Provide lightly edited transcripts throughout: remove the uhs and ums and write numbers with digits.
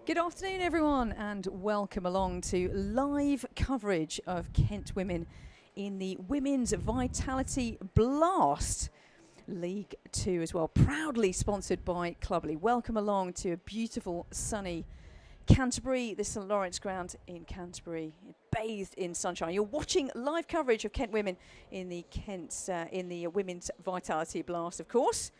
Good afternoon, everyone, and welcome along to live coverage of Kent Women in the Women's Vitality Blast League 2 as well, proudly sponsored by Cluberly. Welcome along to a beautiful, sunny Canterbury, the St Lawrence ground in Canterbury, bathed in sunshine. You're watching live coverage of Kent Women in the Women's Vitality Blast, of course.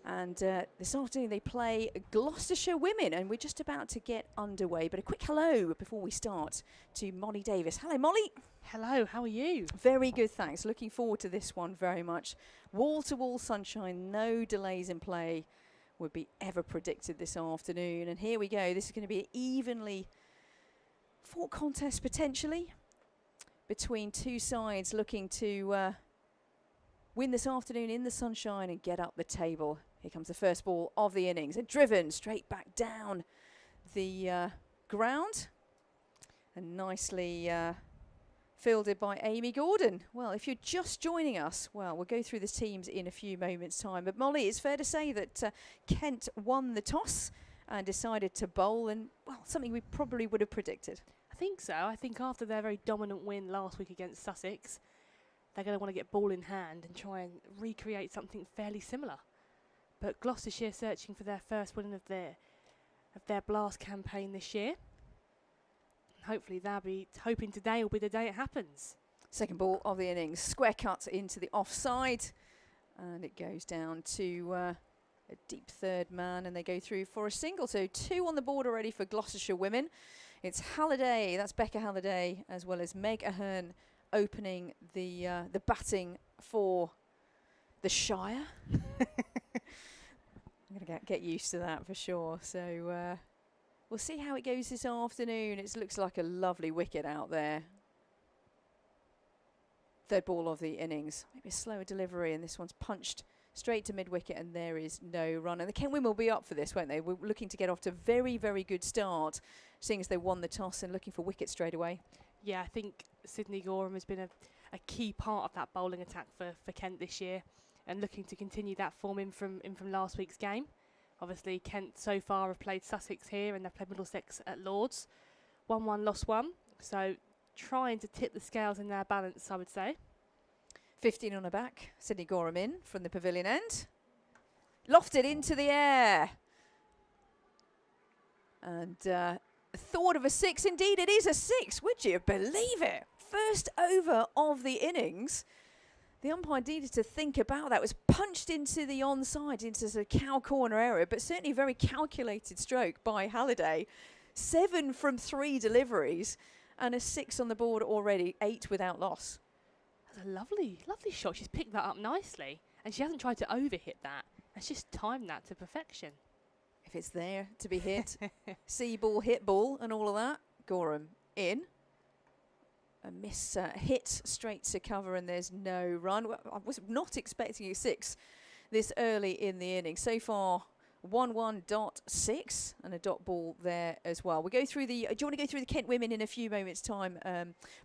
And this afternoon they play Gloucestershire Women, and we're just about to get underway. But a quick hello before we start to Molly Davis. Hello, Molly. Hello, how are you? Very good, thanks. Looking forward to this one very much. Wall-to-wall sunshine, no delays in play would be ever predicted this afternoon. And here we go. This is going to be an evenly fought contest potentially between two sides looking to win this afternoon in the sunshine and get up the table. Here comes the first ball of the innings, and driven straight back down the ground, and nicely fielded by Amy Gordon. Well, if you're just joining us, well, we'll go through the teams in a few moments' time. But Molly, it's fair to say that Kent won the toss and decided to bowl, and well, something we probably would have predicted. I think so. I think after their very dominant win last week against Sussex, they're going to want to get ball in hand and try and recreate something fairly similar. But Gloucestershire searching for their first win of their blast campaign this year. Hopefully they'll be hoping today will be the day it happens. Second ball of the innings, square cut into the offside, and it goes down to a deep third man, and they go through for a single. So 2 on the board already for Gloucestershire Women. It's Halliday, that's Becca Halliday, as well as Meg Ahern opening the batting for the Shire. I'm going to get used to that for sure. So we'll see how it goes this afternoon. It looks like a lovely wicket out there. Third ball of the innings. Maybe a slower delivery, and this one's punched straight to mid-wicket, and there is no run. And the Kent Women will be up for this, won't they? We're looking to get off to a very, very good start, seeing as they won the toss and looking for wickets straight away. Yeah, I think Sydney Gorham has been a key part of that bowling attack for Kent this year, and looking to continue that form in from last week's game. Obviously, Kent so far have played Sussex here, and they've played Middlesex at Lords. 1-1, lost 1. So trying to tip the scales in their balance, I would say. 15 on her back. Sydney Gorham in from the pavilion end. Lofted into the air. And thought of a 6. Indeed, it is a 6. Would you believe it? First over of the innings. The umpire needed to think about that. It was punched into the onside, into the cow corner area, but certainly a very calculated stroke by Halliday. 7 from 3 deliveries and a 6 on the board already, 8 without loss. That's a lovely, lovely shot. She's picked that up nicely, and she hasn't tried to overhit that. And she's just timed that to perfection. If it's there to be hit, see ball, hit ball, and all of that. Gorham in. A miss hit straight to cover, and there's no run. Well, I was not expecting a 6 this early in the inning. So far, 1-1.6 and a dot ball there as well. We go through the. Do you want to go through the Kent Women in a few moments' time,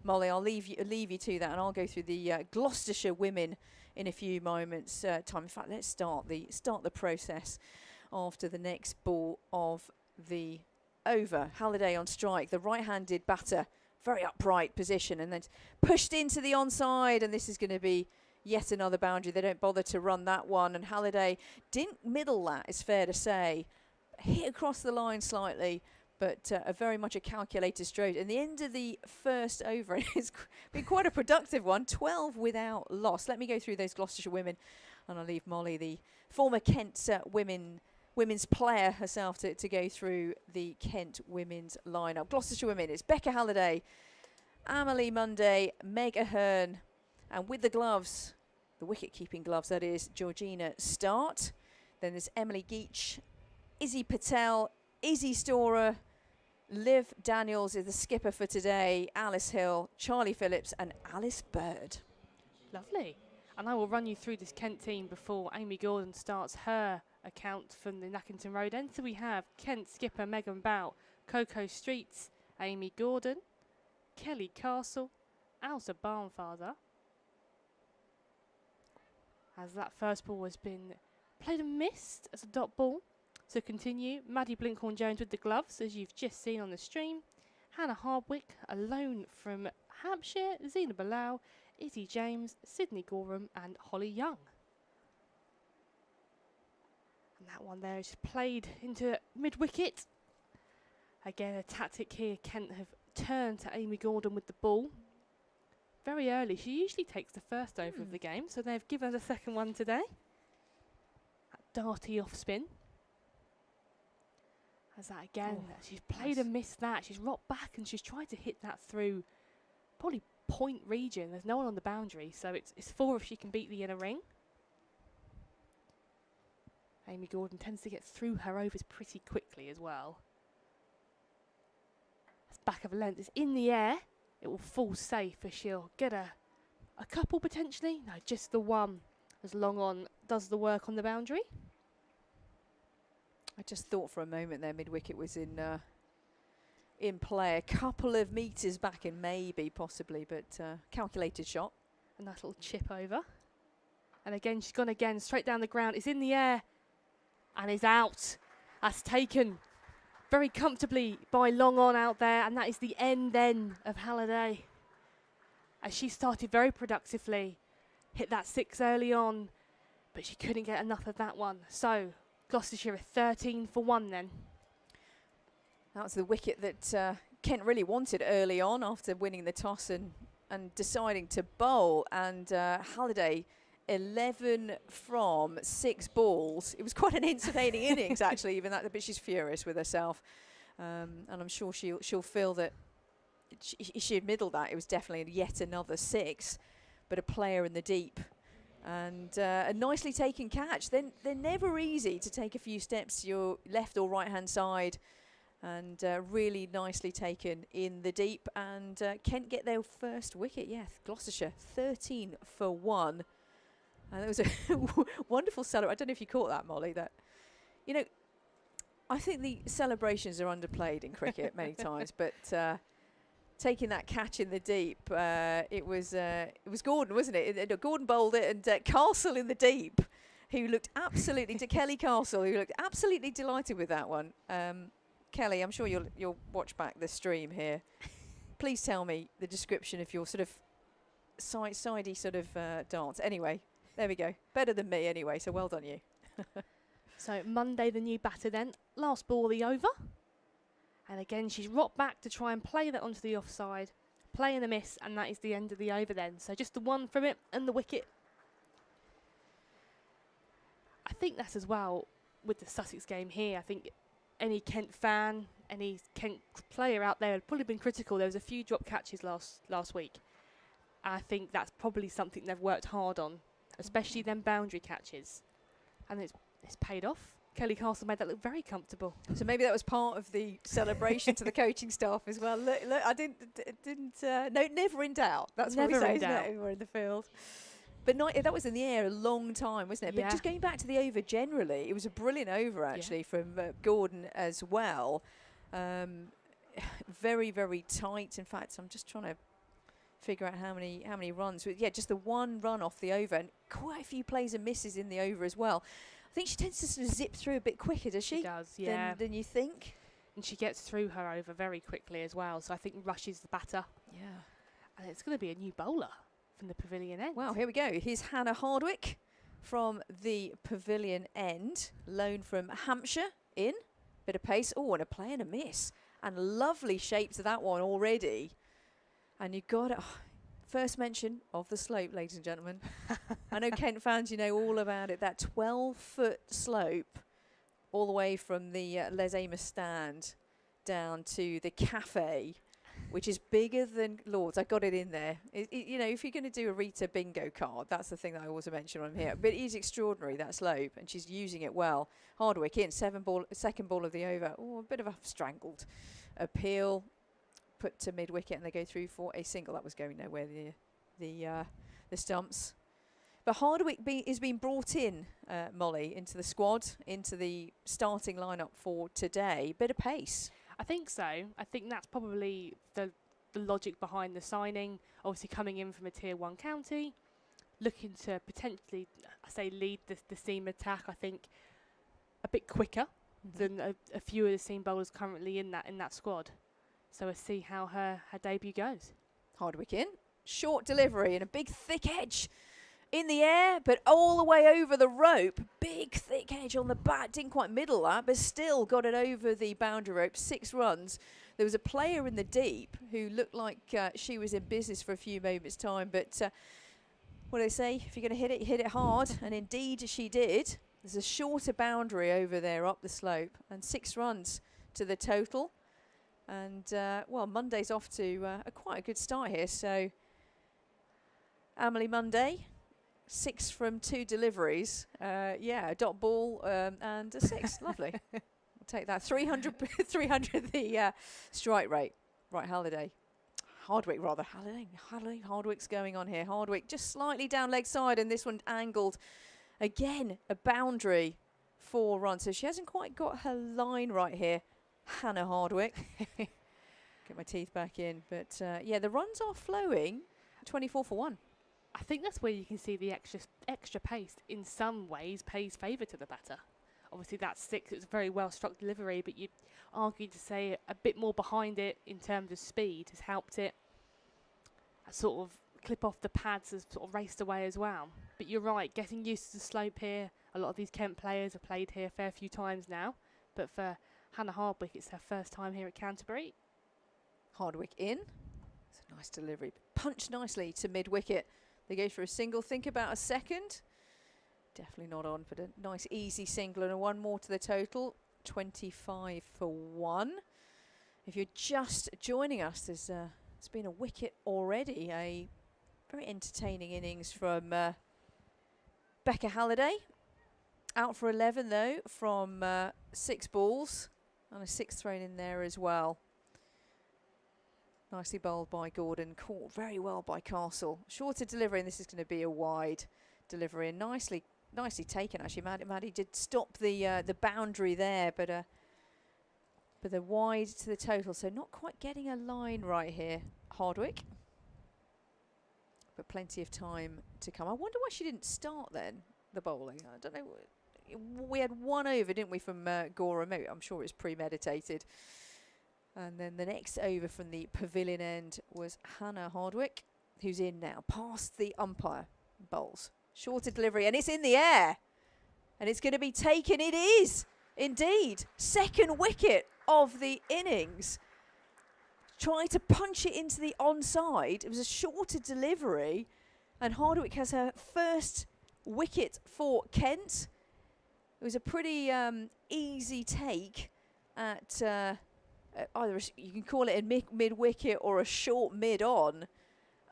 Molly? I'll leave you to that, and I'll go through the Gloucestershire Women in a few moments' time. In fact, let's start the process after the next ball of the over. Halliday on strike, the right-handed batter. Very upright position, and then pushed into the onside, and this is going to be yet another boundary. They don't bother to run that one, and Halliday didn't middle that, it's fair to say. Hit across the line slightly, but a very much a calculated stroke. And the end of the first over, it's been quite a productive one, 12 without loss. Let me go through those Gloucestershire Women, and I'll leave Molly, the former Kent women's player herself, to go through the Kent women's lineup. Gloucestershire Women, it's Becca Halliday, Amelie Munday, Meg Ahern, and with the gloves, the wicket-keeping gloves, that is, Georgina Start. Then there's Emily Geach, Izzy Patel, Izzy Storer, Liv Daniels is the skipper for today, Alice Hill, Charlie Phillips, and Alice Bird. Lovely. And I will run you through this Kent team before Amy Gordon starts her account from the Nackington Road end. So we have Kent skipper Megan Bow, Coco Streets, Amy Gordon, Kelly Castle, Elsa Barnfather. As that first ball has been played and missed as a dot ball. So continue, Maddie Blinkhorn-Jones with the gloves, as you've just seen on the stream. Hannah Hardwick, a loan from Hampshire, Zena Bilal, Izzy James, Sydney Gorham and Holly Young. And that one there is just played into mid-wicket. Again, a tactic here. Kent have turned to Amy Gordon with the ball. Very early. She usually takes the first over of the game, so they've given us a second one today. That darty off spin. As that again, she's played and missed that. She's rocked back and she's tried to hit that through probably point region. There's no one on the boundary, so it's 4 if she can beat the inner ring. Amy Gordon tends to get through her overs pretty quickly as well. That's back of a length. It's in the air. It will fall safe as she'll get a couple potentially. No, just the one as Long On does the work on the boundary. I just thought for a moment there mid-wicket was in play. A couple of metres back in maybe, possibly, but calculated shot. A nice little chip over. And again, she's gone again, straight down the ground. It's in the air and is out. That's taken very comfortably by Long On out there, and that is the end then of Halliday. As she started very productively, hit that 6 early on, but she couldn't get enough of that one. So Gloucestershire are 13 for 1 then. That was the wicket that Kent really wanted early on after winning the toss and deciding to bowl. And Halliday, 11 from 6 balls. It was quite an entertaining innings, actually, even that, but she's furious with herself. And I'm sure she'll feel that she middled that. It was definitely yet another 6, but a player in the deep. And a nicely taken catch. They're never easy to take a few steps to your left or right-hand side. And really nicely taken in the deep. And Kent get their first wicket. Yes, Gloucestershire, 13 for 1. And it was a wonderful celebration. I don't know if you caught that, Molly. That, you know, I think the celebrations are underplayed in cricket many times, but taking that catch in the deep, it was Gordon, wasn't it? Gordon bowled it, and Castle in the deep, who looked absolutely Kelly Castle, who looked absolutely delighted with that one. Kelly, I'm sure you'll watch back the stream here. Please tell me the description of your sort of sidey sort of dance. Anyway. There we go. Better than me anyway, so well done you. So Monday, the new batter then. Last ball of the over. And again, she's rocked back to try and play that onto the offside. Play and a miss, and that is the end of the over then. So just the one from it and the wicket. I think that's as well with the Sussex game here. I think any Kent fan, any Kent player out there had probably been critical. There was a few drop catches last week. I think that's probably something they've worked hard on, especially them boundary catches, and it's paid off. Kelly Castle made that look very comfortable. So maybe that was part of the celebration to the coaching staff as well. Look, I didn't. No, never in doubt. That's Never what we say, in isn't doubt. it? We're in the field. But that was in the air a long time, wasn't it? Yeah. But just going back to the over generally, it was a brilliant over actually from Gordon as well. Very, very tight. In fact, I'm just trying to figure out how many runs. But yeah, just the one run off the over, and quite a few plays and misses in the over as well. I think she tends to sort of zip through a bit quicker, does she? She does, yeah. Than you think. And she gets through her over very quickly as well. So I think rushes the batter. Yeah. And it's going to be a new bowler from the pavilion end. Well, here we go. Here's Hannah Hardwick from the pavilion end. Loan from Hampshire in. Bit of pace. Oh, and a play and a miss. And lovely shape to that one already. And you got it. Oh, first mention of the slope, ladies and gentlemen. I know Kent fans, you know all about it. That 12-foot slope all the way from the Les Amos stand down to the cafe, which is bigger than Lord's. I got it in there. You know, if you're going to do a Rita bingo card, that's the thing that I always mention on here. But it is extraordinary, that slope, and she's using it well. Hardwick in, second ball of the over. Oh, a bit of a strangled appeal. Put to mid-wicket, and they go through for a single. That was going nowhere, the stumps. But Hardwick is being brought in, Molly, into the squad, into the starting lineup for today. Bit of pace. I think so. I think that's probably the logic behind the signing. Obviously coming in from a Tier 1 county, looking to potentially, I say, lead the seam attack. I think a bit quicker than a few of the seam bowlers currently in that squad. So we'll see how her debut goes. Hardwick in. Short delivery and a big thick edge in the air, but all the way over the rope. Big thick edge on the bat. Didn't quite middle that, but still got it over the boundary rope. 6 runs. There was a player in the deep who looked like she was in business for a few moments' time, but what do they say? If you're going to hit it, you hit it hard. And indeed she did. There's a shorter boundary over there up the slope, and 6 runs to the total. And, well, Monday's off to quite a good start here. So, Amelie Monday, 6 from 2 deliveries. Yeah, a dot ball and a 6. Lovely. We'll take that. 300 the strike rate. Right, Hardwick rather. Hardwick's going on here. Hardwick just slightly down leg side, and this one angled. Again, a boundary, 4 runs. So she hasn't quite got her line right here. Hannah Hardwick. Get my teeth back in. But, yeah, the runs are flowing. 24 for 1. I think that's where you can see the extra pace in some ways pays favour to the batter. Obviously, that's 6. It's a very well-struck delivery, but you'd argue to say a bit more behind it in terms of speed has helped it sort of clip off the pads, has sort of raced away as well. But you're right, getting used to the slope here. A lot of these Kent players have played here a fair few times now. But for Hannah Hardwick, it's her first time here at Canterbury. Hardwick in. It's a nice delivery. Punched nicely to mid-wicket. They go for a single. Think about a second. Definitely not on, but a nice easy single and a 1 more to the total. 25 for 1. If you're just joining us, there's been a wicket already. A very entertaining innings from Becca Halliday. Out for 11 though from 6 balls, and a 6 thrown in there as well. Nicely bowled by Gordon, caught very well by Castle. Shorter delivery, and this is going to be a wide delivery, and nicely taken actually. Maddie did stop the boundary there, but the wide to the total, so not quite getting a line right here, Hardwick. But plenty of time to come. I wonder why she didn't start then, the bowling. I don't know. We had 1 over, didn't we, from Gora? Maybe, I'm sure it was premeditated. And then the next over from the pavilion end was Hannah Hardwick, who's in now, past the umpire. Bowls. Shorter delivery, and it's in the air. And it's going to be taken. It is, indeed. 2nd wicket of the innings. Trying to punch it into the onside. It was a shorter delivery. And Hardwick has her first wicket for Kent. It was a pretty easy take at either you can call it a mid-wicket or a short mid-on.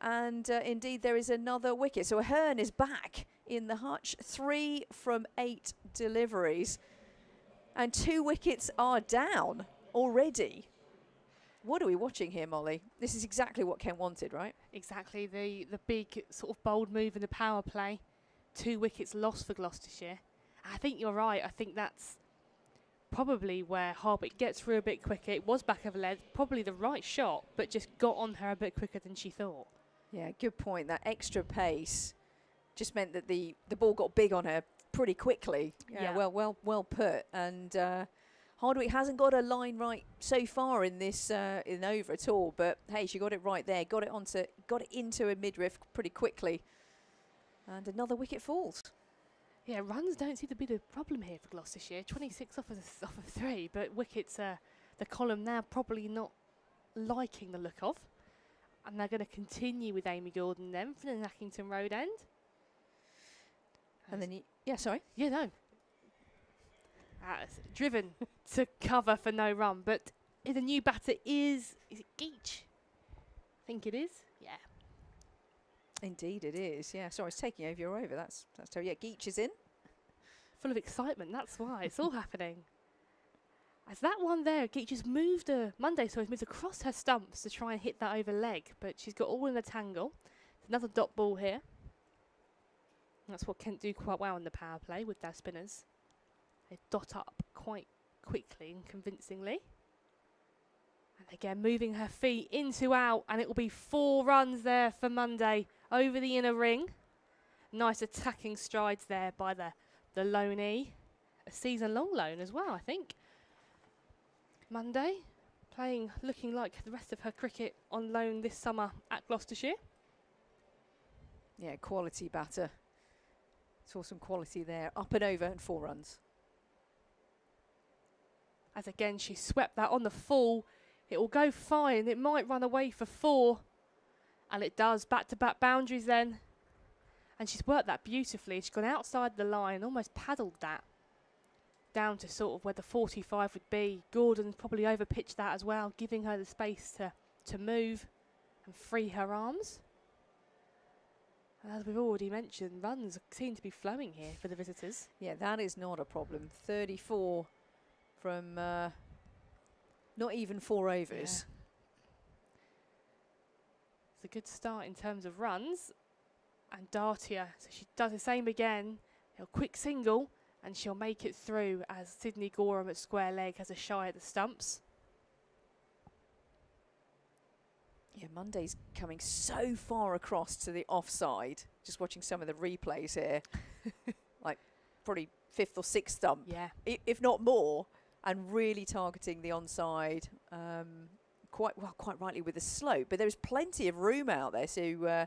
And indeed, there is another wicket. So Ahern is back in the hutch. 3 from 8 deliveries. And 2 wickets are down already. What are we watching here, Molly? This is exactly what Kent wanted, right? Exactly. The big sort of bold move in the power play. 2 wickets lost for Gloucestershire. I think you're right. I think that's probably where Hardwick gets through a bit quicker. It was back of a leg, probably the right shot, but just got on her a bit quicker than she thought. Yeah, good point. That extra pace just meant that the ball got big on her pretty quickly. Yeah. Well put. And Hardwick hasn't got a line right so far in this in over at all. But hey, she got it right there. Got it into a midriff pretty quickly. And another wicket falls. Yeah, runs don't seem to be the problem here for Gloucestershire. 26 off of 3, but wickets, the column now probably not liking the look of. And they're going to continue with Amy Gordon then from the Nackington Road end. And then, yeah, sorry. Yeah, no. Driven to cover for no run, but the new batter is it Geach? I think it is. Yeah. Indeed it is. Yeah, sorry, it's taking over your over. That's terrible. Yeah, Geach is in. Full of excitement, that's why. It's all happening. As that one there, Geach has moved Monday, so he's moved across her stumps to try and hit that over leg, but she's got all in a tangle. Another dot ball here. That's what Kent do quite well in the power play with their spinners. They dot up quite quickly and convincingly. And again, moving her feet into out, and it will be 4 runs there for Monday over the inner ring. Nice attacking strides there by the loanee. A season-long loan as well, I think. Monday, looking like the rest of her cricket on loan this summer at Gloucestershire. Yeah, quality batter. Saw some quality there. Up and over and 4 runs. As again, she swept that on the full. It will go fine. It might run away for 4. And it does. Back-to-back boundaries then. And she's worked that beautifully. She's gone outside the line, almost paddled that down to sort of where the 45 would be. Gordon probably overpitched that as well, giving her the space to move and free her arms. And as we've already mentioned, runs seem to be flowing here for the visitors. Yeah, that is not a problem. 34 from not even 4 overs. Yeah. It's a good start in terms of runs. And Dartia, so she does the same again. A quick single, and she'll make it through as Sydney Gorham at square leg has a shy at the stumps. Yeah, Monday's coming so far across to the offside. Just watching some of the replays here. Like probably 5th or 6th stump, Yeah. if not more, and really targeting the onside. Quite rightly with the slope, but there's plenty of room out there, so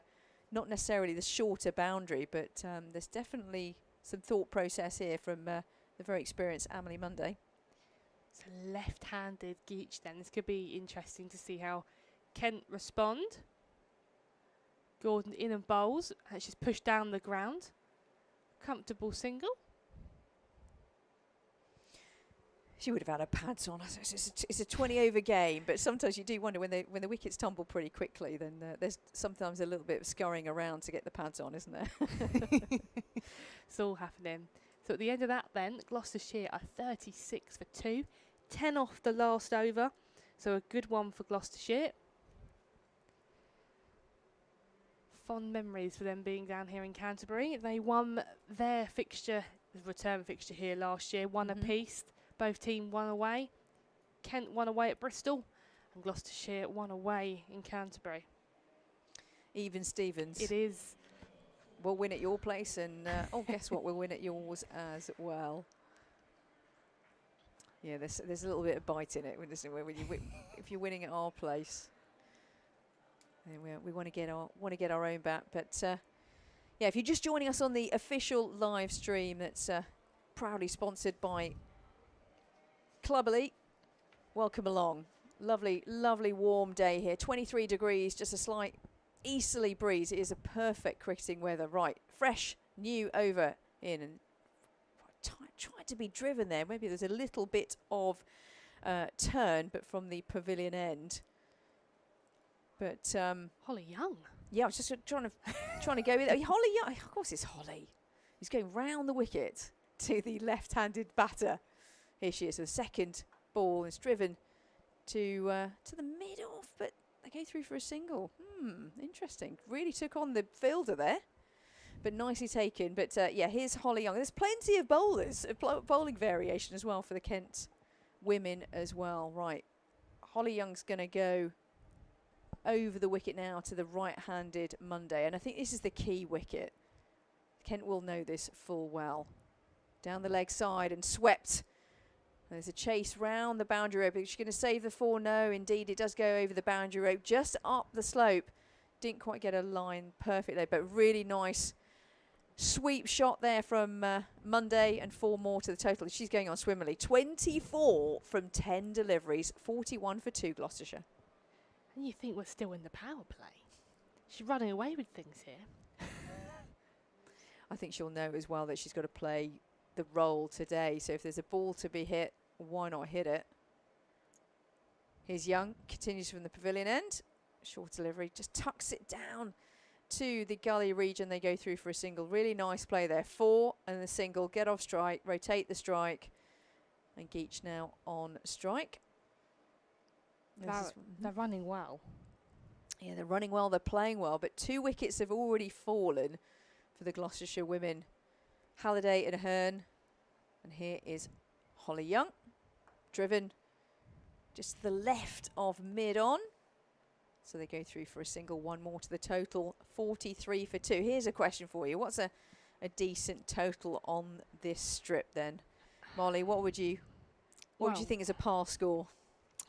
not necessarily the shorter boundary, but there's definitely some thought process here from the very experienced Amelie Monday. It's a left-handed Geach then. This could be interesting to see how Kent respond. Gordon in and bowls, and she's pushed down the ground. Comfortable single. She would have had her pads on. It's a 20 over game, but sometimes you do wonder when the wickets tumble pretty quickly, then there's sometimes a little bit of scurrying around to get the pads on, isn't there? It's all happening. So at the end of that then, Gloucestershire are 36 for 2. 10 off the last over. So a good one for Gloucestershire. Fond memories for them being down here in Canterbury. They won their fixture, the return fixture here last year, one apiece. Both teams won away. Kent won away at Bristol and Gloucestershire won away in Canterbury. Even Stevens. It is. We'll win at your place, and guess what? We'll win at yours as well. Yeah, there's a little bit of bite in it, isn't there, when if you're winning at our place. And we want to get our own back, but yeah, if you're just joining us on the official live stream that's proudly sponsored by Cluberly, welcome along. Lovely, lovely warm day here. 23 degrees, just a slight easterly breeze. It is a perfect cricketing weather. Right, fresh, new over in, and tried to be driven there. Maybe there's a little bit of turn, but from the pavilion end. But Holly Young. Yeah, I was just trying to go with Holly Young. Of course, it's Holly. He's going round the wicket to the left-handed batter. Here she is. So the second ball is driven to the mid-off, but they go through for a single. Interesting. Really took on the fielder there, but nicely taken. But yeah, here's Holly Young. There's plenty of bowlers, bowling variation as well for the Kent women as well. Right, Holly Young's going to go over the wicket now to the right-handed Monday, and I think this is the key wicket. Kent will know this full well. Down the leg side and swept. There's a chase round the boundary rope. Is she going to save the 4? No, indeed it does go over the boundary rope, just up the slope. Didn't quite get a line perfect there, but really nice sweep shot there from Monday, and 4 more to the total. She's going on swimmingly. 24 from 10 deliveries, 41 for 2 Gloucestershire. And you think we're still in the power play. She's running away with things here. I think she'll know as well that she's got to play the role today. So if there's a ball to be hit, why not hit it? Here's Young, continues from the pavilion end. Short delivery, just tucks it down to the gully region. They go through for a single. Really nice play there. 4 and the single. Get off strike, rotate the strike. And Geach now on strike. They're running well. Yeah, they're running well, they're playing well, but 2 wickets have already fallen for the Gloucestershire women. Halliday and Hearn. And here is Holly Young, driven just to the left of mid-on. So they go through for a single, 1 more to the total, 43 for 2. Here's a question for you. What's a decent total on this strip then? Molly, what would you think is a par score?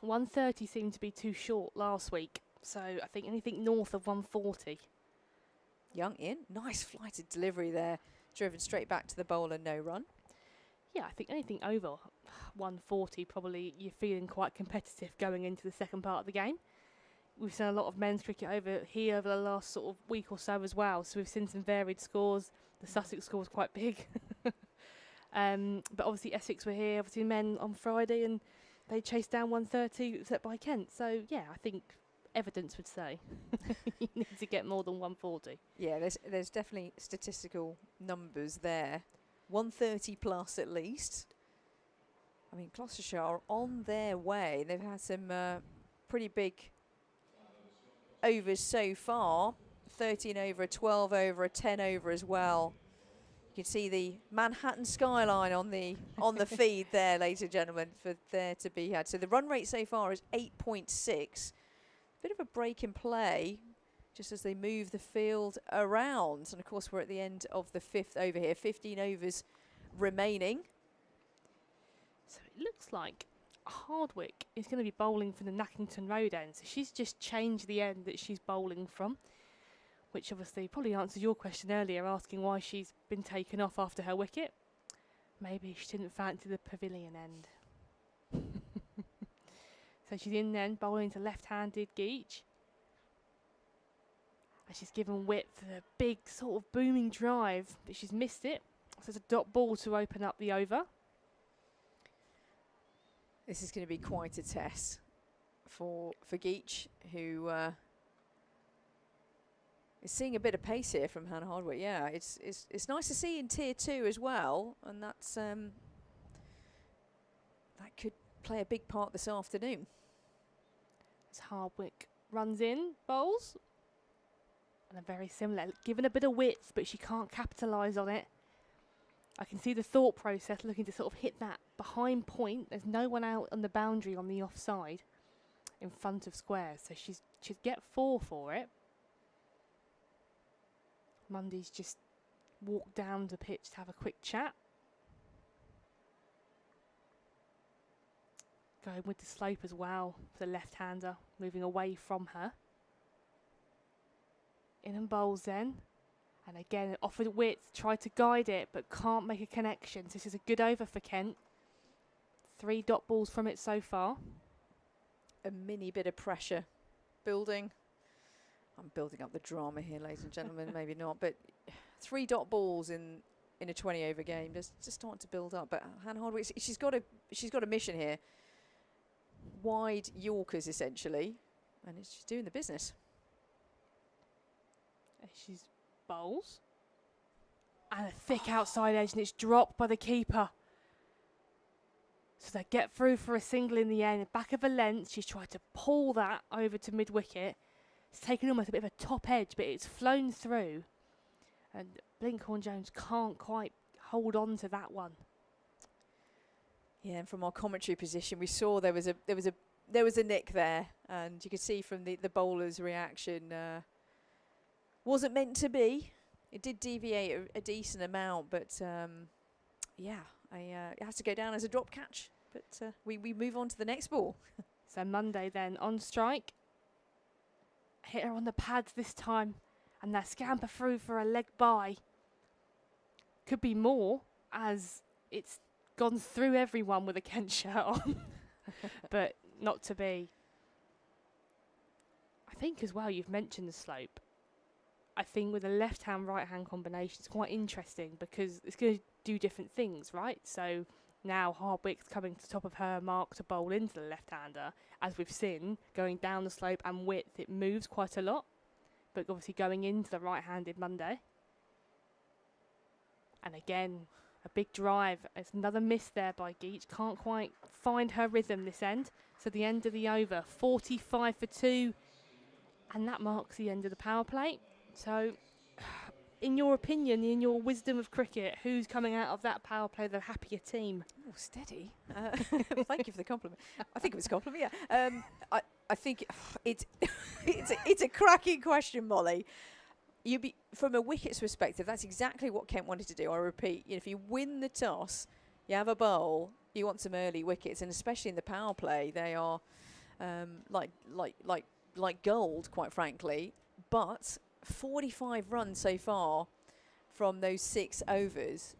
130 seemed to be too short last week, so I think anything north of 140. Young in. Nice flighted delivery there. Driven straight back to the bowler, no run. Yeah, I think anything over 140, probably you're feeling quite competitive going into the second part of the game. We've seen a lot of men's cricket over here over the last sort of week or so as well, so we've seen some varied scores. The Sussex score was quite big. But obviously Essex were here, obviously men on Friday, and they chased down 130 set by Kent. So, yeah, I think evidence would say you need to get more than 140. Yeah, there's definitely statistical numbers there. 130 plus at least. I mean, Gloucestershire are on their way. They've had some pretty big overs so far. 13 over, a 12 over, a 10 over as well. You can see the Manhattan skyline on the feed there, ladies and gentlemen, for there to be had. So the run rate so far is 8.6. Bit of a break in play just as they move the field around. And of course, we're at the end of the 5th over here. 15 overs remaining. So it looks like Hardwick is going to be bowling from the Nackington Road end. So she's just changed the end that she's bowling from, which obviously probably answers your question earlier, asking why she's been taken off after her wicket. Maybe she didn't fancy the pavilion end. So she's in then, bowling to left-handed Geach. And she's given width for a big sort of booming drive, but she's missed it. So it's a dot ball to open up the over. This is going to be quite a test for Geach, who is seeing a bit of pace here from Hannah Hardwick. Yeah, it's nice to see in Tier 2 as well, and that's that could play a big part this afternoon. As Hardwick runs in, bowls, and a very similar, given a bit of width, but she can't capitalise on it. I can see the thought process looking to sort of hit that behind point. There's no one out on the boundary on the offside in front of square, so she'd get 4 for it. Mundy's just walked down the pitch to have a quick chat. Going with the slope as well for the left-hander, moving away from her. In and bowls then. And again, offered width, tried to guide it, but can't make a connection. So this is a good over for Kent. 3 dot balls from it so far. A mini bit of pressure building. I'm building up the drama here, ladies and gentlemen. Maybe not, but 3 dot balls in a 20 over game just starting to build up. But Hannah Hardwick, she's got a mission here. Wide Yorkers essentially, and she's doing the business. She's bowls. And a thick outside edge, and it's dropped by the keeper. So they get through for a single in the end. Back of a length, she's tried to pull that over to mid-wicket. It's taken almost a bit of a top edge, but it's flown through. And Blinkhorn-Jones can't quite hold on to that one. Yeah, and from our commentary position, we saw there was a nick there, and you could see from the bowler's reaction, wasn't meant to be. It did deviate a decent amount, but yeah, it has to go down as a drop catch. But we move on to the next ball. So Monday then on strike. Hit her on the pads this time, and they scamper through for a leg bye. Could be more, as it's gone through everyone with a Kent shirt on, but not to be. I think as well, you've mentioned the slope. I think with a left-hand, right-hand combination, it's quite interesting because it's going to do different things, right? So now Hardwick's coming to the top of her mark to bowl into the left-hander. As we've seen, going down the slope and width, it moves quite a lot. But obviously going into the right-handed Monday. And again, a big drive. It's another miss there by Geach. Can't quite find her rhythm this end. So the end of the over, 45 for 2. And that marks the end of the power play. So, in your opinion, in your wisdom of cricket, who's coming out of that power play the happier team? Oh, steady. Thank you for the compliment. I think it was a compliment, yeah. I think it's a cracking question, Molly. From a wickets perspective, that's exactly what Kent wanted to do. I repeat, if you win the toss, you have a bowl, you want some early wickets, and especially in the power play, they are like gold, quite frankly. But 45 runs so far from those 6 overs.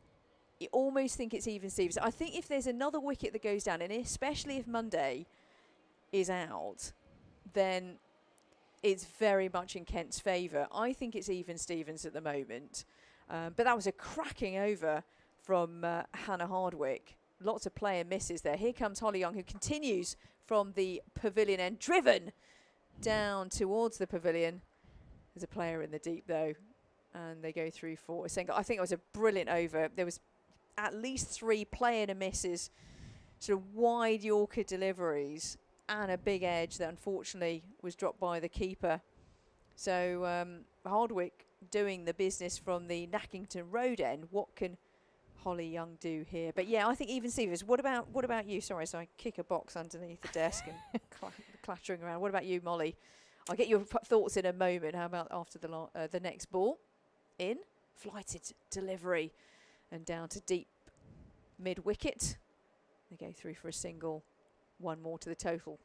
You almost think it's even Stevens. I think if there's another wicket that goes down, and especially if Monday is out, then it's very much in Kent's favour. I think it's even Stevens at the moment. But that was a cracking over from Hannah Hardwick. Lots of play and misses there. Here comes Holly Young, who continues from the pavilion end, driven down towards the pavilion. There's a player in the deep, though, and they go through for a single. I think it was a brilliant over. There was at least 3 play and misses, sort of wide Yorker deliveries, and a big edge that unfortunately was dropped by the keeper. So Hardwick doing the business from the Nackington Road end. What can Holly Young do here? But yeah, I think even Stevens. What about you? Sorry, so I kick a box underneath the desk and clattering around. What about you, Molly? I'll get your thoughts in a moment. How about after the next ball? In, flighted delivery and down to deep mid-wicket. They go through for a single. 1 more to the total.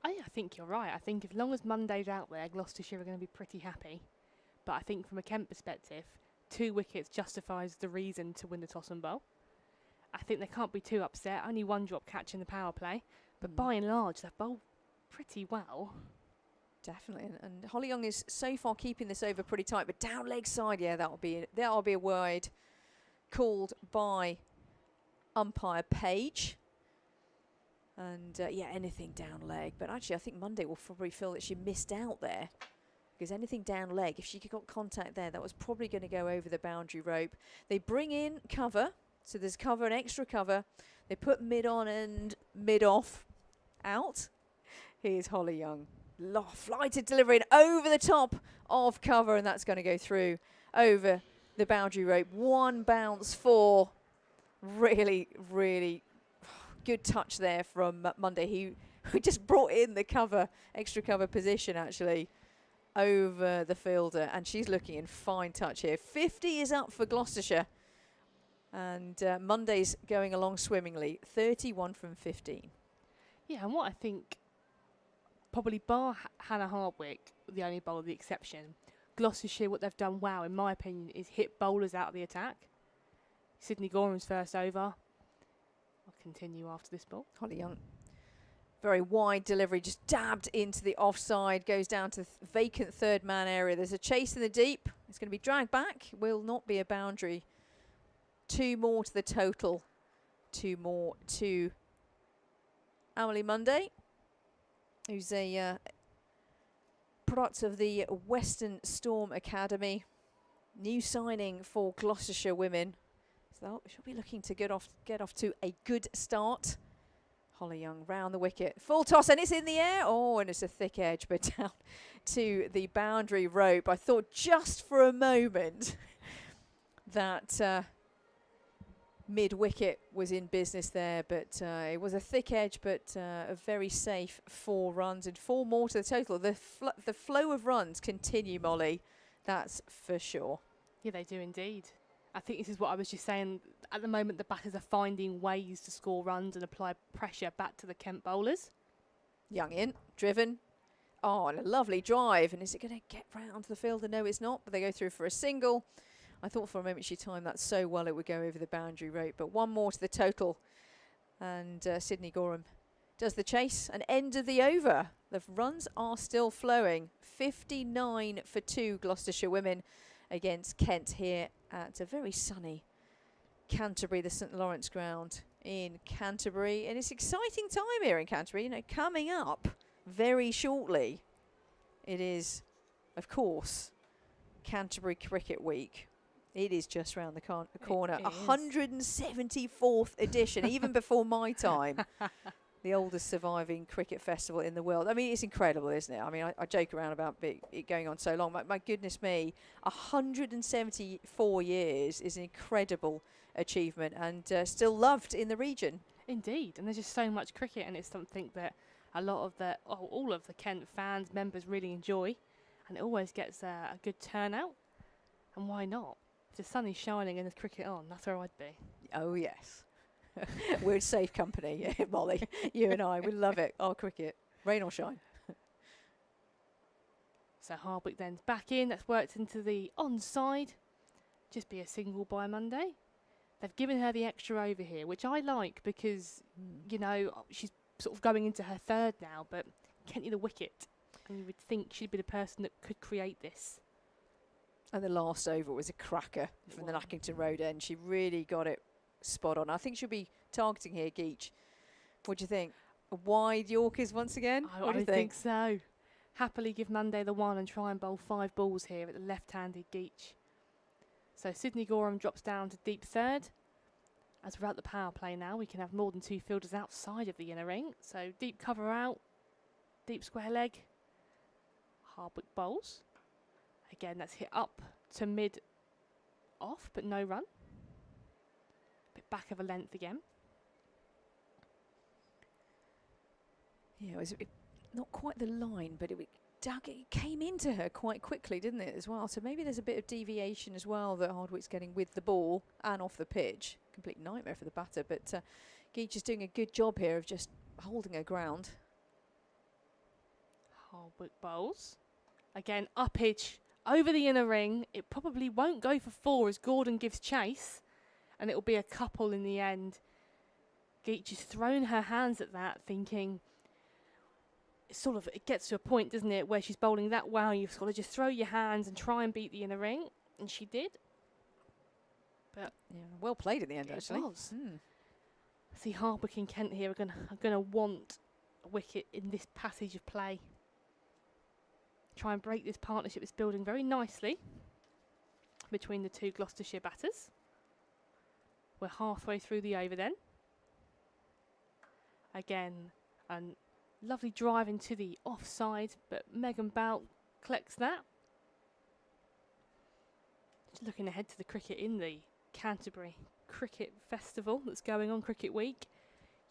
I think you're right. I think as long as Monday's out there, Gloucestershire are going to be pretty happy. But I think from a Kent perspective, 2 wickets justifies the reason to win the toss and bowl. I think they can't be too upset. Only 1 drop catch in the power play. But by and large, they've bowled pretty well. Definitely. And Holly Young is so far keeping this over pretty tight. But down leg side, yeah, that'll be a wide called by umpire Page. And yeah, anything down leg. But actually, I think Monday will probably feel that she missed out there. Because anything down leg, if she got contact there, that was probably going to go over the boundary rope. They bring in cover. So there's cover, an extra cover. They put mid on and mid off out. Here's Holly Young. Flighted delivery over the top of cover. And that's going to go through over the boundary rope. 1 bounce for really, really good touch there from Monday, who just brought in the extra cover position actually over the fielder, and she's looking in fine touch here. 50 is up for Gloucestershire, and Monday's going along swimmingly. 31 from 15. Yeah, and what I think, probably bar Hannah Hardwick, the only bowler the exception, Gloucestershire, what they've done well, in my opinion, is hit bowlers out of the attack. Sydney Gorham's first over. Continue after this ball. Holly Young, very wide delivery, just dabbed into the offside, goes down to vacant 3rd man area. There's a chase in the deep. It's going to be dragged back. Will not be a boundary. 2 more to the total. 2 more to Emily Monday, who's a product of the Western Storm Academy. New signing for Gloucestershire women. So she'll be looking to get off to a good start. Holly Young round the wicket. Full toss, and it's in the air. Oh, and it's a thick edge, but down to the boundary rope. I thought just for a moment that mid-wicket was in business there, but it was a thick edge, but a very safe 4 runs and 4 more to the total. The flow of runs continue, Molly. That's for sure. Yeah, they do indeed. I think this is what I was just saying. At the moment, the batters are finding ways to score runs and apply pressure back to the Kent bowlers. Young in, driven. Oh, and a lovely drive. And is it going to get round to the fielder? No, it's not. But they go through for a single. I thought for a moment she timed that so well it would go over the boundary rope. But 1 more to the total. And Sydney Gorham does the chase. And end of the over. The runs are still flowing. 59 for 2 Gloucestershire women against Kent here at a very sunny Canterbury, the St Lawrence ground in Canterbury. And it's exciting time here in Canterbury. You know, coming up very shortly, it is, of course, Canterbury Cricket Week. It is just round the corner. 174th edition, even before my time. The oldest surviving cricket festival in the world. I mean, it's incredible, isn't it? I mean, I joke around about it going on so long. My goodness me, 174 years is an incredible achievement, and still loved in the region. Indeed, and there's just so much cricket, and it's something that a lot of all of the Kent fans, members really enjoy, and it always gets a good turnout. And why not? If the sun is shining and there's cricket on, that's where I'd be. Oh, yes. We're in safe company, Molly. You and I, we love it. Our cricket. rain or shine. So Hardwick then's back in. That's worked into the onside. Just be a single by Monday. They've given her the extra over here, which I like because, you know, she's sort of going into her third now, but Kenty the wicket. And you would think she'd be the person that could create this. And the last over was a cracker from the Nackington Road end. She really got it spot on. I think she'll be targeting here, Geach. What do you think? A wide Yorkers once again? What do you think so. Happily give Monday the one and try and bowl 5 balls here at the left-handed Geach. So Sydney Gorham drops down to deep third. As we're at the power play now, we can have more than 2 fielders outside of the inner ring. So deep cover out, deep square leg, Hardwick bowls. Again, that's hit up to mid off, but no run. Bit back of a length again. Yeah, it was not quite the line, but it came into her quite quickly, didn't it, as well? So maybe there's a bit of deviation as well that Hardwick's getting with the ball and off the pitch. Complete nightmare for the batter, but Geach is doing a good job here of just holding her ground. Hardwick bowls. Again, uppage over the inner ring. It probably won't go for 4 as Gordon gives chase, and it will be a couple in the end. Geach has thrown her hands at that, thinking... it gets to a point, doesn't it, where she's bowling that well, you've got to just throw your hands and try and beat the inner ring, and she did. But yeah, well played in the end, actually. It was. I see Hardwick and Kent here are gonna want a wicket in this passage of play. Try and break this partnership that's building very nicely between the 2 Gloucestershire batters. We're halfway through the over then. Again, and lovely drive into the offside, but Megan Bout collects that. Just looking ahead to the cricket in the Canterbury Cricket Festival that's going on, Cricket Week.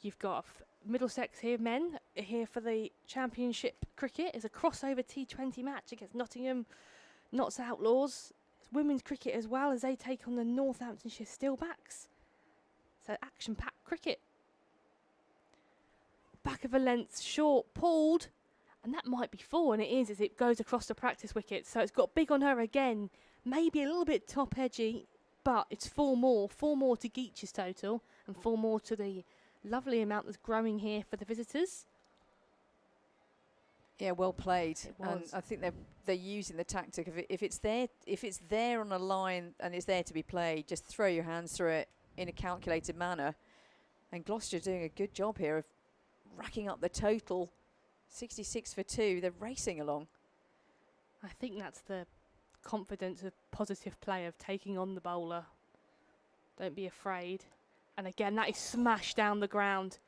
You've got Middlesex here, men are here for the Championship cricket. It's a crossover T20 match against Nottingham Notts Outlaws. It's women's cricket as well as they take on the Northamptonshire Steelbacks. So action-packed cricket. Back of a length, short, pulled, and that might be 4, and it is as it goes across the practice wicket. So it's got big on her again, maybe a little bit top edgy, but it's 4 more to Geach's total, and 4 more to the lovely amount that's growing here for the visitors. Yeah, well played. And I think they're using the tactic of if it's there on a line and it's there to be played, just throw your hands through it in a calculated manner. And Gloucester doing a good job here of racking up the total. 66 for 2. They're racing along. I think that's the confidence of positive play of taking on the bowler. Don't be afraid. And again, that is smashed down the ground.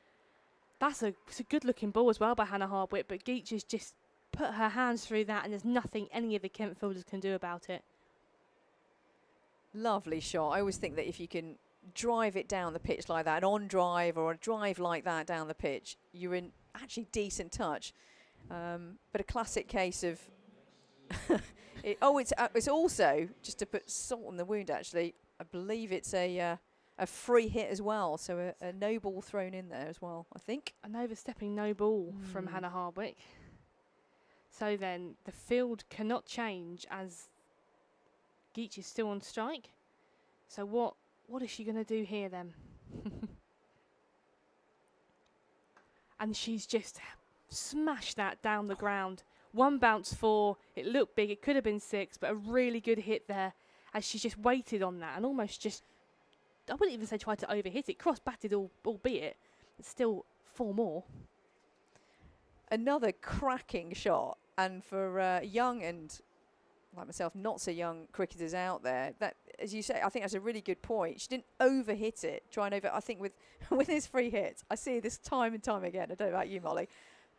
It's a good looking ball as well by Hannah Hardwick, but Geach has just put her hands through that and there's nothing any of the Kent fielders can do about it. Lovely shot. I always think that if you can drive it down the pitch like that, an on drive or a drive like that down the pitch, you're in actually decent touch. But a classic case of it's also, just to put salt on the wound actually, I believe it's a free hit as well, so a no ball thrown in there as well, I think. An overstepping no ball from Hannah Hardwick. So then the field cannot change as Geach is still on strike. So what is she going to do here then? And she's just smashed that down the ground. 1 bounce 4, it looked big, it could have been 6, but a really good hit there as she just waited on that and almost just, I wouldn't even say tried to overhit it, cross-batted albeit, it's still 4 more. Another cracking shot, and for young and, like myself, not so young cricketers out there, that, as you say, I think that's a really good point. She didn't overhit it, I think with his free hits, I see this time and time again, I don't know about you, Molly,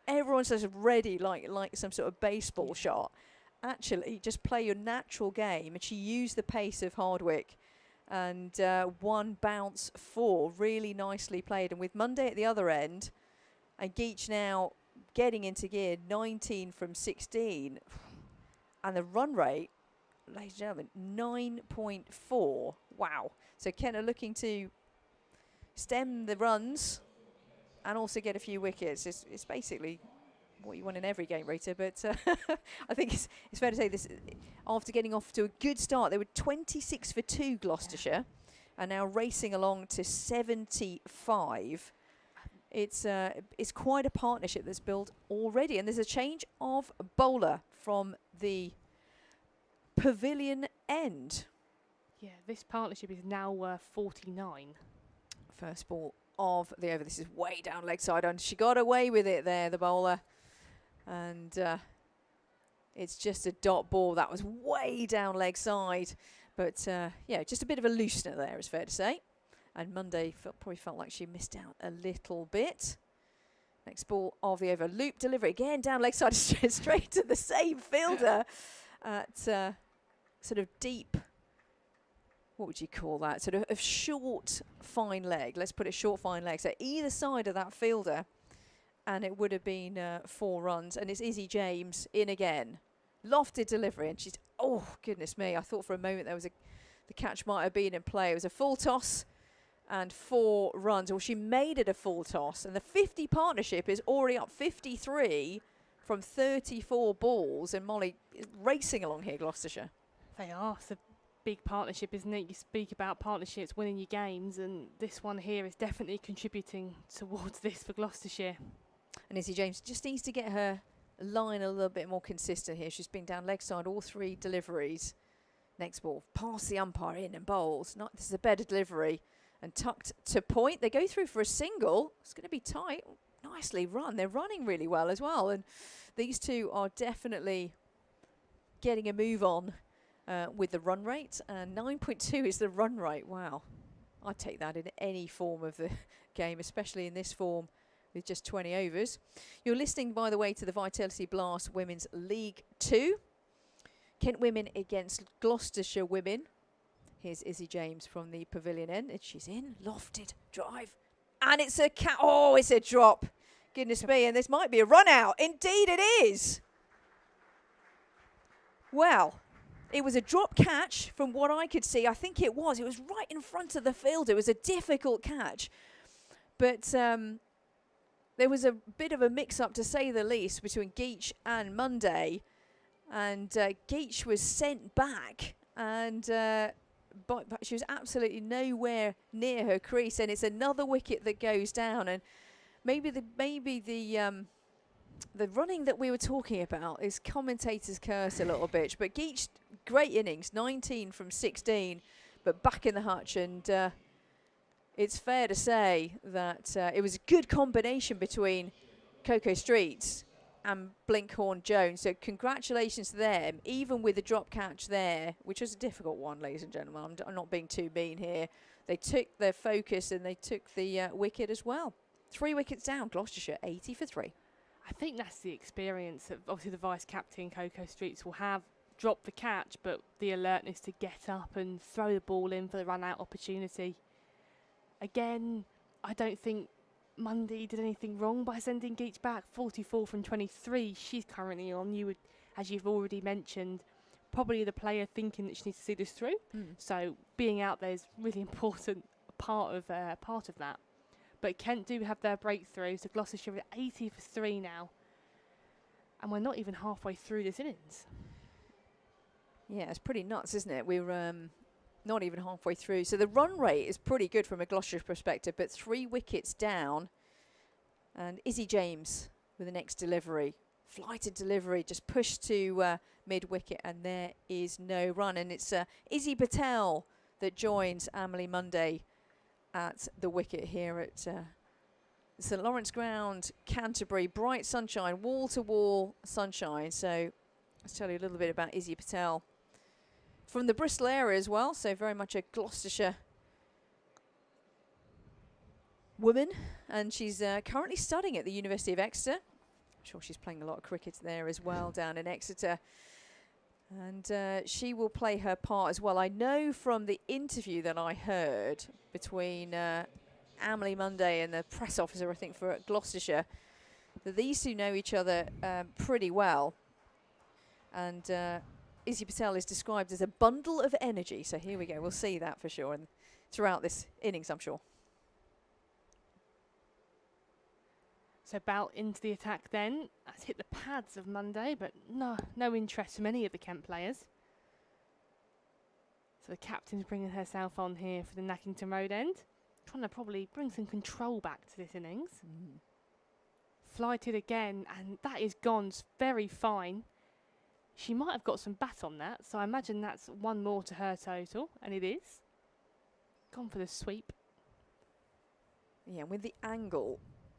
everyone's just ready like some sort of baseball shot. Actually, just play your natural game, and she used the pace of Hardwick, and 1 bounce 4, really nicely played. And with Monday at the other end, and Geach now getting into gear, 19 from 16, and the run rate, ladies and gentlemen, 9.4. Wow. So Kent are looking to stem the runs and also get a few wickets. It's basically what you want in every game, Rita. But I think it's fair to say this, after getting off to a good start, they were 26 for 2, Gloucestershire, and now racing along to 75. It's quite a partnership that's built already, and there's a change of bowler from the pavilion end. Yeah, this partnership is now 49. First ball of the over. This is way down leg side, and she got away with it there, the bowler. And it's just a dot ball. That was way down leg side. But, yeah, just a bit of a loosener there, it's fair to say. And Monday probably felt like she missed out a little bit. Next ball of the over. Loop delivery. Again, down leg side, straight to the same fielder. At sort of deep, what would you call that? Sort of a short, fine leg. Let's put it short, fine leg. So either side of that fielder. And it would have been 4 runs. And it's Izzy James in again. Lofted delivery. And she's, oh, goodness me. I thought for a moment there was the catch might have been in play. It was a full toss and 4 runs. Well, she made it a full toss. And the 50 partnership is already up 53 from 34 balls. And Molly is racing along here, Gloucestershire. They are. It's a big partnership, isn't it? You speak about partnerships winning your games, and this one here is definitely contributing towards this for Gloucestershire. And Izzy James just needs to get her line a little bit more consistent here. She's been down leg side all 3 deliveries. Next ball, past the umpire, in and bowls. This is a better delivery. And tucked to point. They go through for a single. It's going to be tight. Nicely run. They're running really well as well. And these two are definitely getting a move on with the run rate. And 9.2 is the run rate. Wow. I'd take that in any form of the game, especially in this form with just 20 overs. You're listening, by the way, to the Vitality Blast Women's League 2. Kent women against Gloucestershire women. Here's Izzy James from the pavilion end. And she's in. Lofted drive. And it's a it's a drop. Goodness me. And this might be a run out. Indeed it is. Well, it was a drop catch from what I could see. I think it was. It was right in front of the field. It was a difficult catch. But there was a bit of a mix-up, to say the least, between Geach and Monday. And Geach was sent back. And but she was absolutely nowhere near her crease. And it's another wicket that goes down. And maybe the running that we were talking about is commentator's curse a little bit. But Geach, great innings, 19 from 16, but back in the hutch. And it's fair to say that it was a good combination between Coco Streets and Blinkhorn Jones. So congratulations to them, even with the drop catch there, which was a difficult one, ladies and gentlemen. I'm not being too mean here. They took their focus and they took the wicket as well. 3 wickets down, Gloucestershire, 80 for 3. I think that's the experience that obviously the vice-captain, Coco Streets, will have. Drop the catch, but the alertness to get up and throw the ball in for the run-out opportunity. Again, I don't think Mundy did anything wrong by sending Geach back. 44 from 23 she's currently on. You would, as you've already mentioned, probably the player thinking that she needs to see this through. So being out there is really important part of that. But Kent do have their breakthrough, so Gloucestershire are 80 for 3 now. And we're not even halfway through this innings. Yeah, it's pretty nuts, isn't it? We're not even halfway through. So the run rate is pretty good from a Gloucestershire perspective, but 3 wickets down. And Izzy James with the next delivery. Flighted delivery, just pushed to mid-wicket, and there is no run. And it's Izzy Patel that joins Amelie Monday at the wicket here at St Lawrence Ground, Canterbury. Bright sunshine, wall-to-wall sunshine. So let's tell you a little bit about Izzy Patel. From the Bristol area as well, so very much a Gloucestershire woman. And she's currently studying at the University of Exeter. I'm sure she's playing a lot of cricket there as well down in Exeter. And she will play her part as well. I know from the interview that I heard between Amelie Monday and the press officer, I think, for Gloucestershire, that these two know each other pretty well. And Izzy Patel is described as a bundle of energy. So here we go. We'll see that for sure and throughout this innings, I'm sure. So Bout into the attack then. That's hit the pads of Monday, but no interest from any of the Kent players. So the captain's bringing herself on here for the Nackington Road end. Trying to probably bring some control back to this innings. Flighted again, and that is gone very fine. She might have got some bat on that, so I imagine that's one more to her total, and it is. Gone for the sweep. Yeah, and with the angle,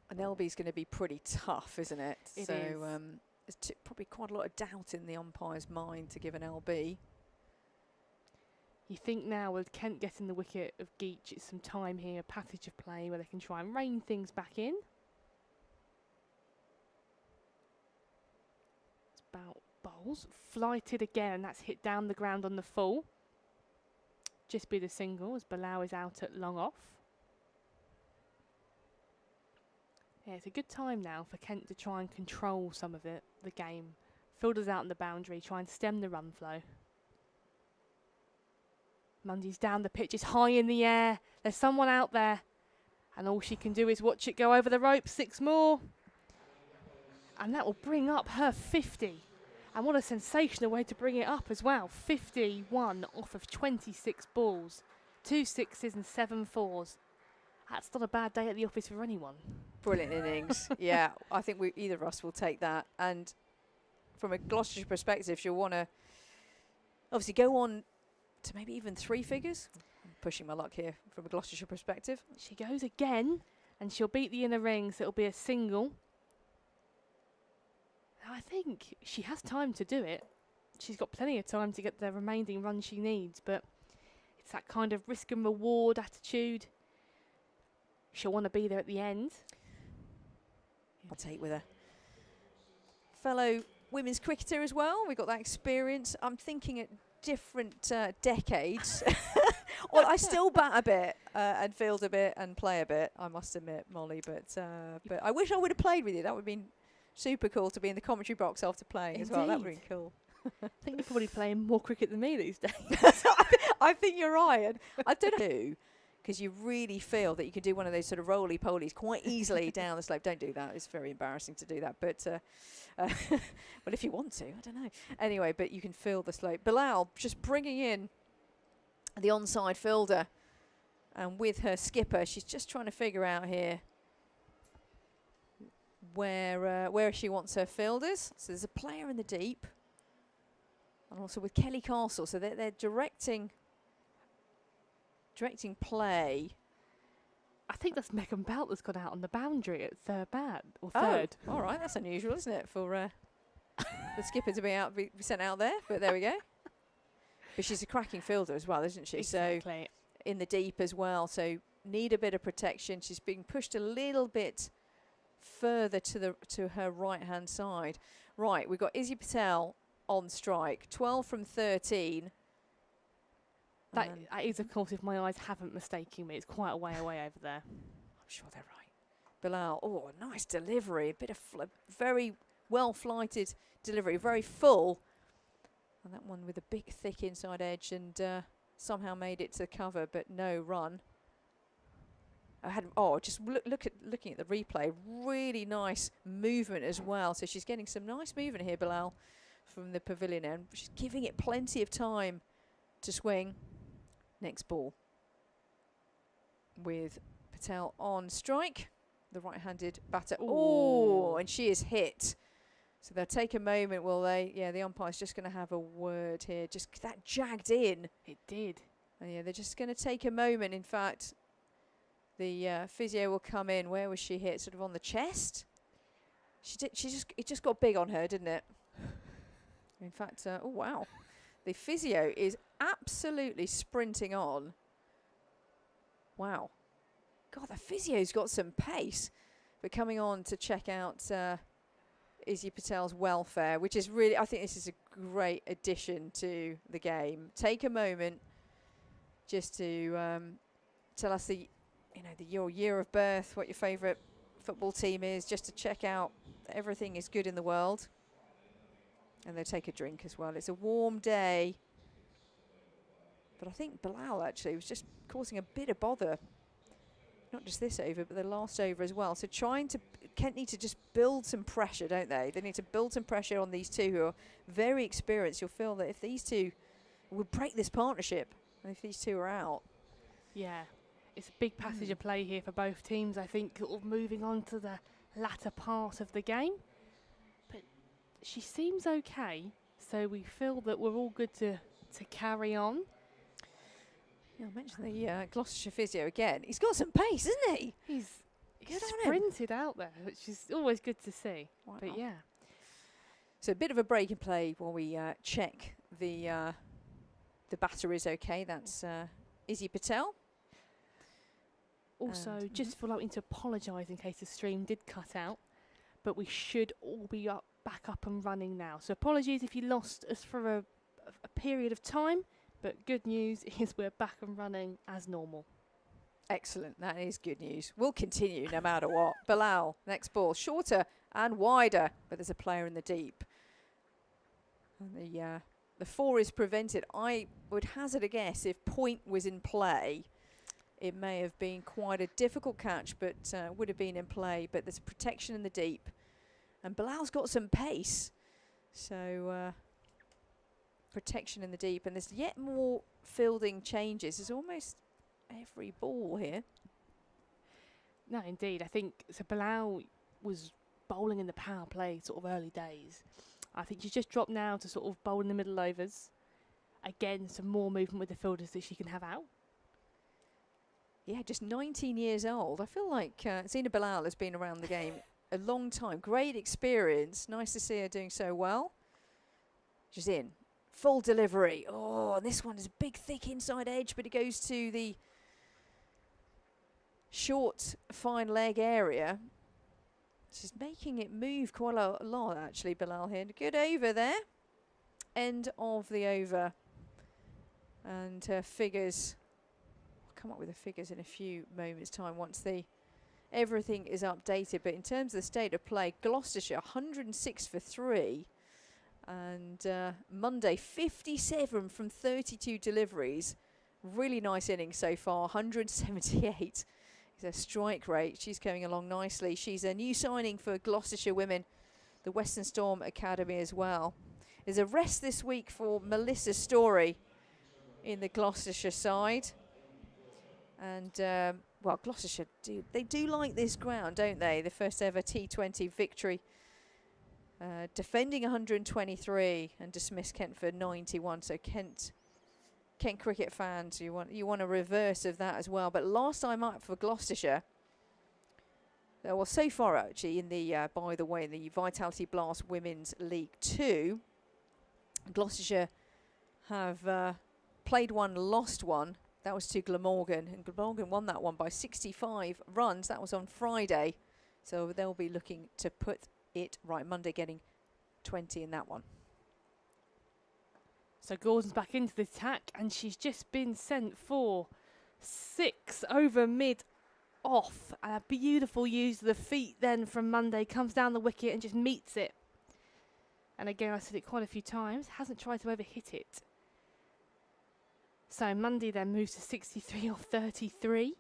an LB is going to be pretty tough, isn't it? It so is. there's probably quite a lot of doubt in the umpire's mind to give an LB. You think now with Kent getting the wicket of Geach, it's some time here, a passage of play where they can try and rein things back in. It's Bout bowls. Flighted again, and that's hit down the ground on the full. Just be the single as Bilal is out at long off. Yeah, it's a good time now for Kent to try and control some of the game. Fielders out on the boundary, try and stem the run flow. Mundy's down the pitch, it's high in the air. There's someone out there. And all she can do is watch it go over the rope. 6 more. And that will bring up her 50. And what a sensational way to bring it up as well. 51 off of 26 balls. 2 sixes and 7 fours. That's not a bad day at the office for anyone. Brilliant innings. Yeah, I think either of us will take that. And from a Gloucestershire perspective, she'll want to obviously go on to maybe even 3 figures. I'm pushing my luck here from a Gloucestershire perspective. She goes again, and she'll beat the inner rings. It'll be a single. I think she has time to do it. She's got plenty of time to get the remaining run she needs, but it's that kind of risk and reward attitude. She'll want to be there at the end. I'll take with her. Fellow women's cricketer as well. We've got that experience. I'm thinking at different decades. Well, I still bat a bit and field a bit and play a bit, I must admit, Molly. But I wish I would have played with you. That would have been super cool to be in the commentary box after playing as well. That would have been cool. I think you're probably playing more cricket than me these days. I think you're right. And I don't know, because you really feel that you can do one of those sort of roly-polies quite easily down the slope. Don't do that. It's very embarrassing to do that. But well, if you want to, I don't know. Anyway, but you can feel the slope. Bilal just bringing in the onside fielder. And with her skipper, she's just trying to figure out here where she wants her fielders. So there's a player in the deep. And also with Kelly Castle. So they're directing play. I think that's Megan Bout that's got out on the boundary at third bat, or third. Oh, all right, that's unusual, isn't it, for the skipper to be sent out there? But there we go. But she's a cracking fielder as well, isn't she? Exactly. So in the deep as well. So need a bit of protection. She's being pushed a little bit further to her right hand side. Right, we've got Izzy Patel on strike. 12 from 13. That is, of course, if my eyes haven't mistaken me, it's quite a way away over there. I'm sure they're right. Bilal, oh, nice delivery. A bit of very well-flighted delivery, very full. And that one with a big, thick inside edge and somehow made it to cover, but no run. Just looking at the replay, really nice movement as well. So she's getting some nice movement here, Bilal, from the pavilion end. She's giving it plenty of time to swing. Next ball with Patel on strike, the right-handed batter. Oh, and she is hit. So they'll take a moment, will they? Yeah, the umpire's just going to have a word here. Just that jagged in. It did. And yeah, they're just going to take a moment. In fact, the physio will come in. Where was she hit? Sort of on the chest. It just got big on her, didn't it? In fact, oh wow. The physio is absolutely sprinting on. Wow. God, the physio's got some pace. But coming on to check out Izzy Patel's welfare, which is really, I think this is a great addition to the game. Take a moment just to tell us your year of birth, what your favourite football team is, just to check out that everything is good in the world. And they'll take a drink as well. It's a warm day. But I think Bilal actually was just causing a bit of bother. Not just this over, but the last over as well. So trying to Kent need to just build some pressure, don't they? They need to build some pressure on these two who are very experienced. You'll feel that if these two would break this partnership, and if these two are out. Yeah, it's a big passage of play here for both teams, I think, sort of moving on to the latter part of the game. But she seems okay, so we feel that we're all good to carry on. Yeah, I mentioned the Gloucestershire physio again. He's got some pace, isn't he? He's Good on him. sprinted out there, which is always good to see. Wow. But yeah. So a bit of a break in play while we check the batter is okay. That's Izzy Patel. Also, just for wanting to apologise in case the stream did cut out, but we should all be back up and running now. So apologies if you lost us for a period of time, but good news is we're back and running as normal. Excellent. That is good news. We'll continue no matter what. Bilal, next ball. Shorter and wider, but there's a player in the deep. And the 4 is prevented. I would hazard a guess if point was in play, it may have been quite a difficult catch, but would have been in play. But there's protection in the deep. And Bilal's got some pace. So protection in the deep. And there's yet more fielding changes. There's almost every ball here. No, indeed. I think so. Bilal was bowling in the power play sort of early days. I think she's just dropped now to sort of bowl in the middle overs. Again, some more movement with the fielders that she can have out. Yeah, just 19 years old. I feel like Zina Bilal has been around the game a long time. Great experience. Nice to see her doing so well. She's in. Full delivery. Oh, and this one is a big, thick inside edge, but it goes to the short, fine leg area. She's making it move quite a lot, actually, Bilal here. Good over there. End of the over. And her figures, I'll come up with the figures in a few moments' time once everything is updated. But in terms of the state of play, Gloucestershire 106 for 3. And Monday 57 from 32 deliveries. Really nice innings so far, 178. A strike rate. She's coming along nicely. She's a new signing for Gloucestershire Women, the Western Storm Academy as well. There's a rest this week for Melissa Story in the Gloucestershire side. And, well, Gloucestershire, they do like this ground, don't they? The first ever T20 victory. Defending 123 and dismissed Kent for 91. So Kent cricket fans, you want a reverse of that as well. But last time up for Gloucestershire, well, so far actually in the by the way, in the Vitality Blast Women's League 2, Gloucestershire have played one, lost one. That was to Glamorgan, and Glamorgan won that one by 65 runs. That was on Friday, so they'll be looking to put it right Monday, getting 20 in that one. So Gordon's back into the attack, and she's just been sent for 6 over mid off. And a beautiful use of the feet then from Monday comes down the wicket and just meets it. And again, I said it quite a few times, hasn't tried to overhit it. So Monday then moves to 63 off 33.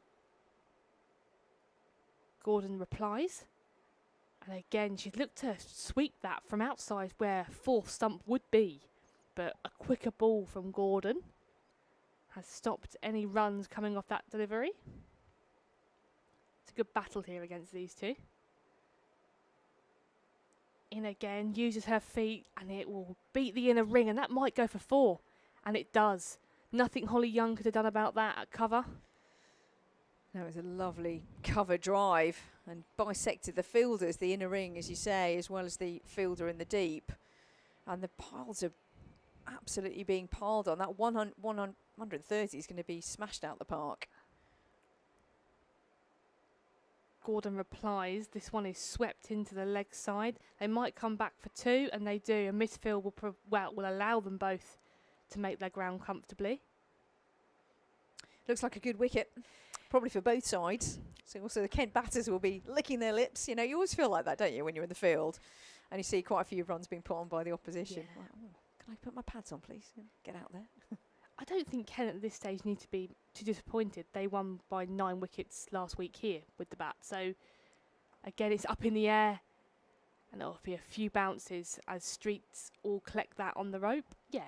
Gordon replies. And again, she's looked to sweep that from outside where fourth stump would be. But a quicker ball from Gordon has stopped any runs coming off that delivery. It's a good battle here against these two. In again, uses her feet, and it will beat the inner ring, and that might go for 4. And it does. Nothing Holly Young could have done about that at cover. That was a lovely cover drive and bisected the fielders, the inner ring, as you say, as well as the fielder in the deep. And the piles are absolutely being piled on. That 130 is going to be smashed out the park. Gordon replies, this one is swept into the leg side. They might come back for 2, and they do. And misfield will allow them both to make their ground comfortably. Looks like a good wicket, probably for both sides. So also the Kent batters will be licking their lips. You know, you always feel like that, don't you, when you're in the field and you see quite a few runs being put on by the opposition. Yeah. Like, oh, can I put my pads on, please? Get out there. I don't think Kent at this stage need to be too disappointed. They won by 9 wickets last week here with the bat. So Again, it's up in the air, and there'll be a few bounces as Streets all collect that on the rope. Yeah,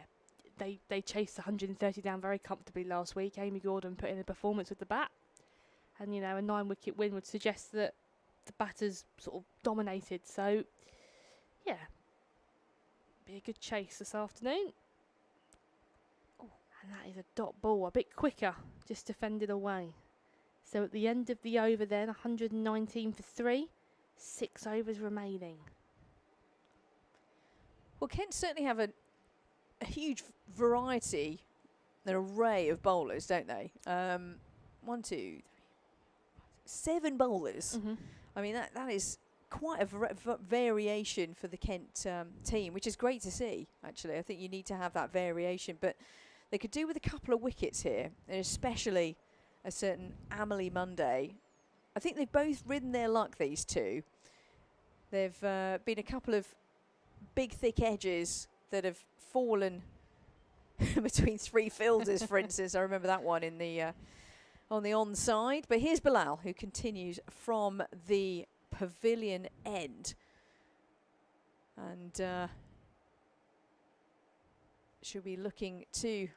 they chased 130 down very comfortably last week. Amy Gordon put in a performance with the bat, and a 9-wicket win would suggest that the batters sort of dominated. So, yeah, be a good chase this afternoon. Oh, and that is a dot ball, a bit quicker, just defended away. So at the end of the over then, 119 for 3, 6 overs remaining. Well, Kent certainly have a huge variety, an array of bowlers, don't they? 1, 2, 3, 7 bowlers. Mm-hmm. I mean, that is quite a variation for the Kent team, which is great to see, actually. I think you need to have that variation. But they could do with a couple of wickets here, and especially a certain Amelie Monday. I think they've both ridden their luck, these two. They've been a couple of big, thick edges that have fallen between 3 fielders, for instance. I remember that one in the on the onside. But here's Bilal, who continues from the pavilion end. And she'll be looking to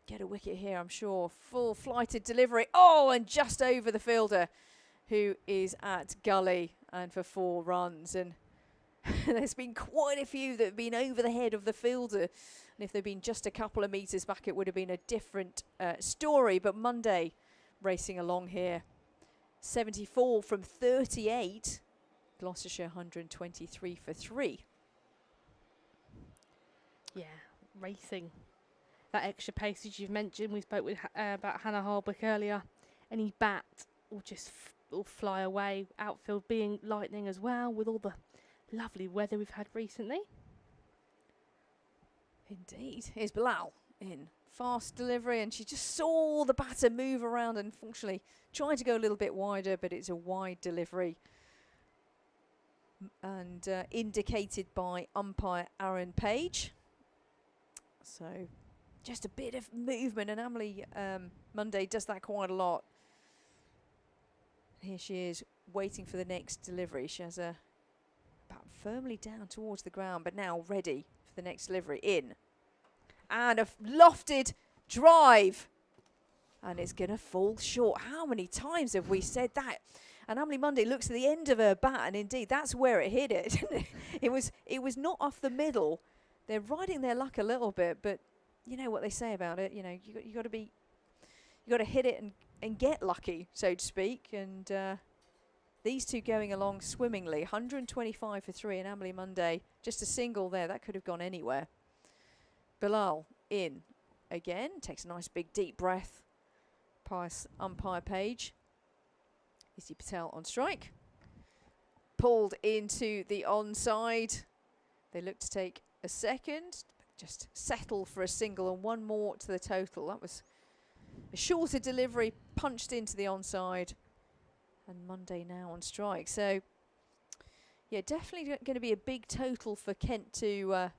get a wicket here, I'm sure. Full flighted delivery. Oh, and just over the fielder, who is at gully, and for 4 runs. And there's been quite a few that have been over the head of the fielder. And if they'd been just a couple of metres back, it would have been a different story. But Monday racing along here. 74 from 38. Gloucestershire 123 for 3. Yeah, racing. That extra pace, as you've mentioned, we spoke with about Hannah Hardwick earlier. Any bat will just will fly away. Outfield being lightning as well, with all the lovely weather we've had recently. Indeed. Here's Bilal in. Fast delivery, and she just saw the batter move around and functionally tried to go a little bit wider, but it's a wide delivery. And indicated by umpire Aaron Page. So just a bit of movement, and Amelie Monday does that quite a lot. Here she is waiting for the next delivery. She has a bat firmly down towards the ground, but now ready for the next delivery. In. And a lofted drive. And it's going to fall short. How many times have we said that? And Amelie Monday looks at the end of her bat, and indeed that's where it hit it. it was not off the middle. They're riding their luck a little bit, but you know what they say about it. You know, you got to hit it and get lucky, so to speak. And these two going along swimmingly. 125 for 3, and Amelie Monday just a single there. That could have gone anywhere. Bilal in again. Takes a nice big deep breath. Pious umpire Page. Izzy Patel on strike. Pulled into the onside. They look to take a second. Just settle for a single and 1 more to the total. That was a shorter delivery, punched into the onside. And Monday now on strike. So, yeah, definitely going to be a big total for Kent to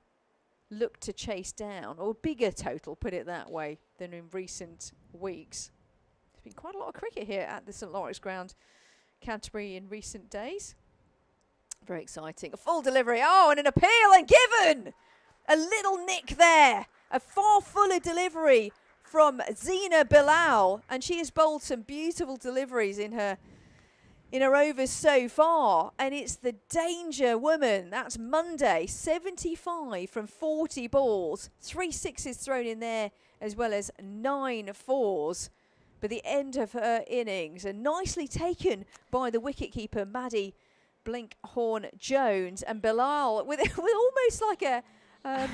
look to chase down. Or a bigger total, put it that way, than in recent weeks. There's been quite a lot of cricket here at the St Lawrence ground, Canterbury, in recent days. Very exciting. A full delivery. Oh, and an appeal and given! A little nick there. A far fuller delivery from Zina Bilal. And she has bowled some beautiful deliveries in her overs so far. And it's the danger woman. That's Monday. 75 from 40 balls. 3 sixes thrown in there, as well as 9 fours. But the end of her innings, and nicely taken by the wicketkeeper, Maddie Blinkhorn-Jones. And Bilal with almost like a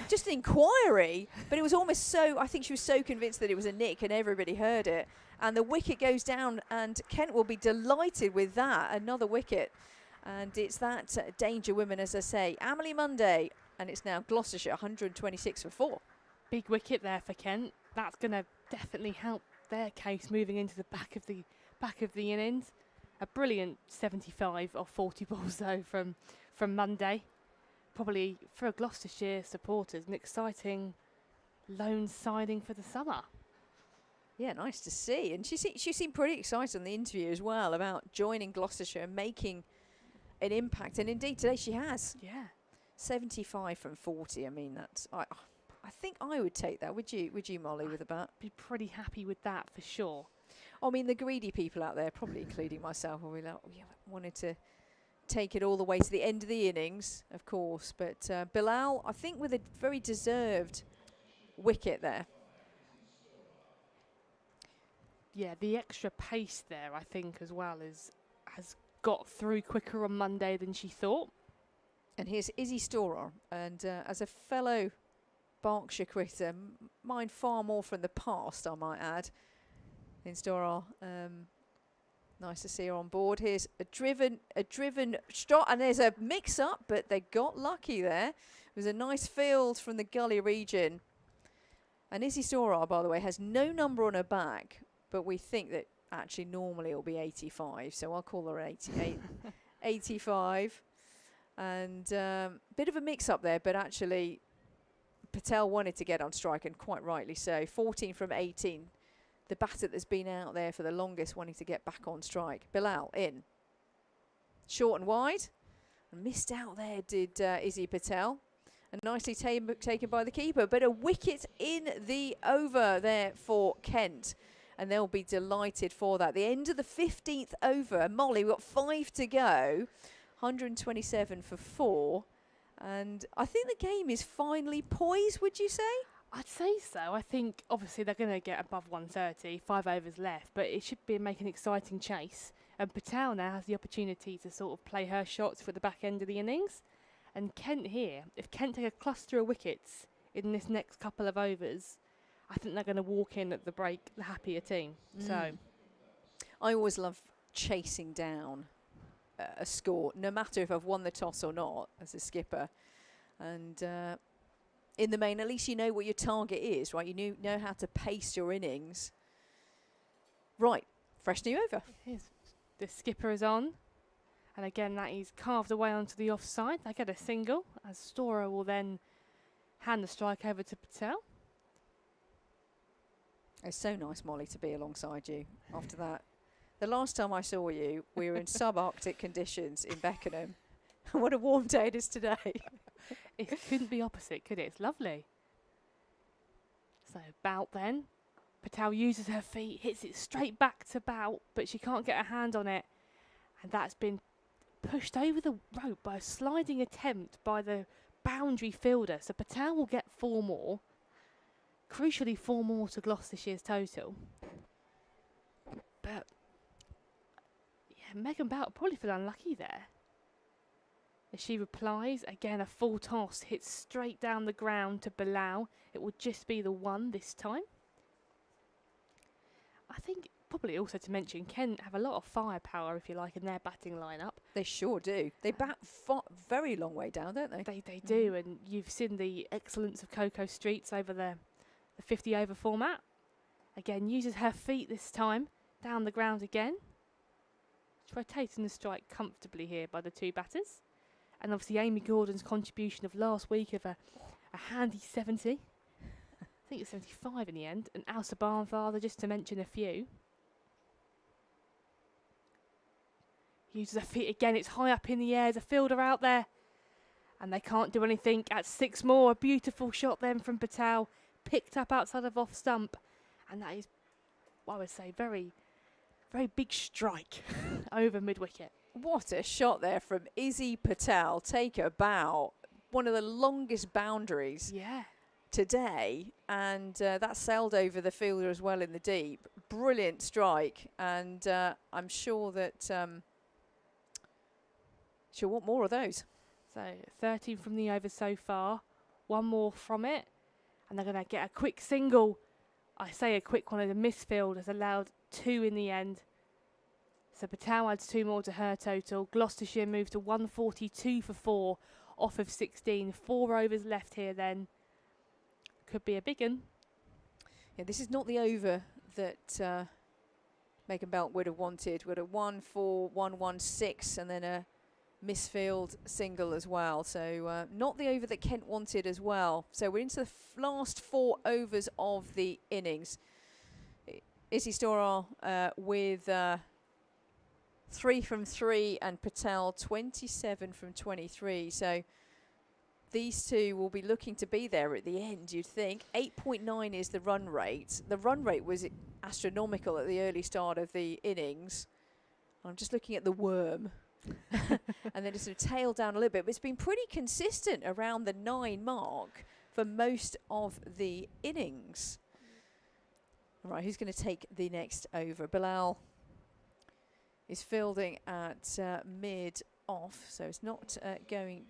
just an inquiry, but it was almost so, I think she was so convinced that it was a nick and everybody heard it. And the wicket goes down, and Kent will be delighted with that, another wicket. And it's that danger women, as I say, Amelie Monday, and it's now Gloucestershire 126 for 4. Big wicket there for Kent. That's going to definitely help their case moving into the back of the innings. A brilliant 75 off 40 balls though from Monday. Probably for Gloucestershire supporters, an exciting lone signing for the summer. Yeah, nice to see. And she seemed pretty excited in the interview as well about joining Gloucestershire and making an impact. And indeed, today she has. Yeah. 75 from 40. I mean, that's... I think I would take that. Would you, Molly, with a bat? Be pretty happy with that for sure. I mean, the greedy people out there, probably including myself, will be like, we wanted to take it all the way to the end of the innings, of course. But Bilal, I think, with a very deserved wicket there. Yeah, the extra pace there, I think, as well, has got through quicker on Monday than she thought. And here's Izzy Storer. And as a fellow Berkshire cricketer, mine far more from the past, I might add, in Storer. Nice to see her on board. Here's a driven shot, and there's a mix-up, but they got lucky there. It was a nice field from the gully region. And Izzy Storer, by the way, has no number on her back, but we think that actually normally it'll be 85, so I'll call her 88, 85. And bit of a mix-up there, but actually Patel wanted to get on strike, and quite rightly so. 14 from 18. The batter that's been out there for the longest wanting to get back on strike. Bilal in. Short and wide. And missed out there did Izzy Patel. And nicely taken by the keeper. But a wicket in the over there for Kent. And they'll be delighted for that. The end of the 15th over. Molly, we've got 5 to go. 127 for 4. And I think the game is finally poised, would you say? I'd say so. I think obviously they're going to get above 130, 5 overs left, but it should make an exciting chase. And Patel now has the opportunity to sort of play her shots for the back end of the innings. And Kent here, if Kent take a cluster of wickets in this next couple of overs, I think they're going to walk in at the break the happier team. So I always love chasing down a score, no matter if I've won the toss or not, as a skipper. And in the main, at least you know what your target is, right? You know how to pace your innings. Right, fresh new over. The skipper is on. And again, that is carved away onto the offside. They get a single, as Storer will then hand the strike over to Patel. It's so nice, Molly, to be alongside you after that. The last time I saw you, we were in subarctic conditions in Beckenham. What a warm day it is today. It couldn't be opposite, could it? It's lovely. So Bout then. Patel uses her feet, hits it straight back to Bout, but she can't get her hand on it. And that's been pushed over the rope by a sliding attempt by the boundary fielder. So Patel will get 4 more. Crucially, 4 more to Gloucestershire's total. But yeah, Megan Bout probably feel unlucky there. As she replies, again a full toss hits straight down the ground to Bilal. It will just be the 1 this time. I think probably also to mention, Kent have a lot of firepower, if you like, in their batting lineup. They sure do. They bat very long way down, don't they? They do, and you've seen the excellence of Coco Streets over the 50 over format. Again, uses her feet this time, down the ground again. Rotating the strike comfortably here by the 2 batters. And obviously Amy Gordon's contribution of last week of a handy 70. I think it's 75 in the end. And Elsa Barnfather, just to mention a few. Uses her feet again. It's high up in the air. There's a fielder out there. And they can't do anything. At 6 more. A beautiful shot then from Patel. Picked up outside of off stump. And that is, I would say, very, very big strike over mid-wicket. What a shot there from Izzy Patel. Take a bow. One of the longest boundaries today. And that sailed over the fielder as well in the deep. Brilliant strike. And I'm sure that she'll want more of those. So 13 from the over so far. 1 more from it. And they're going to get a quick single. I say a quick one. The misfield has allowed 2 in the end. So Patel adds 2 more to her total. Gloucestershire moved to 142 for 4 off of 16. 4 overs left here then. Could be a big one. Yeah, this is not the over that Megan Belt would have wanted. Would have 1-4-1-1-6 and then a misfield single as well. So not the over that Kent wanted as well. So we're into the last 4 overs of the innings. Izzy Storer with 3 from 3 and Patel 27 from 23. So these two will be looking to be there at the end, you'd think. 8.9 is the run rate. The run rate was astronomical at the early start of the innings. I'm just looking at the worm. And then it sort of tailed down a little bit, but it's been pretty consistent around the 9 mark for most of the innings. All right, who's going to take the next over? Bilal is fielding at mid off, so it's not going.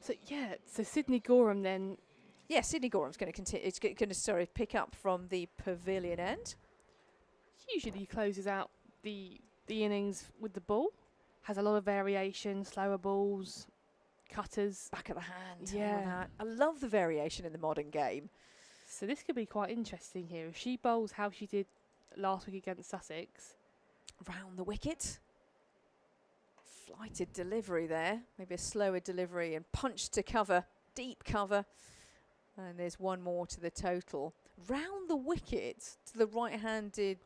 So yeah, so Sydney Gorham then. Yeah, Sydney Gorham's going to continue. It's going to pick up from the pavilion end. Usually closes out the innings with the ball. Has a lot of variation, slower balls, cutters, back of the hand. Yeah, I love the variation in the modern game. So this could be quite interesting here. If she bowls how she did last week against Sussex. Round the wicket. Flighted delivery there. Maybe a slower delivery and punch to cover. Deep cover. And there's one more to the total. Round the wicket to the right-handed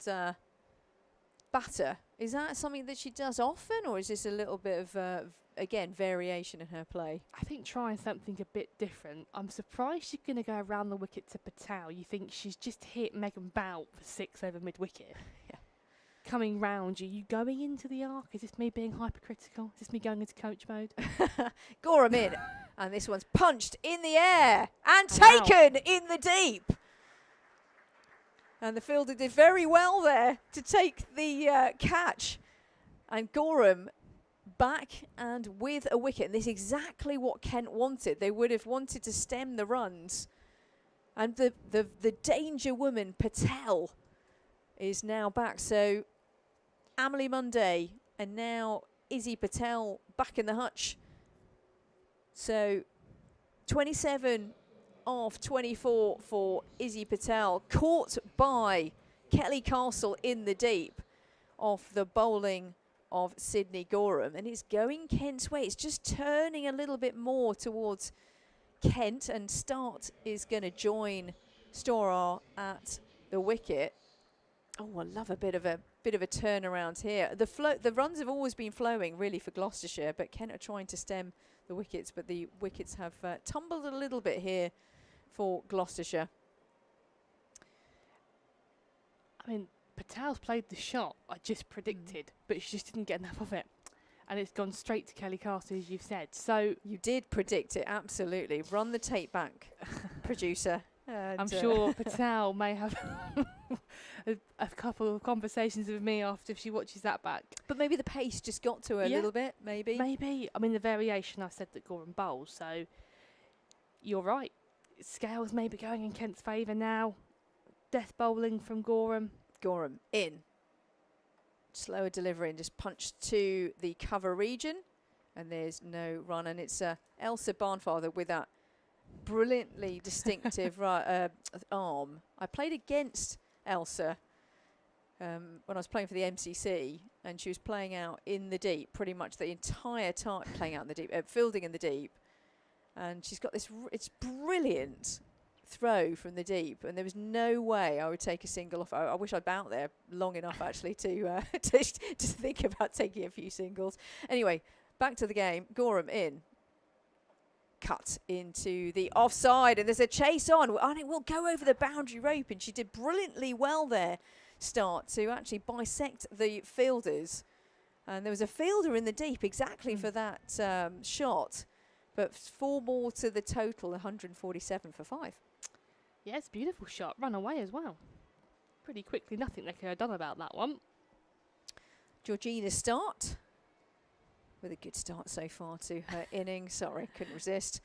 batter. Is that something that she does often, or is this a little bit of, again, variation in her play? I think trying something a bit different. I'm surprised she's going to go around the wicket to Patel. You think she's just hit Megan Bout for 6 over mid-wicket. Yeah. Coming round you going into the arc? Is this me being hypercritical? Is this me going into coach mode? Gorham in, and this one's punched in the air and taken in the deep. And the fielder did very well there to take the catch. And Gorham back and with a wicket. And this is exactly what Kent wanted. They would have wanted to stem the runs. And the danger woman, Patel, is now back. So Amelie Monday and now Izzy Patel back in the hutch. So 27 of 24 for Izzy Patel, caught by Kelly Castle in the deep off the bowling of Sydney Gorham, and it's going Kent's way. It's just turning a little bit more towards Kent, and Start is going to join Storer at the wicket. Oh, I love a bit of a turnaround here. The runs have always been flowing really for Gloucestershire, but Kent are trying to stem the wickets, but the wickets have tumbled a little bit here for Gloucestershire. I mean, Patel's played the shot I just predicted, but she just didn't get enough of it. And it's gone straight to Kelly Castle, as you've said. So you did predict it, absolutely. Run the tape back, producer. I'm sure Patel may have a couple of conversations with me after if she watches that back. But maybe the pace just got to her a little bit, maybe. Maybe. I mean, the variation, I said that Gorham bowls, so you're right. Scales may be going in Kent's favour now. Death bowling from Gorham. Gorham in. Slower delivery and just punched to the cover region. And there's no run. And it's Elsa Barnfather with that brilliantly distinctive arm. I played against Elsa when I was playing for the MCC, and she was playing out in the deep pretty much the entire time, playing out in the deep, fielding in the deep. And she's got this, it's brilliant throw from the deep, and there was no way I would take a single off. I wish I'd been out there long enough actually to think about taking a few singles. Anyway, back to the game. Gorham in. Cut into the offside, and there's a chase on, and it will go over the boundary rope, and she did brilliantly well there, Start, to actually bisect the fielders. And there was a fielder in the deep exactly for that shot. But 4 more to the total, 147 for 5. Yeah, it's a beautiful shot. Run away as well. Pretty quickly, nothing they could have done about that one. Georgina Start, with a good start so far to her innings. Sorry, couldn't resist.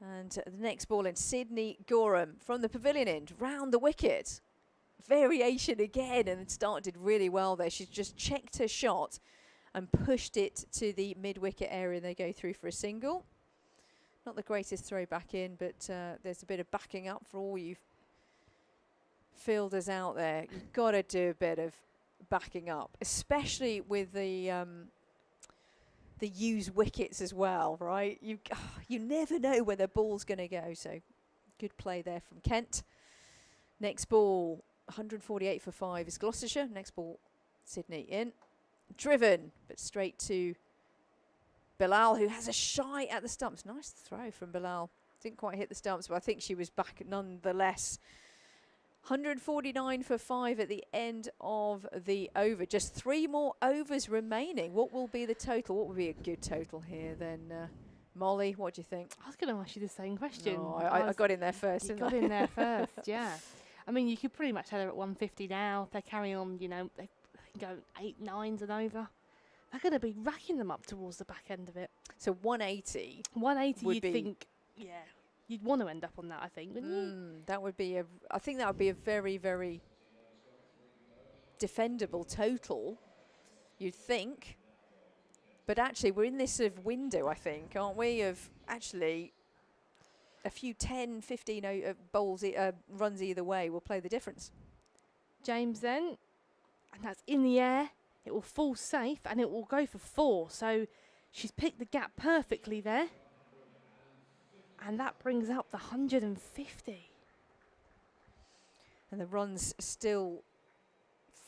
And the next ball in, Sydney Gorham from the pavilion end, round the wicket. Variation again, and Start did really well there. She's just checked her shot and pushed it to the mid-wicket area. They go through for a single. Not the greatest throw back in, but there's a bit of backing up for all you fielders out there. You've got to do a bit of backing up, especially with the used wickets as well, right? You never know where the ball's going to go. So good play there from Kent. Next ball, 148 for 5 is Gloucestershire. Next ball, Sydney in. Driven, but straight to Bilal, who has a shy at the stumps. Nice throw from Bilal. Didn't quite hit the stumps, but I think she was back nonetheless. 149 for 5 at the end of the over. Just 3 more overs remaining. What will be the total? What would be a good total here then? Molly, what do you think? I was going to ask you the same question. Oh, I got in there first, You didn't got I? in there first, yeah. I mean, you could pretty much have her at 150 now. If they carry on, you know, they can go 8, 9s and over. They're going to be racking them up towards the back end of it. So 180. 180, would you'd be think, yeah, you'd want to end up on that, I think, wouldn't you? That would be I think that would be a very, very defendable total, you'd think. But actually, we're in this sort of window, I think, aren't we, of actually a few 10, 15 bowls, runs either way will play the difference. James then, and that's in the air. It will fall safe and it will go for 4. So she's picked the gap perfectly there. And that brings up the 150. And the run's still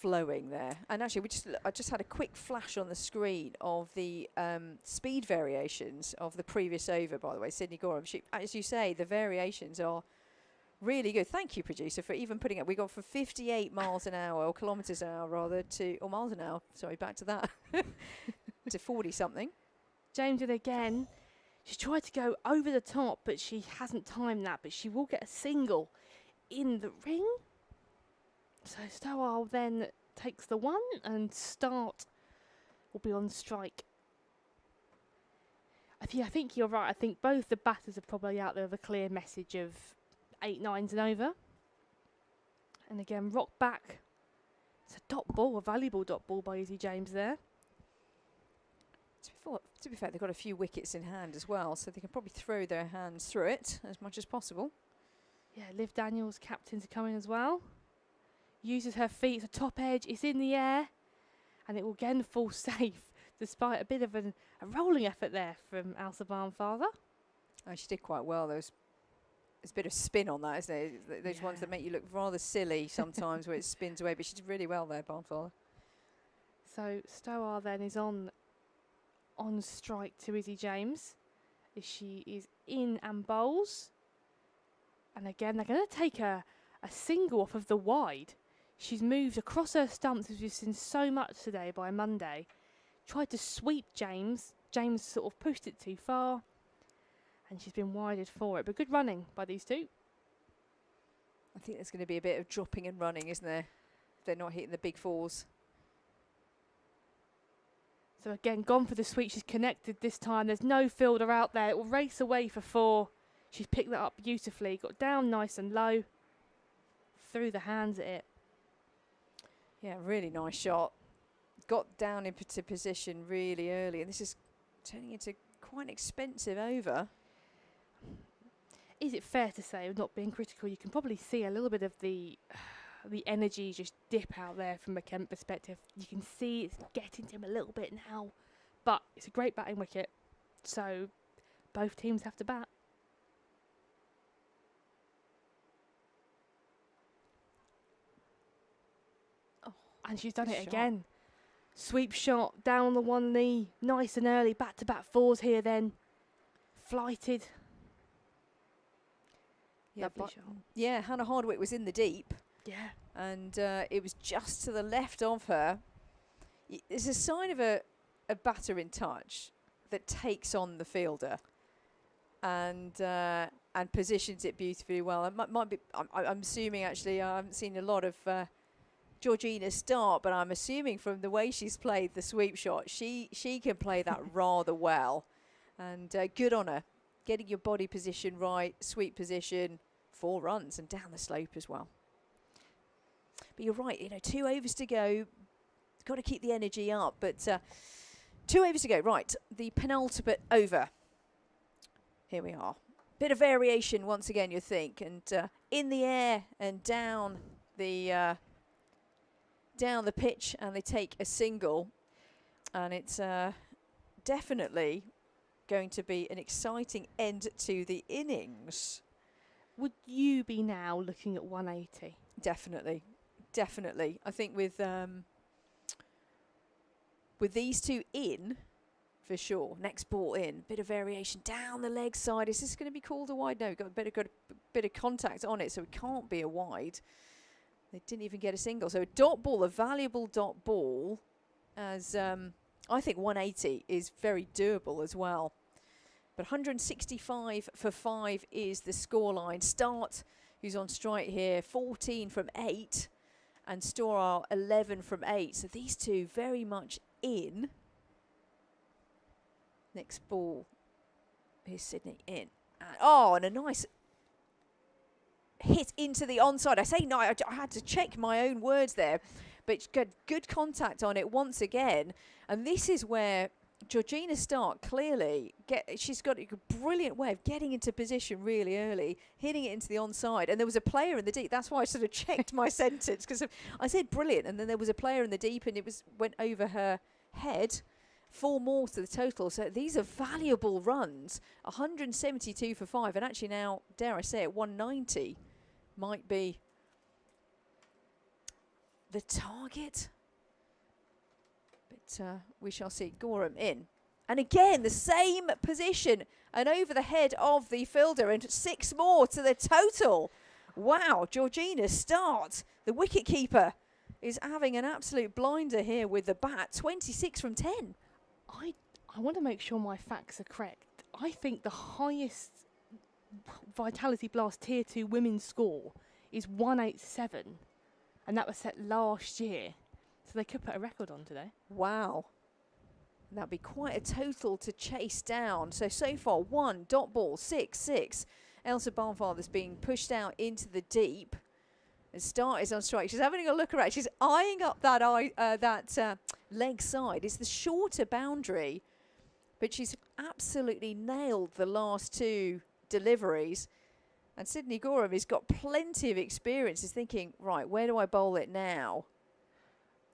flowing there. And actually, I just had a quick flash on the screen of the speed variations of the previous over, by the way, Sydney Gorham. As you say, the variations are really good. Thank you, producer, for even putting it. We got from 58 miles an hour, or kilometres an hour rather, or miles an hour, sorry, back to that, to 40 something. James did again. She's tried to go over the top, but she hasn't timed that, but she will get a single in the ring. So Stowell then takes the 1 and Start will be on strike. I think you're right. I think both the batters are probably out there with a clear message of 8, 9s and over. And again, rock back. It's a dot ball, a valuable dot ball by Izzy James there. To be fair, they've got a few wickets in hand as well, so they can probably throw their hands through it as much as possible. Yeah, Liv Daniels, captain, to come in as well. Uses her feet, the top edge is in the air, and it will again fall safe, despite a bit of a rolling effort there from Elsa Barnfather. Oh, she did quite well. There's a bit of spin on that, isn't there? Those ones that make you look rather silly sometimes where it spins away, but she did really well there, Barnfather. So Stowell then is on strike to Izzy James, as she is in and bowls. And again, they're going to take a single off of the wide. She's moved across her stumps, as we've seen so much today by Monday. Tried to sweep James. James sort of pushed it too far. And she's been wided for it. But good running by these two. I think there's going to be a bit of dropping and running, isn't there? If they're not hitting the big 4s. So again, gone for the sweep. She's connected this time. There's no fielder out there. It will race away for 4. She's picked that up beautifully. Got down nice and low. Through the hands at it. Yeah, really nice shot. Got down into position really early. And this is turning into quite an expensive over. Is it fair to say, not being critical, you can probably see a little bit of the energy just dip out there from a Kent perspective. You can see it's getting to him a little bit now. But it's a great batting wicket. So both teams have to bat. And she's done it again. Sweep shot, down the one knee, nice and early, back-to-back 4s here then. Flighted. Yeah, Lovely shot. Yeah, Hannah Hardwick was in the deep. Yeah. And it was just to the left of her. It's a sign of a batter in touch that takes on the fielder and positions it beautifully well. It might be. I'm assuming actually I haven't seen a lot of Georgina start, but I'm assuming from the way she's played the sweep shot, she can play that rather well. And good on her, getting your body position right, sweep position, 4 runs and down the slope as well. But you're right, 2 overs to go. Got to keep the energy up, but 2 overs to go. Right, the penultimate over. Here we are. Bit of variation once again, you think, and in the air and down the pitch, and they take a single, and it's definitely going to be an exciting end to the innings. would you be now looking at 180? Definitely. I think with these two in, for sure. Next ball in, bit of variation down the leg side. Is this going to be called a wide? No, got a bit of contact on it, so it can't be a wide. They didn't even get a single. So a dot ball, a valuable dot ball, as I think 180 is very doable as well. But 165 for 5 is the scoreline. Start, who's on strike here, 14 from 8. And Storar 11 from 8. So these two very much in. Next ball. Here's Sydney in. And a nice hit into the onside. I say no, I had to check my own words there. But good contact on it once again. And this is where Georgina Stark clearly, she's got a brilliant way of getting into position really early, hitting it into the onside. And there was a player in the deep. That's why I sort of checked my sentence, because I said brilliant, and then there was a player in the deep, and it went over her head. 4 more to the total. So these are valuable runs. 172 for 5, and actually now, dare I say it, 190 might be the target. But we shall see. Gorham in. And again, the same position. And over the head of the fielder. And 6 more to the total. Wow, Georgina Start, the wicketkeeper, is having an absolute blinder here with the bat. 26 from 10. I want to make sure my facts are correct. I think the highest Vitality Blast Tier 2 women's score is 187. And that was set last year. So they could put a record on today. Wow. That'd be quite a total to chase down. So far, 1 dot ball, 6-6. Elsa Barnfather's being pushed out into the deep. And Start is on strike. She's having a look around. She's eyeing up that leg side. It's the shorter boundary. But she's absolutely nailed the last 2 deliveries. And Sydney Gorham has got plenty of experience. Is thinking, right, where do I bowl it now?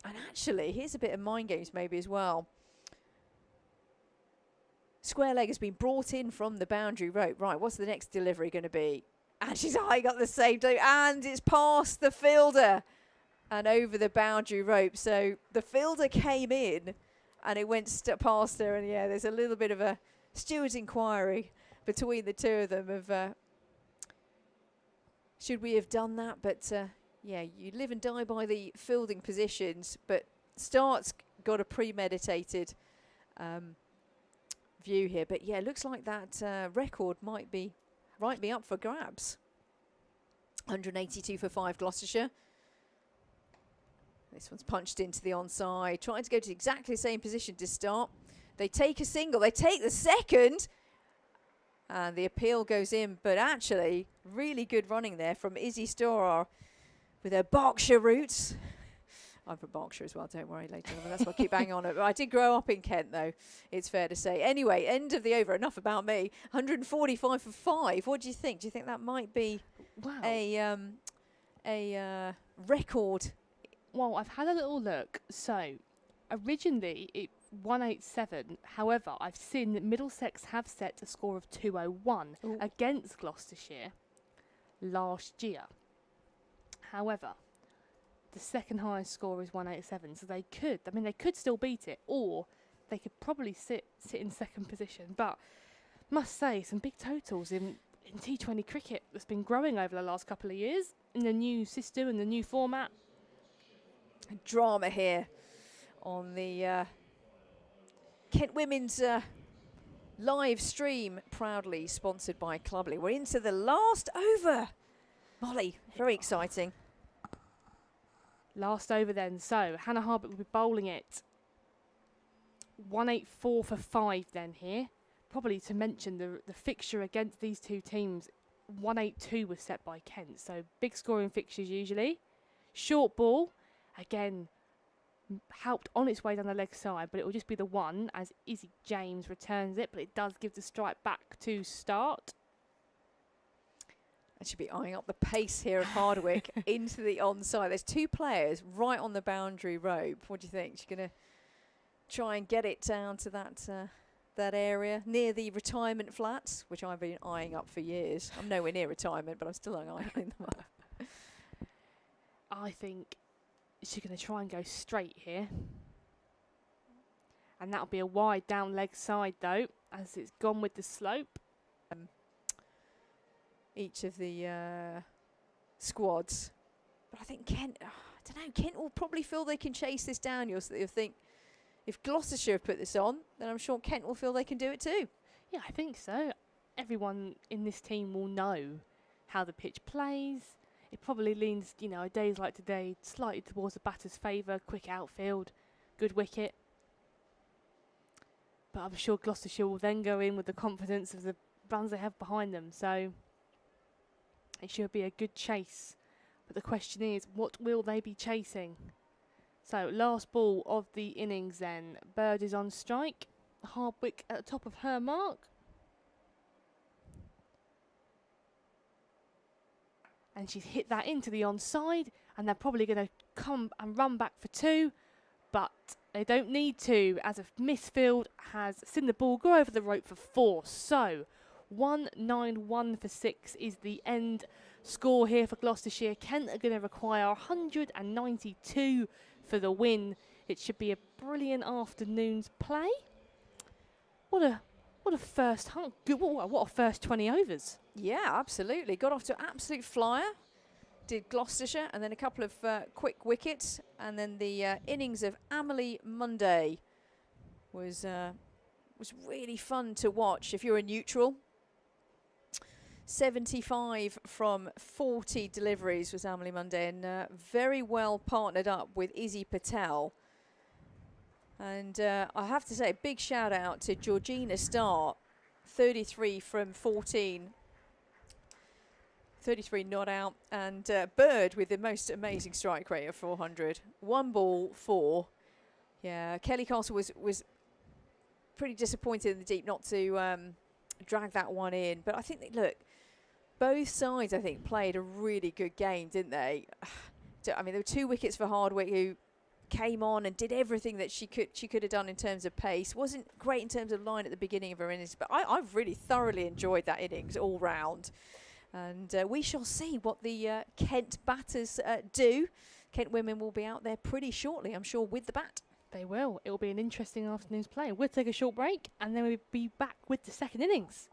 And actually, here's a bit of mind games maybe as well. Square leg has been brought in from the boundary rope. Right, what's the next delivery going to be? And she's eyeing up the same time. And it's past the fielder and over the boundary rope. So the fielder came in and it went past her. And yeah, there's a little bit of a steward's inquiry between the two of them of should we have done that? But yeah, you live and die by the fielding positions, but Start's got a premeditated view here. But yeah, looks like that record might be up for grabs. 182 for 5, Gloucestershire. This one's punched into the onside, trying to go to exactly the same position to start. They take a single, they take the second, and the appeal goes in. But actually, really good running there from Izzy Storar with her Berkshire roots. I'm from Berkshire as well, don't worry later on. That's why I keep banging on it. But I did grow up in Kent, though, it's fair to say. Anyway, end of the over. Enough about me. 145 for 5. What do you think? Do you think that might be a record? Well, I've had a little look. So, originally, it 187. However, I've seen that Middlesex have set a score of 201 against Gloucestershire last year. However, the second highest score is 187, so they could still beat it, or they could probably sit in second position. But must say, some big totals in T20 cricket that's been growing over the last couple of years in the new system and the new format. Drama here on the Kent Women's live stream, proudly sponsored by Cluberly. We're into the last over. Molly, very exciting. Last over then. So Hannah Harbutt will be bowling it. 184 for 5 then here. Probably to mention the fixture against these two teams, 182 was set by Kent. So big scoring fixtures usually. Short ball, again, helped on its way down the leg side, but it will just be the 1 as Izzy James returns it, but it does give the strike back to Start. I should be eyeing up the pace here of Hardwick into the onside. There's 2 players right on the boundary rope. What do you think? She's going to try and get it down to that that area near the retirement flats, which I've been eyeing up for years. I'm nowhere near retirement, but I'm still eyeing them up. I think she's going to try and go straight here. And that'll be a wide down leg side though, as it's gone with the slope. Each of the squads. But I think Kent, I don't know, Kent will probably feel they can chase this down. You'll think if Gloucestershire have put this on, then I'm sure Kent will feel they can do it too. Yeah, I think so. Everyone in this team will know how the pitch plays. It probably leans, you know, days like today, slightly towards the batter's favour. Quick outfield, good wicket. But I'm sure Gloucestershire will then go in with the confidence of the runs they have behind them. So it should be a good chase. But the question is, what will they be chasing? So last ball of the innings then. Bird is on strike. Hardwick at the top of her mark. And she's hit that into the onside. And they're probably going to come and run back for 2. But they don't need to, as a misfield has seen the ball go over the rope for 4. So 191 for 6 is the end score here for Gloucestershire. Kent are going to require 192 for the win. It should be a brilliant afternoon's play. What a first what a first 20 overs. Yeah, absolutely. Got off to an absolute flyer. Did Gloucestershire, and then a couple of quick wickets, and then the innings of Amelie Monday was really fun to watch if you're a neutral. 75 from 40 deliveries was Amelie Monday, and very well partnered up with Izzy Patel. And I have to say, a big shout out to Georgina Starr, 33 from 14. 33 not out, and Bird with the most amazing strike rate of 400. 1 ball, 4. Yeah, Kelly Castle was pretty disappointed in the deep not to drag that one in. But I think, look, both sides, I think, played a really good game, didn't they? I mean, there were 2 wickets for Hardwick, who came on and did everything that she could have done in terms of pace. Wasn't great in terms of line at the beginning of her innings, but I've really thoroughly enjoyed that innings all round. And we shall see what the Kent batters do. Kent women will be out there pretty shortly, I'm sure, with the bat. They will. It will be an interesting afternoon's play. We'll take a short break and then we'll be back with the second innings.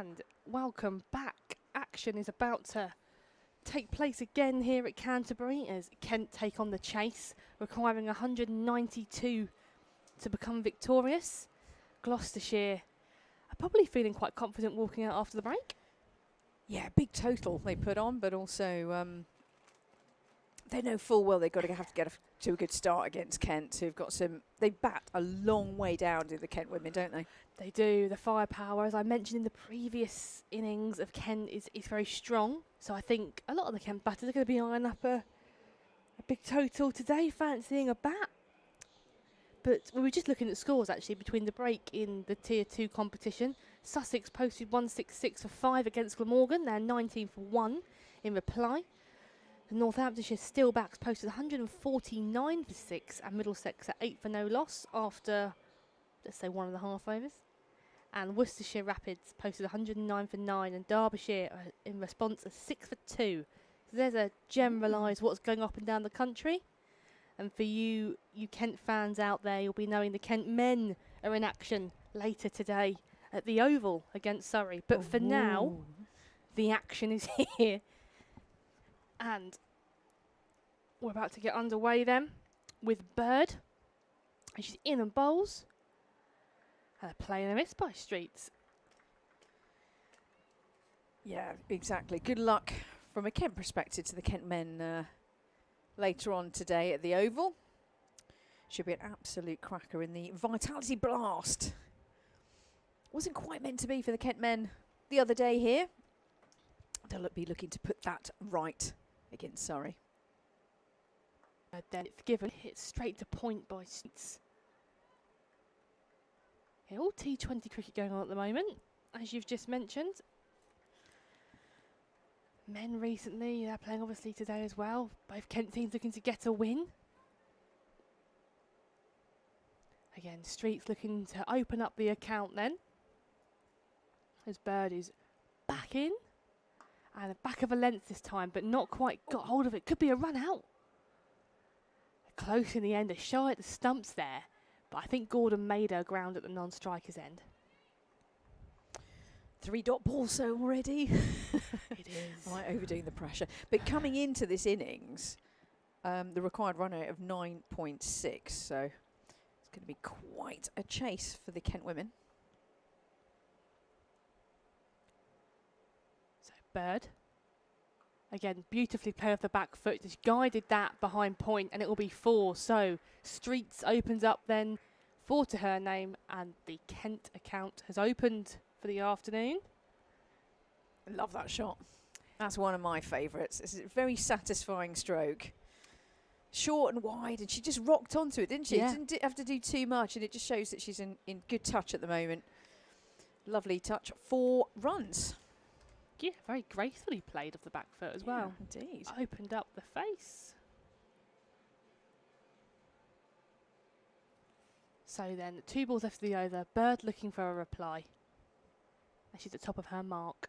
And welcome back. Action is about to take place again here at Canterbury as Kent take on the chase, requiring 192 to become victorious. Gloucestershire are probably feeling quite confident walking out after the break. Yeah, big total they put on, but also they know full well they've got to have to get to a good start against Kent, who've got some. They bat a long way down to the Kent women, don't they? They do. The firepower, as I mentioned in the previous innings of Kent, is very strong. So I think a lot of the Kent batters are going to be eyeing up a big total today, fancying a bat. But we were just looking at scores actually between the break in the Tier 2 competition. Sussex posted 166 for 5 against Glamorgan. They're 19 for 1 in reply. The Northamptonshire Steelbacks posted 149 for 6 and Middlesex at 8 for no loss after, let's say, 1.5 overs. And Worcestershire Rapids posted 109 for 9 and Derbyshire in response at 6 for 2. So there's a generalised what's going up and down the country. And for you Kent fans out there, you'll be knowing the Kent men are in action later today at the Oval against Surrey. But for now, the action is here. And we're about to get underway then with Bird. And she's in and bowls. And a play and a miss by Streets. Yeah, exactly. Good luck from a Kent perspective to the Kent men later on today at the Oval. Should be an absolute cracker in the Vitality Blast. Wasn't quite meant to be for the Kent men the other day here. They'll be looking to put that right against Surrey. Then it's given, hit straight to point by Streets. Yeah, all T20 cricket going on at the moment, as you've just mentioned. Men recently, they're playing obviously today as well. Both Kent teams looking to get a win. Again, Streets looking to open up the account then. As Bird is back in. And the back of a length this time, but not quite got hold of it. Could be a run out. Close in the end, a shy at the stumps there. But I think Gordon made her ground at the non-striker's end. 3-dot ball so already. It is. Right, overdoing the pressure. But coming into this innings, the required run rate of 9.6. So it's going to be quite a chase for the Kent women. So Bird. Again, beautifully played off the back foot. Just guided that behind point and it will be 4. So Streets opens up then 4 to her name and the Kent account has opened for the afternoon. I love that shot. That's one of my favourites. It's a very satisfying stroke. Short and wide, and she just rocked onto it, didn't she? Yeah. Didn't have to do too much, and it just shows that she's in good touch at the moment. Lovely touch. 4 runs. Yeah, very gracefully played off the back foot as well. Indeed. Opened up the face. So then, 2 balls left of the over. Bird looking for a reply. And she's at top of her mark.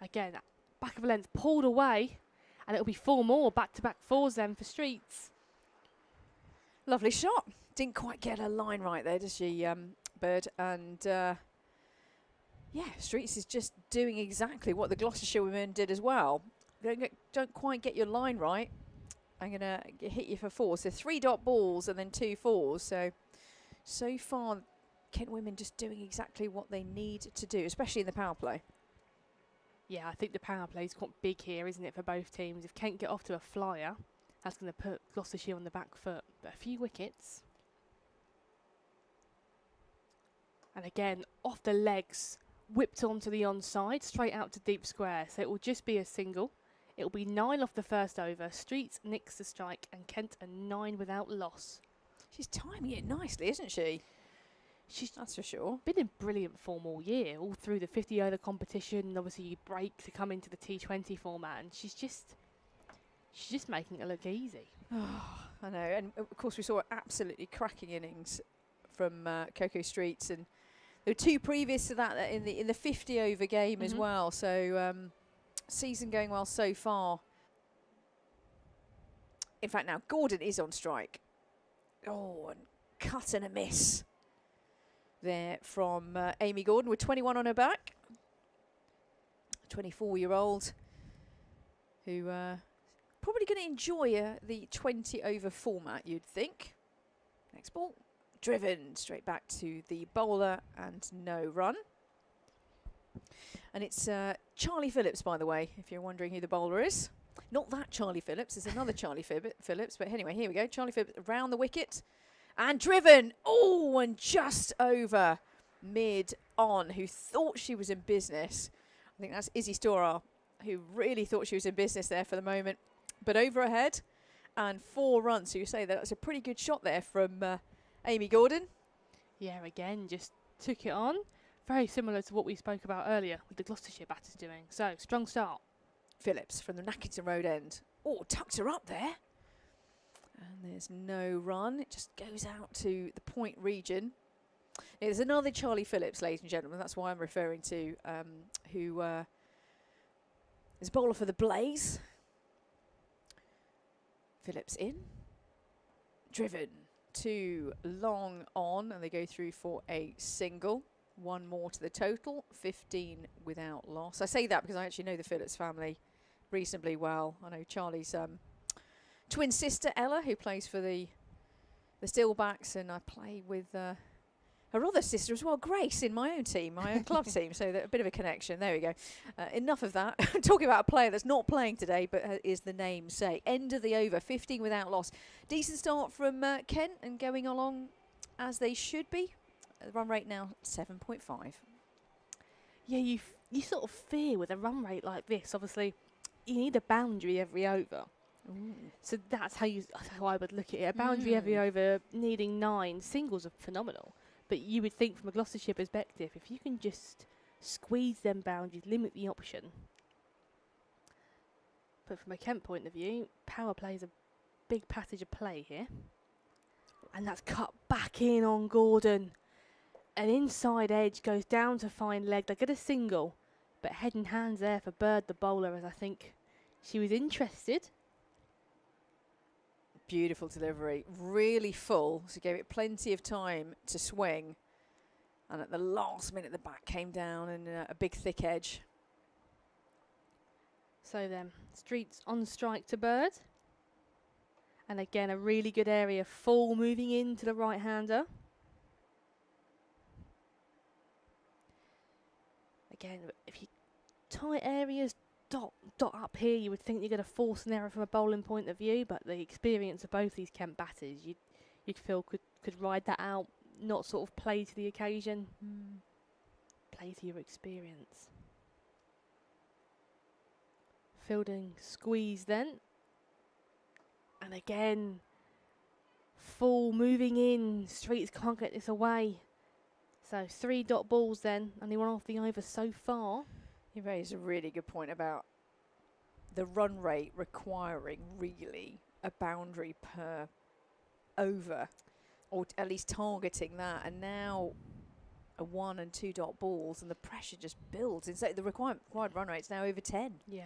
Again, back of a length pulled away. And it'll be 4 more. Back-to-back 4s then for Streets. Lovely shot. Didn't quite get her line right there, does she, Bird? And yeah, Streets is just doing exactly what the Gloucestershire women did as well. Don't quite get your line right. I'm going to hit you for 4. So 3-dot balls and then 2 4s. So far, Kent women just doing exactly what they need to do, especially in the power play. Yeah, I think the power play is quite big here, isn't it, for both teams? If Kent get off to a flyer, that's going to put Gloucestershire on the back foot. But a few wickets. And again, off the legs, whipped onto the onside, straight out to deep square. So it will just be a single. It will be 9 off the first over. Streets nicks the strike and Kent a 9 without loss. She's timing it nicely, isn't she? That's for sure. Been in brilliant form all year, all through the 50-over competition. And obviously, you break to come into the T20 format, and she's just making it look easy. Oh, I know, and of course we saw an absolutely cracking innings from Coco Streets, and there were 2 previous to that in the 50-over game as well. So season going well so far. In fact, now Gordon is on strike. Oh, and cut and a miss. there from Amy Gordon with 21 on her back. 24-year-old who probably going to enjoy the 20 over format, you'd think. Next ball, driven straight back to the bowler and no run. And it's Charlie Phillips, by the way, if you're wondering who the bowler is. Not that Charlie Phillips, it's another Charlie Phillips. But anyway, here we go. Charlie Phillips around the wicket and driven. Oh, and just over mid-on, who thought she was in business. I think that's Izzy Storer, who really thought she was in business there for the moment. But over her head and 4 runs. So you say that's a pretty good shot there from Amy Gordon. Yeah, again, just took it on. Very similar to what we spoke about earlier with the Gloucestershire batters doing. So, strong start. Phillips from the Nackington Road end. Oh, tucked her up there. And there's no run. It just goes out to the point region. There's another Charlie Phillips, ladies and gentlemen. That's why I'm referring to, who is bowler for the Blaze. Phillips in. Driven. 2 long on, and they go through for a single. 1 more to the total. 15 without loss. I say that because I actually know the Phillips family reasonably well. I know Charlie's twin sister Ella, who plays for the Steelbacks, and I play with her other sister as well, Grace, in my own team, my own club team. So a bit of a connection. There we go. Enough of that. I'm talking about a player that's not playing today, but is the name say. End of the over, 15 without loss. Decent start from Kent and going along as they should be. The run rate now 7.5. Yeah, you sort of fear with a run rate like this. Obviously, you need a boundary every over. Ooh. So that's how I would look at it. A boundary every over, needing 9 singles are phenomenal. But you would think from a Gloucestershire perspective, if you can just squeeze them boundaries, limit the option. But from a Kent point of view, power play is a big passage of play here. And that's cut back in on Gordon. An inside edge goes down to fine leg. They get a single, but head and hands there for Bird, the bowler, as I think she was interested. Beautiful delivery, really full, so gave it plenty of time to swing. And at the last minute, the bat came down and a big thick edge. So then, Streets on strike to Bird. And again, a really good area, full moving into the right-hander. Again, if you tight areas, dot up here, you would think you're going to force an error from a bowling point of view, but the experience of both these Kent batters, you'd feel could ride that out, not sort of play to the occasion, play to your experience. Fielding squeeze then, and again, full moving in. Streets can't get this away. So 3 dot balls then, only 1 off the over so far. You raise a really good point about the run rate requiring really a boundary per over, or at least targeting that. And now a 1 and 2 dot balls, and the pressure just builds. And so the required run rate's now over 10. Yeah.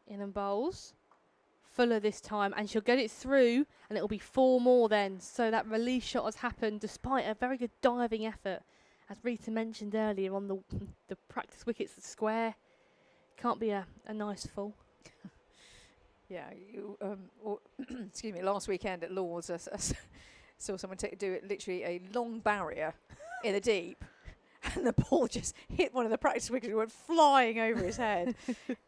In and bowls. Fuller this time, and she'll get it through, and it'll be 4 more then. So that release shot has happened despite a very good diving effort. As Rita mentioned earlier, on the practice wickets at square, can't be a nice full. Yeah, excuse me, last weekend at Lords, I saw someone do it, literally a long barrier in the deep, and the ball just hit one of the practice wickets and went flying over his head.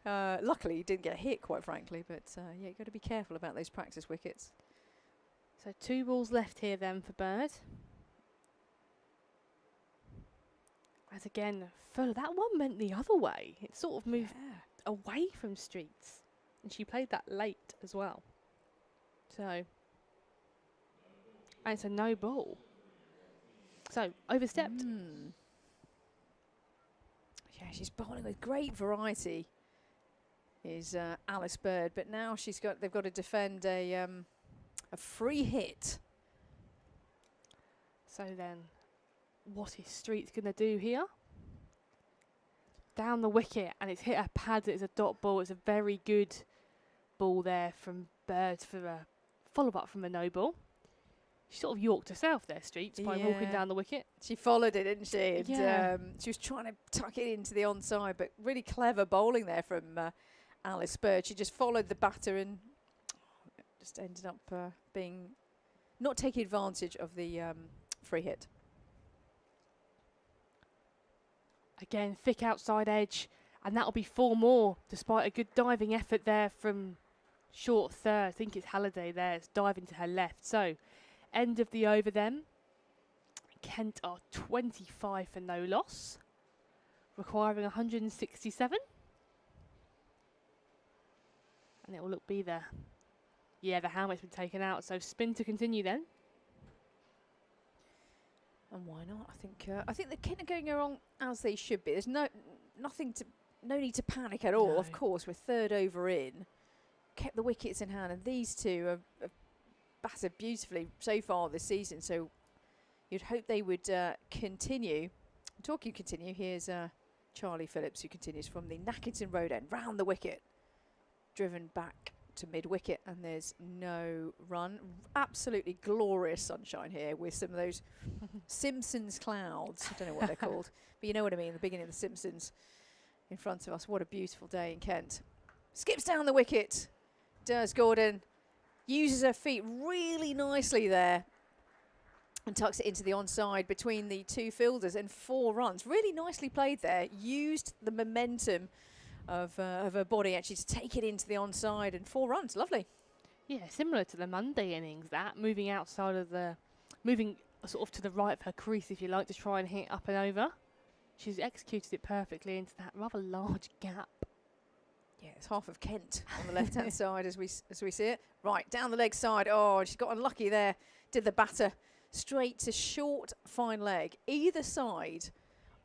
Luckily, he didn't get hit, quite frankly, but yeah, you've got to be careful about those practice wickets. So 2 balls left here then for Bird. As again, Fuller, that one went the other way. It sort of moved away from Streets. And she played that late as well. So, and it's a no ball. So, overstepped. Yeah, she's bowling with great variety, is Alice Bird. But now they've got to defend a free hit. So then, what is Streets going to do here? Down the wicket, and it's hit her pads. It's a dot ball. It's a very good ball there from Bird for a follow-up from a no ball. She sort of yorked herself there, Streets, by walking down the wicket. She followed it, didn't she? And Yeah. she was trying to tuck it into the onside, but really clever bowling there from Alice Bird. She just followed the batter and just ended up not taking advantage of the free hit. Again, thick outside edge, and that'll be 4 more, despite a good diving effort there from short third. I think it's Halliday there. It's diving to her left. So, end of the over then. Kent are 25 for no loss, requiring 167. And it will be there. Yeah, the helmet's been taken out, so spin to continue then. And why not? I think the Kent are going along as they should be. There's no need to panic at all. No. Of course, we're third over in, kept the wickets in hand, and these two have batted beautifully so far this season. So you'd hope they would continue. Talking continue, here's Charlie Phillips, who continues from the Nackington Road end, round the wicket, driven back to mid-wicket, and there's no run. Absolutely glorious sunshine here with some of those Simpsons clouds. I don't know what they're called, but you know what I mean, the beginning of The Simpsons in front of us. What a beautiful day in Kent. Skips down the wicket, does Gordon. Uses her feet really nicely there and tucks it into the onside between the two fielders, and 4 runs. Really nicely played there. Used the momentum of her body actually to take it into the onside, and 4 runs. Lovely. Yeah, similar to the Monday innings, that moving outside of moving sort of to the right of her crease, if you like, to try and hit up and over. She's executed it perfectly into that rather large gap. Yeah, it's half of Kent on the left-hand side as we see it. Right, down the leg side. Oh, she's got unlucky there. Did the batter straight to short, fine leg, either side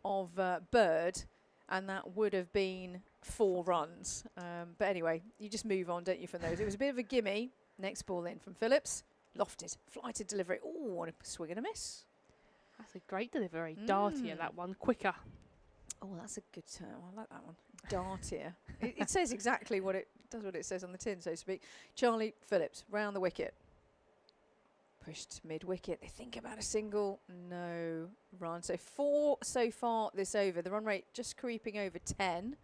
of Bird, and that would have been 4 runs. But anyway, you just move on, don't you, from those? It was a bit of a gimme. Next ball in from Phillips. Lofted, flighted delivery. Oh, and a swing and a miss. That's a great delivery. Dartier, that one. Quicker. Oh, that's a good term. I like that one. Dartier. It says exactly what it does, what it says on the tin, so to speak. Charlie Phillips, round the wicket. Pushed mid-wicket. They think about a single. No run. So 4 so far this over. The run rate just creeping over 10.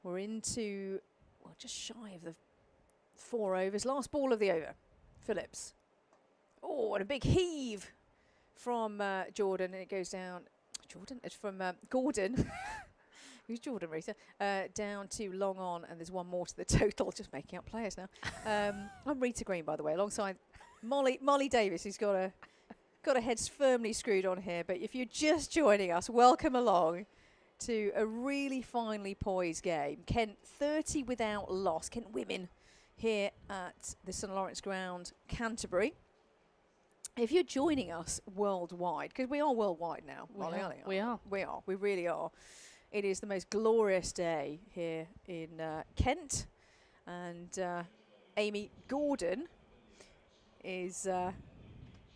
We're into, well, just shy of the 4 overs. Last ball of the over. Phillips. Oh, and a big heave from Jordan. And it goes down. Jordan? It's from Gordon. Who's Jordan, Rita? Down to long on, and there's 1 more to the total. Just making up players now. I'm Rita Green, by the way, alongside Molly Davis, who's got her head firmly screwed on here. But if you're just joining us, welcome along to a really finely poised game. Kent 30 without loss. Kent women here at the St Lawrence Ground, Canterbury. If you're joining us worldwide, because we are worldwide now, Molly, aren't we? We are. We really are. It is the most glorious day here in Kent, and Amy Gordon is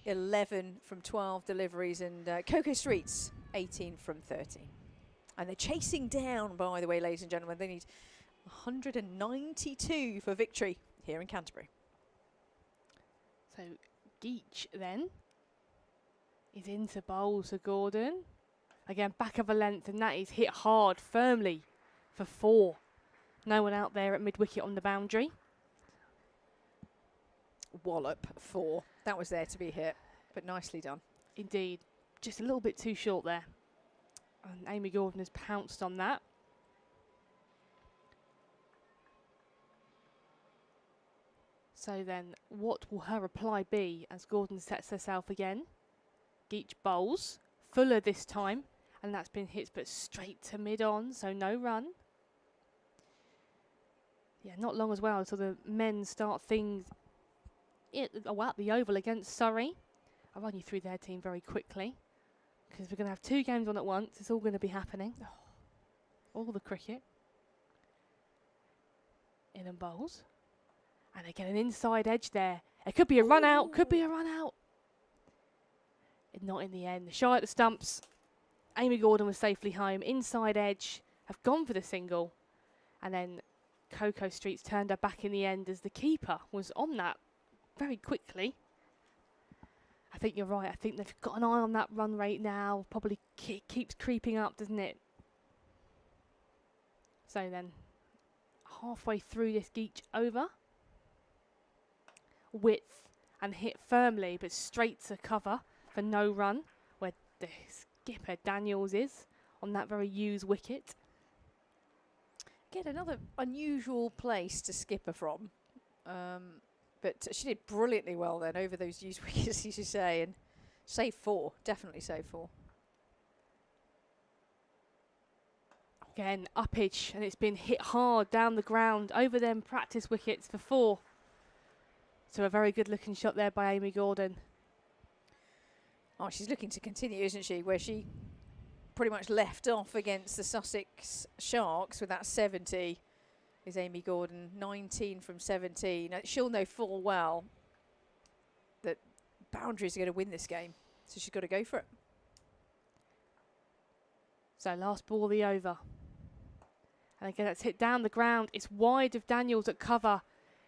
11 from 12 deliveries, and Coco Streets 18 from 30. And they're chasing down, by the way, ladies and gentlemen. They need 192 for victory here in Canterbury. So Geach then is into bowl to Gordon. Again, back of a length, and that is hit hard, firmly for 4. No one out there at mid-wicket on the boundary. Wallop 4. That was there to be hit, but nicely done. Indeed. Just a little bit too short there. And Amy Gordon has pounced on that. So then, what will her reply be as Gordon sets herself again? Geach bowls. Fuller this time. And that's been hit, but straight to mid-on, so no run. Yeah, not long as well until the men start things at the Oval against Surrey. I'll run you through their team very quickly, because we're going to have 2 games on at once. It's all going to be happening. All the cricket. In and bowls. And again, an inside edge there. It could be a run out, could be a run out. Not in the end. Shy at the stumps. Amy Gordon was safely home. Inside edge, have gone for the single. And then Coco Streets turned her back in the end as the keeper was on that very quickly. I think you're right. I think they've got an eye on that run rate now. Probably keeps creeping up, doesn't it? So then, halfway through this Geach over. Width and hit firmly, but straight to cover for no run, where the skipper Daniels is on that very used wicket. Again, another unusual place to skipper from. But she did brilliantly well then over those used wickets, as you say, and save 4, definitely save 4. Again, uppage, and it's been hit hard down the ground over them practice wickets for 4. So a very good looking shot there by Amy Gordon. Oh, she's looking to continue, isn't she? Where she pretty much left off against the Sussex Sharks with that 70 is Amy Gordon, 19 from 17. She'll know full well that boundaries are going to win this game, so she's got to go for it. So last ball of the over. And again, that's hit down the ground. It's wide of Daniels at cover.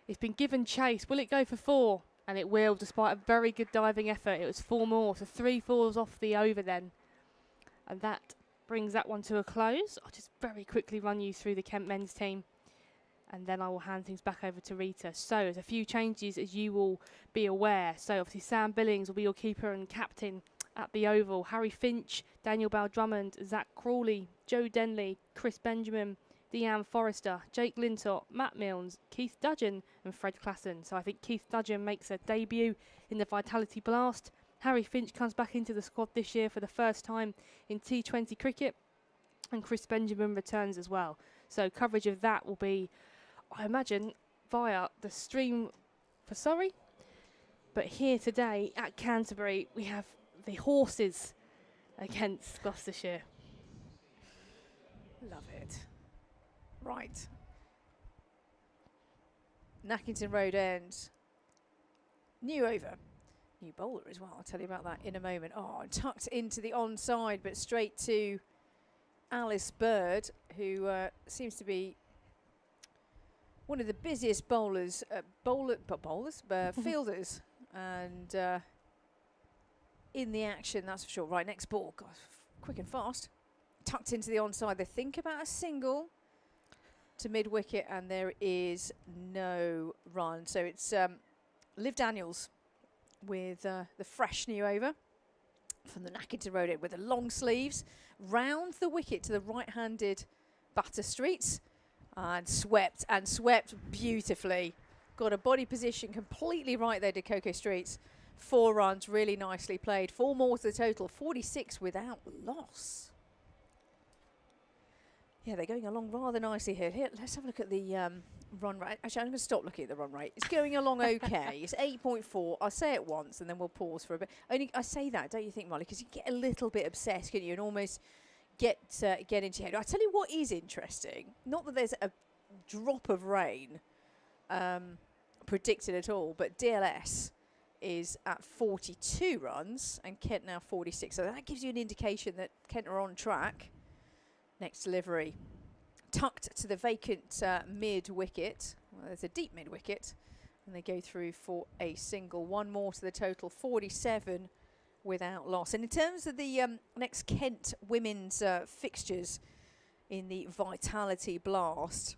It's been given chase. Will it go for 4? And it will, despite a very good diving effort. It was 4 more, so 3 4s off the over then. And that brings that one to a close. I'll just very quickly run you through the Kent men's team, and then I will hand things back over to Rita. So there's a few changes, as you will be aware. So obviously Sam Billings will be your keeper and captain at the Oval. Harry Finch, Daniel Bell-Drummond, Zach Crawley, Joe Denley, Chris Benjamin, Deanne Forrester, Jake Lintott, Matt Milnes, Keith Dudgeon and Fred Klassen. So I think Keith Dudgeon makes a debut in the Vitality Blast. Harry Finch comes back into the squad this year for the first time in T20 cricket. And Chris Benjamin returns as well. So coverage of that will be, I imagine, via the stream for Surrey. But here today at Canterbury, we have the horses against Gloucestershire. Love it. Right. Nackington Road End. New over. New bowler as well. I'll tell you about that in a moment. Oh, tucked into the onside, but straight to Alice Bird, who seems to be one of the busiest bowlers, fielders, and in the action, that's for sure. Right, next ball. God, quick and fast. Tucked into the onside. They think about a single to mid-wicket, and there is no run. So it's Liv Daniels with the fresh new over from the Nackington Road End with the long sleeves, round the wicket to the right-handed batter Streets, and swept beautifully. Got a body position completely right there to Coco Streets. 4 runs, really nicely played. 4 more to the total, 46 without loss. Yeah, they're going along rather nicely here. Let's have a look at the run rate. Actually, I'm going to stop looking at the run rate. It's going along okay. It's 8.4. I'll say it once and then we'll pause for a bit. Only I say that, don't you think, Molly? Because you get a little bit obsessed, can you? And almost get into your head. I'll tell you what is interesting. Not that there's a drop of rain predicted at all, but DLS is at 42 runs and Kent now 46. So that gives you an indication that Kent are on track. Next delivery, tucked to the vacant mid-wicket. Well, there's a deep mid-wicket, and they go through for a single. 1 more to the total, 47 without loss. And in terms of the next Kent women's fixtures in the Vitality Blast,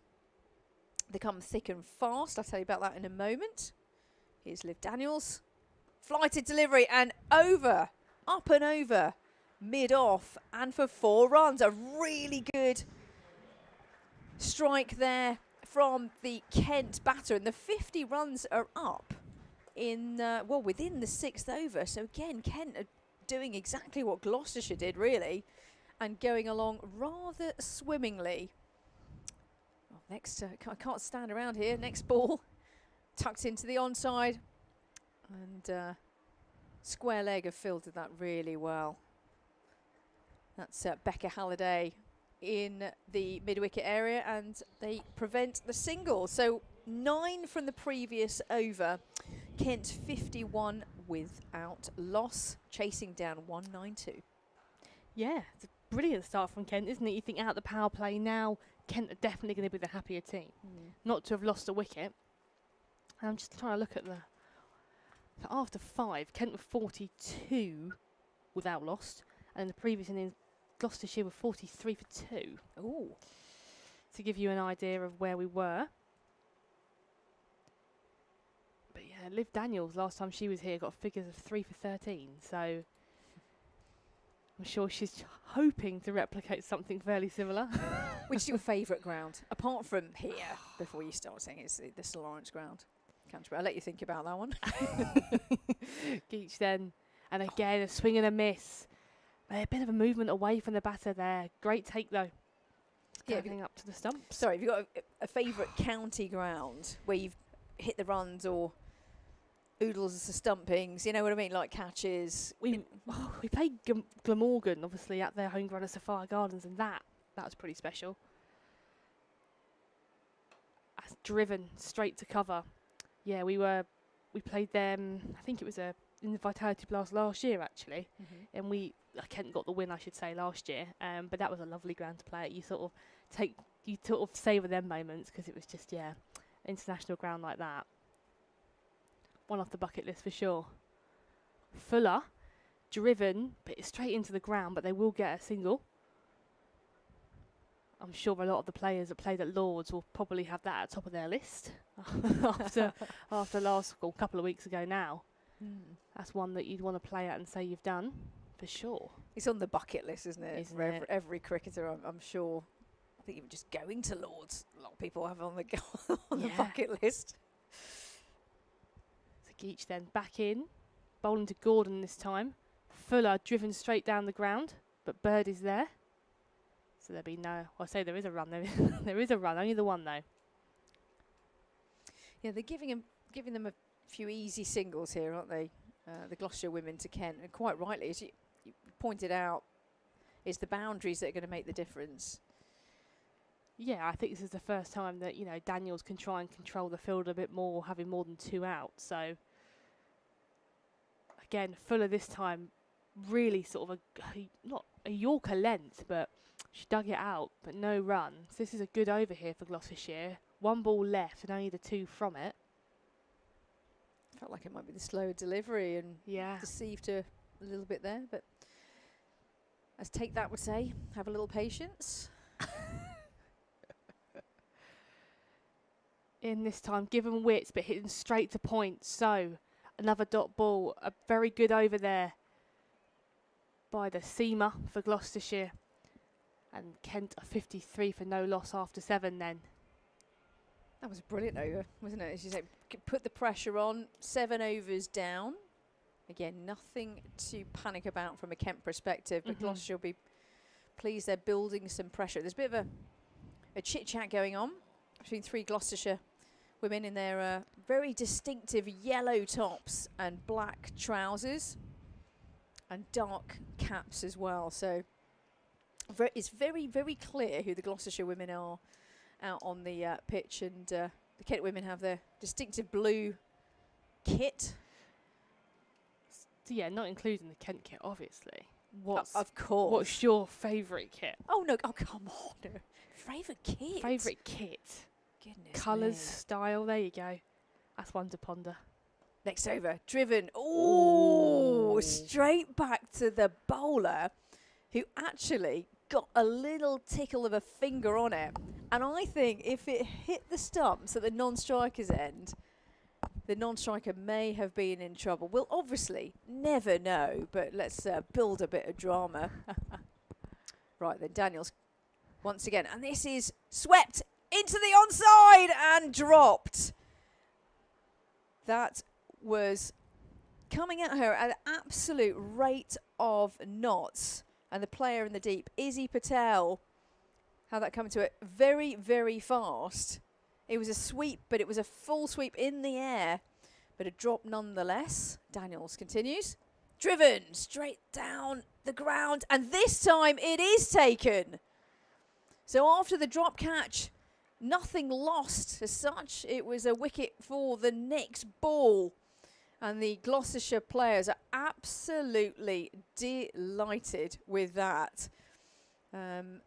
they come thick and fast. I'll tell you about that in a moment. Here's Liv Daniels. Flighted delivery and over, up and over. Mid-off and for 4 runs. A really good strike there from the Kent batter, and the 50 runs are up in within the 6th over. So again, Kent are doing exactly what Gloucestershire did really, and going along rather swimmingly. Well, next, I can't stand around here. Next ball tucked into the onside, and square leg have fielded that really well. That's Becca Halliday in the mid-wicket area, and they prevent the single. So 9 from the previous over. Kent 51 without loss, chasing down 192. Yeah, it's a brilliant start from Kent, isn't it? You think out the power play now, Kent are definitely going to be the happier team. Not to have lost a wicket. And I'm just trying to look at the after 5, Kent were 42 without lost, and in the previous innings, Gloucestershire were 43 for 2. Ooh. To give you an idea of where we were. But yeah, Liv Daniels, last time she was here, got figures of 3 for 13. So I'm sure she's hoping to replicate something fairly similar. Which is your favourite ground? Apart from here, before you start saying it's the St Lawrence ground. Canterbury. I'll let you think about that one. Geach then. And again, a swing and a miss. A bit of a movement away from the batter there. Great take, though. Yeah, Getting up to the stumps. Sorry, have you got a favourite county ground where you've hit the runs or oodles of stumpings, you know what I mean, like catches? We played Glamorgan, obviously, at their home ground at Sapphire Gardens, and that was pretty special. That's driven straight to cover. Yeah, we played them, I think it was in the Vitality Blast last year, actually. And Kent got the win, I should say, last year. But that was a lovely ground to play at. You sort of savour them moments, because it was just, international ground like that. One off the bucket list for sure. Fuller, driven, but it's straight into the ground, but they will get a single. I'm sure a lot of the players that played at Lords will probably have that at the top of their list after last a couple of weeks ago now. That's one that you'd want to play at and say you've done, for sure. It's on the bucket list, isn't it? Isn't it? Every cricketer, I'm sure. I think even just going to Lords, a lot of people have on the bucket list. So Geach then back in, bowling to Gordon this time. Fuller driven straight down the ground, but Bird is there. So there'll be no, I say there is a run, there is a run, only the one though. Yeah, they're giving them a few easy singles here, aren't they? The Gloucestershire women to Kent, and quite rightly, as you pointed out, it's the boundaries that are going to make the difference. Yeah, I think this is the first time that, Daniels can try and control the field a bit more, having more than 2 out. So, again, Fuller this time, really sort of not a Yorker length, but she dug it out, but no run. So this is a good over here for Gloucestershire. 1 ball left and only the 2 from it. Felt like it might be the slower delivery and deceived her a little bit there, but as Take That would say, have a little patience. In this time, given wits, but hitting straight to point. So, another dot ball. A very good over there by the seamer for Gloucestershire. And Kent are 53 for no loss after 7 then. That was a brilliant over, wasn't it? As you say, put the pressure on, 7 overs down. Again, nothing to panic about from a Kent perspective, but Gloucestershire will be pleased they're building some pressure. There's a bit of a chit-chat going on between 3 Gloucestershire women in their very distinctive yellow tops and black trousers and dark caps as well. So it's very, very clear who the Gloucestershire women are out on the pitch, and the Kent women have their distinctive blue kit. So yeah, not including the Kent kit, obviously. Of course. What's your favourite kit? Oh, no. Oh, come on. Favourite kit? Favourite kit. Goodness Colours, me. style, there you go. That's one to ponder. Next over, driven. Ooh, straight back to the bowler, who actually got a little tickle of a finger on it. And I think if it hit the stumps at the non-striker's end, the non-striker may have been in trouble. We'll obviously never know, but let's build a bit of drama. Right then, Daniels once again. And this is swept into the onside and dropped. That was coming at her at an absolute rate of knots. And the player in the deep, Izzy Patel, had that coming to it very, very fast. It was a sweep, but it was a full sweep in the air, but a drop nonetheless. Daniels continues. Driven straight down the ground, and this time it is taken. So after the drop catch, nothing lost as such. It was a wicket for the next ball. And the Gloucestershire players are absolutely delighted with that. 1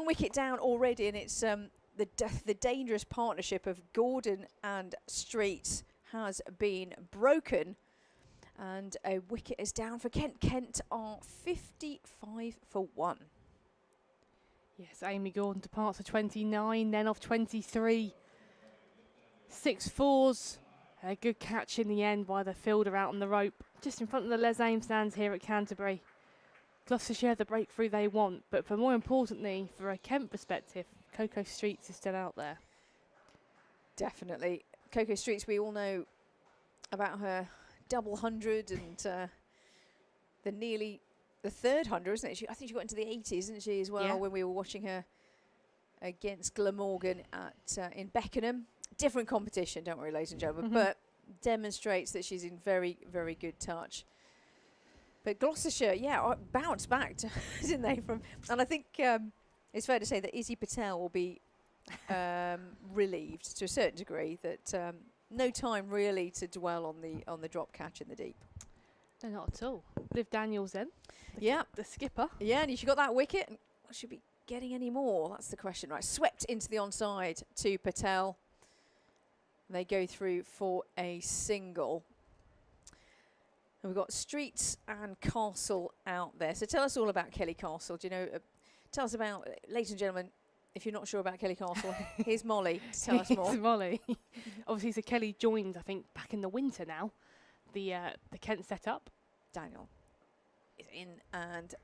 wicket down already, and it's the dangerous partnership of Gordon and Street has been broken. And a wicket is down for Kent. Kent are 55 for 1. Yes, Amy Gordon departs for 29, then off 23. 6 fours. A good catch in the end by the fielder out on the rope, just in front of the Les Ames stands here at Canterbury. Gloucestershire the breakthrough they want, but for more importantly, for a Kent perspective, Coco Streets is still out there. Definitely. Coco Streets, we all know about her double 100 and the third 100, isn't it? I think she got into the 80s, isn't she, as well, when we were watching her against Glamorgan at in Beckenham. Different competition, don't worry, ladies and gentlemen, but demonstrates that she's in very, very good touch. But Gloucestershire, bounced back, didn't they? And I think it's fair to say that Izzy Patel will be relieved to a certain degree that no time really to dwell on the drop catch in the deep. No, not at all. Liv Daniels then. The skipper. Yeah, and she got that wicket. And will she be getting any more? That's the question. Right, swept into the onside to Patel. They go through for a single. And we've got Streets and Castle out there. So tell us all about Kelly Castle. Do you know? Tell us about, ladies and gentlemen, if you're not sure about Kelly Castle, here's Molly to tell us more. Here's Molly. Obviously, so Kelly joined, I think, back in the winter now, the Kent setup. Daniel is in and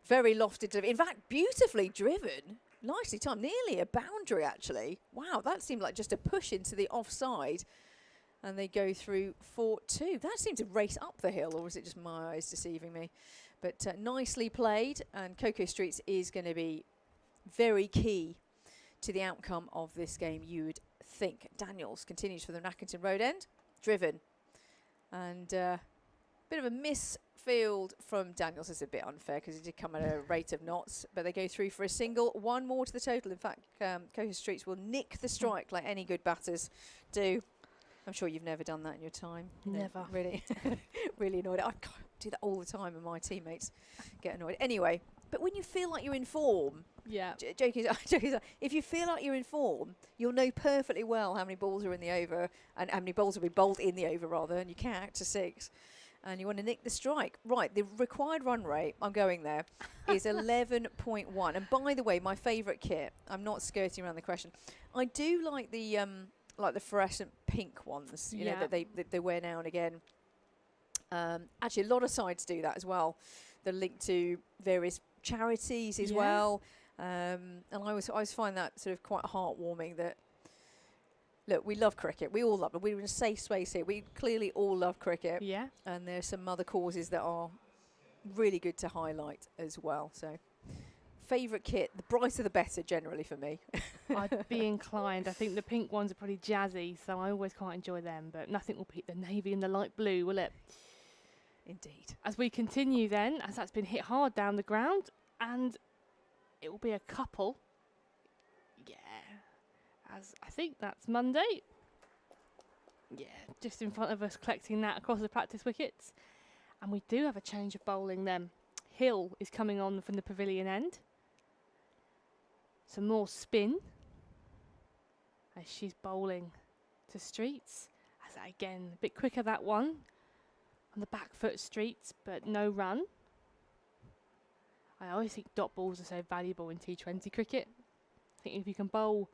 very lofted. In fact, beautifully driven. Nicely timed. Nearly a boundary, actually. Wow, that seemed like just a push into the offside. And they go through for 2. That seemed to race up the hill, or was it just my eyes deceiving me? But nicely played, and Coco Streets is going to be very key to the outcome of this game, you would think. Daniels continues for the Nackington Road end, driven. And bit of a misfield from Daniels. It's a bit unfair because he did come at a rate of knots, but they go through for a single. 1 more to the total. In fact, Coco Streets will nick the strike like any good batters do. I'm sure you've never done that in your time. Never. Really, really annoyed. I do that all the time and my teammates get annoyed. Anyway, but when you feel like you're in form, joking aside, if you feel like you're in form, you'll know perfectly well how many balls are in the over and how many balls will be bowled in the over rather, and you count to 6. And you want to nick the strike. Right, the required run rate, I'm going there, is 11.1. And by the way, my favourite kit, I'm not skirting around the question, I do like the fluorescent pink ones, you know, that they wear now and again. Actually, a lot of sides do that as well. They're linked to various charities as well. And I always find that sort of quite heartwarming that, look, we love cricket. We all love it. We're in a safe space here. We clearly all love cricket. Yeah. And there's some other causes that are really good to highlight as well. So, favourite kit, the brighter the better generally for me. I'd be inclined. I think the pink ones are pretty jazzy, so I always quite enjoy them. But nothing will beat the navy and the light blue, will it? Indeed. As we continue then, as that's been hit hard down the ground, and it will be a couple. As I think that's Monday. Yeah, just in front of us, collecting that across the practice wickets. And we do have a change of bowling then. Hill is coming on from the pavilion end. Some more spin as she's bowling to Streets. As that again, a bit quicker that one. On the back foot Streets, but no run. I always think dot balls are so valuable in T20 cricket. I think if you can bowl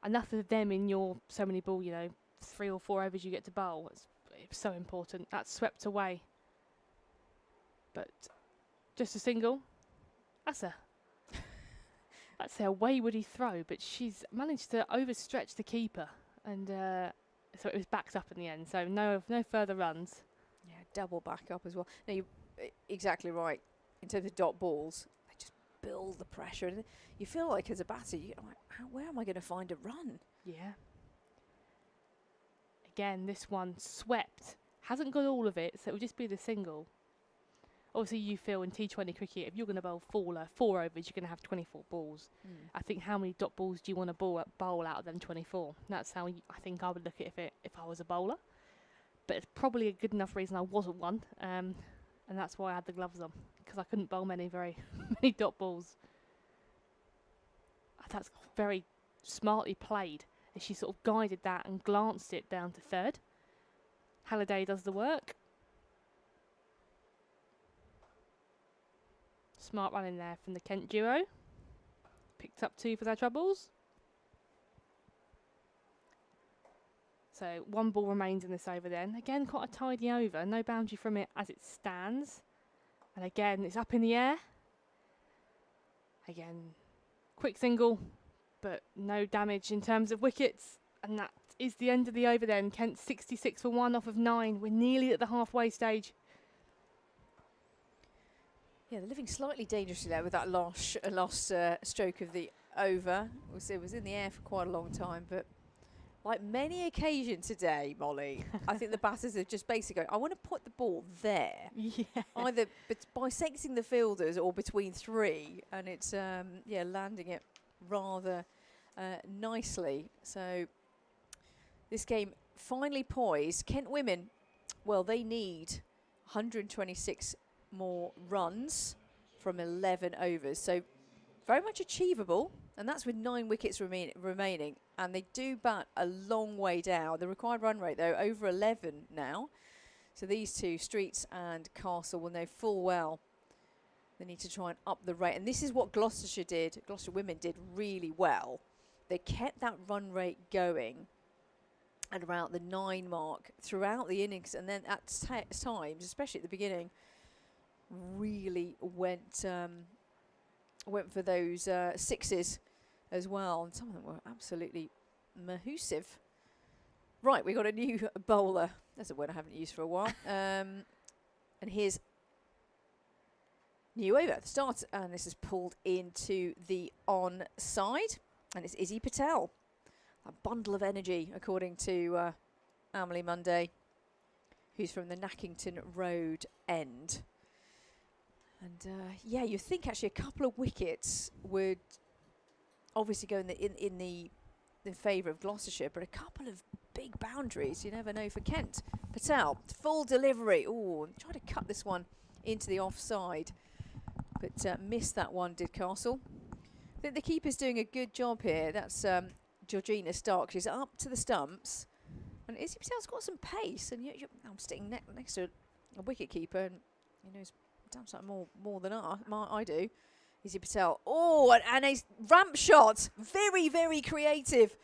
enough of them in your so many ball, 3 or 4 overs you get to bowl, it's so important. That's swept away. But just a single. That's a wayward throw, but she's managed to overstretch the keeper, and so it was backed up in the end. So no further runs. Yeah, double back up as well. No, you're exactly right. In terms of dot balls, they just build the pressure, and you feel like as a batter, you're like, where am I going to find a run? Yeah. Again, this one swept. Hasn't got all of it, so it will just be the single. Obviously, you feel in T20 cricket, if you're going to bowl 4 overs, you're going to have 24 balls. I think how many dot balls do you want to bowl out of them 24? That's how I think I would look at it if I was a bowler. But it's probably a good enough reason I wasn't one, and that's why I had the gloves on, because I couldn't bowl many dot balls. That's very smartly played, as she sort of guided that and glanced it down to third. Halliday does the work. Smart run in there from the Kent duo. Picked up 2 for their troubles. So 1 ball remains in this over then. Again, quite a tidy over. No boundary from it as it stands. And again, it's up in the air. Again, quick single, but no damage in terms of wickets. And that is the end of the over then. Kent 66 for 1 off of 9. We're nearly at the halfway stage. Yeah, they're living slightly dangerously there with that last stroke of the over. It was in the air for quite a long time, but like many occasions today, Molly, I think the batters have just basically going, I want to put the ball there. Yeah. Either bisecting the fielders or between 3, and it's landing it rather nicely. So this game finally poised. Kent women, well, they need 126 more runs from 11 overs. So very much achievable, and that's with 9 wickets remaining. And they do bat a long way down. The required run rate, though, over 11 now. So these two, Streets and Castle, will know full well they need to try and up the rate. And this is what Gloucestershire women did really well. They kept that run rate going at around the 9 mark throughout the innings. And then at times, especially at the beginning, really went for those 6s as well. And some of them were absolutely mahoosive. Right, we got a new bowler. That's a word I haven't used for a while. And here's new over. The start, and this is pulled into the onside. And it's Izzy Patel. A bundle of energy, according to Emily Monday, who's from the Nackington Road end. And yeah, you think actually a couple of wickets would obviously go in favour of Gloucestershire, but a couple of big boundaries, you never know for Kent. Patel, full delivery. Oh, tried to cut this one into the offside, but missed that one, did Castle. I think the keeper's doing a good job here. That's Georgina Stark. She's up to the stumps. And Izzy Patel's got some pace. And I'm sitting next to a wicket keeper, and he knows damn something more than I do. Izzy Patel. Oh, and a ramp shot. Very, very creative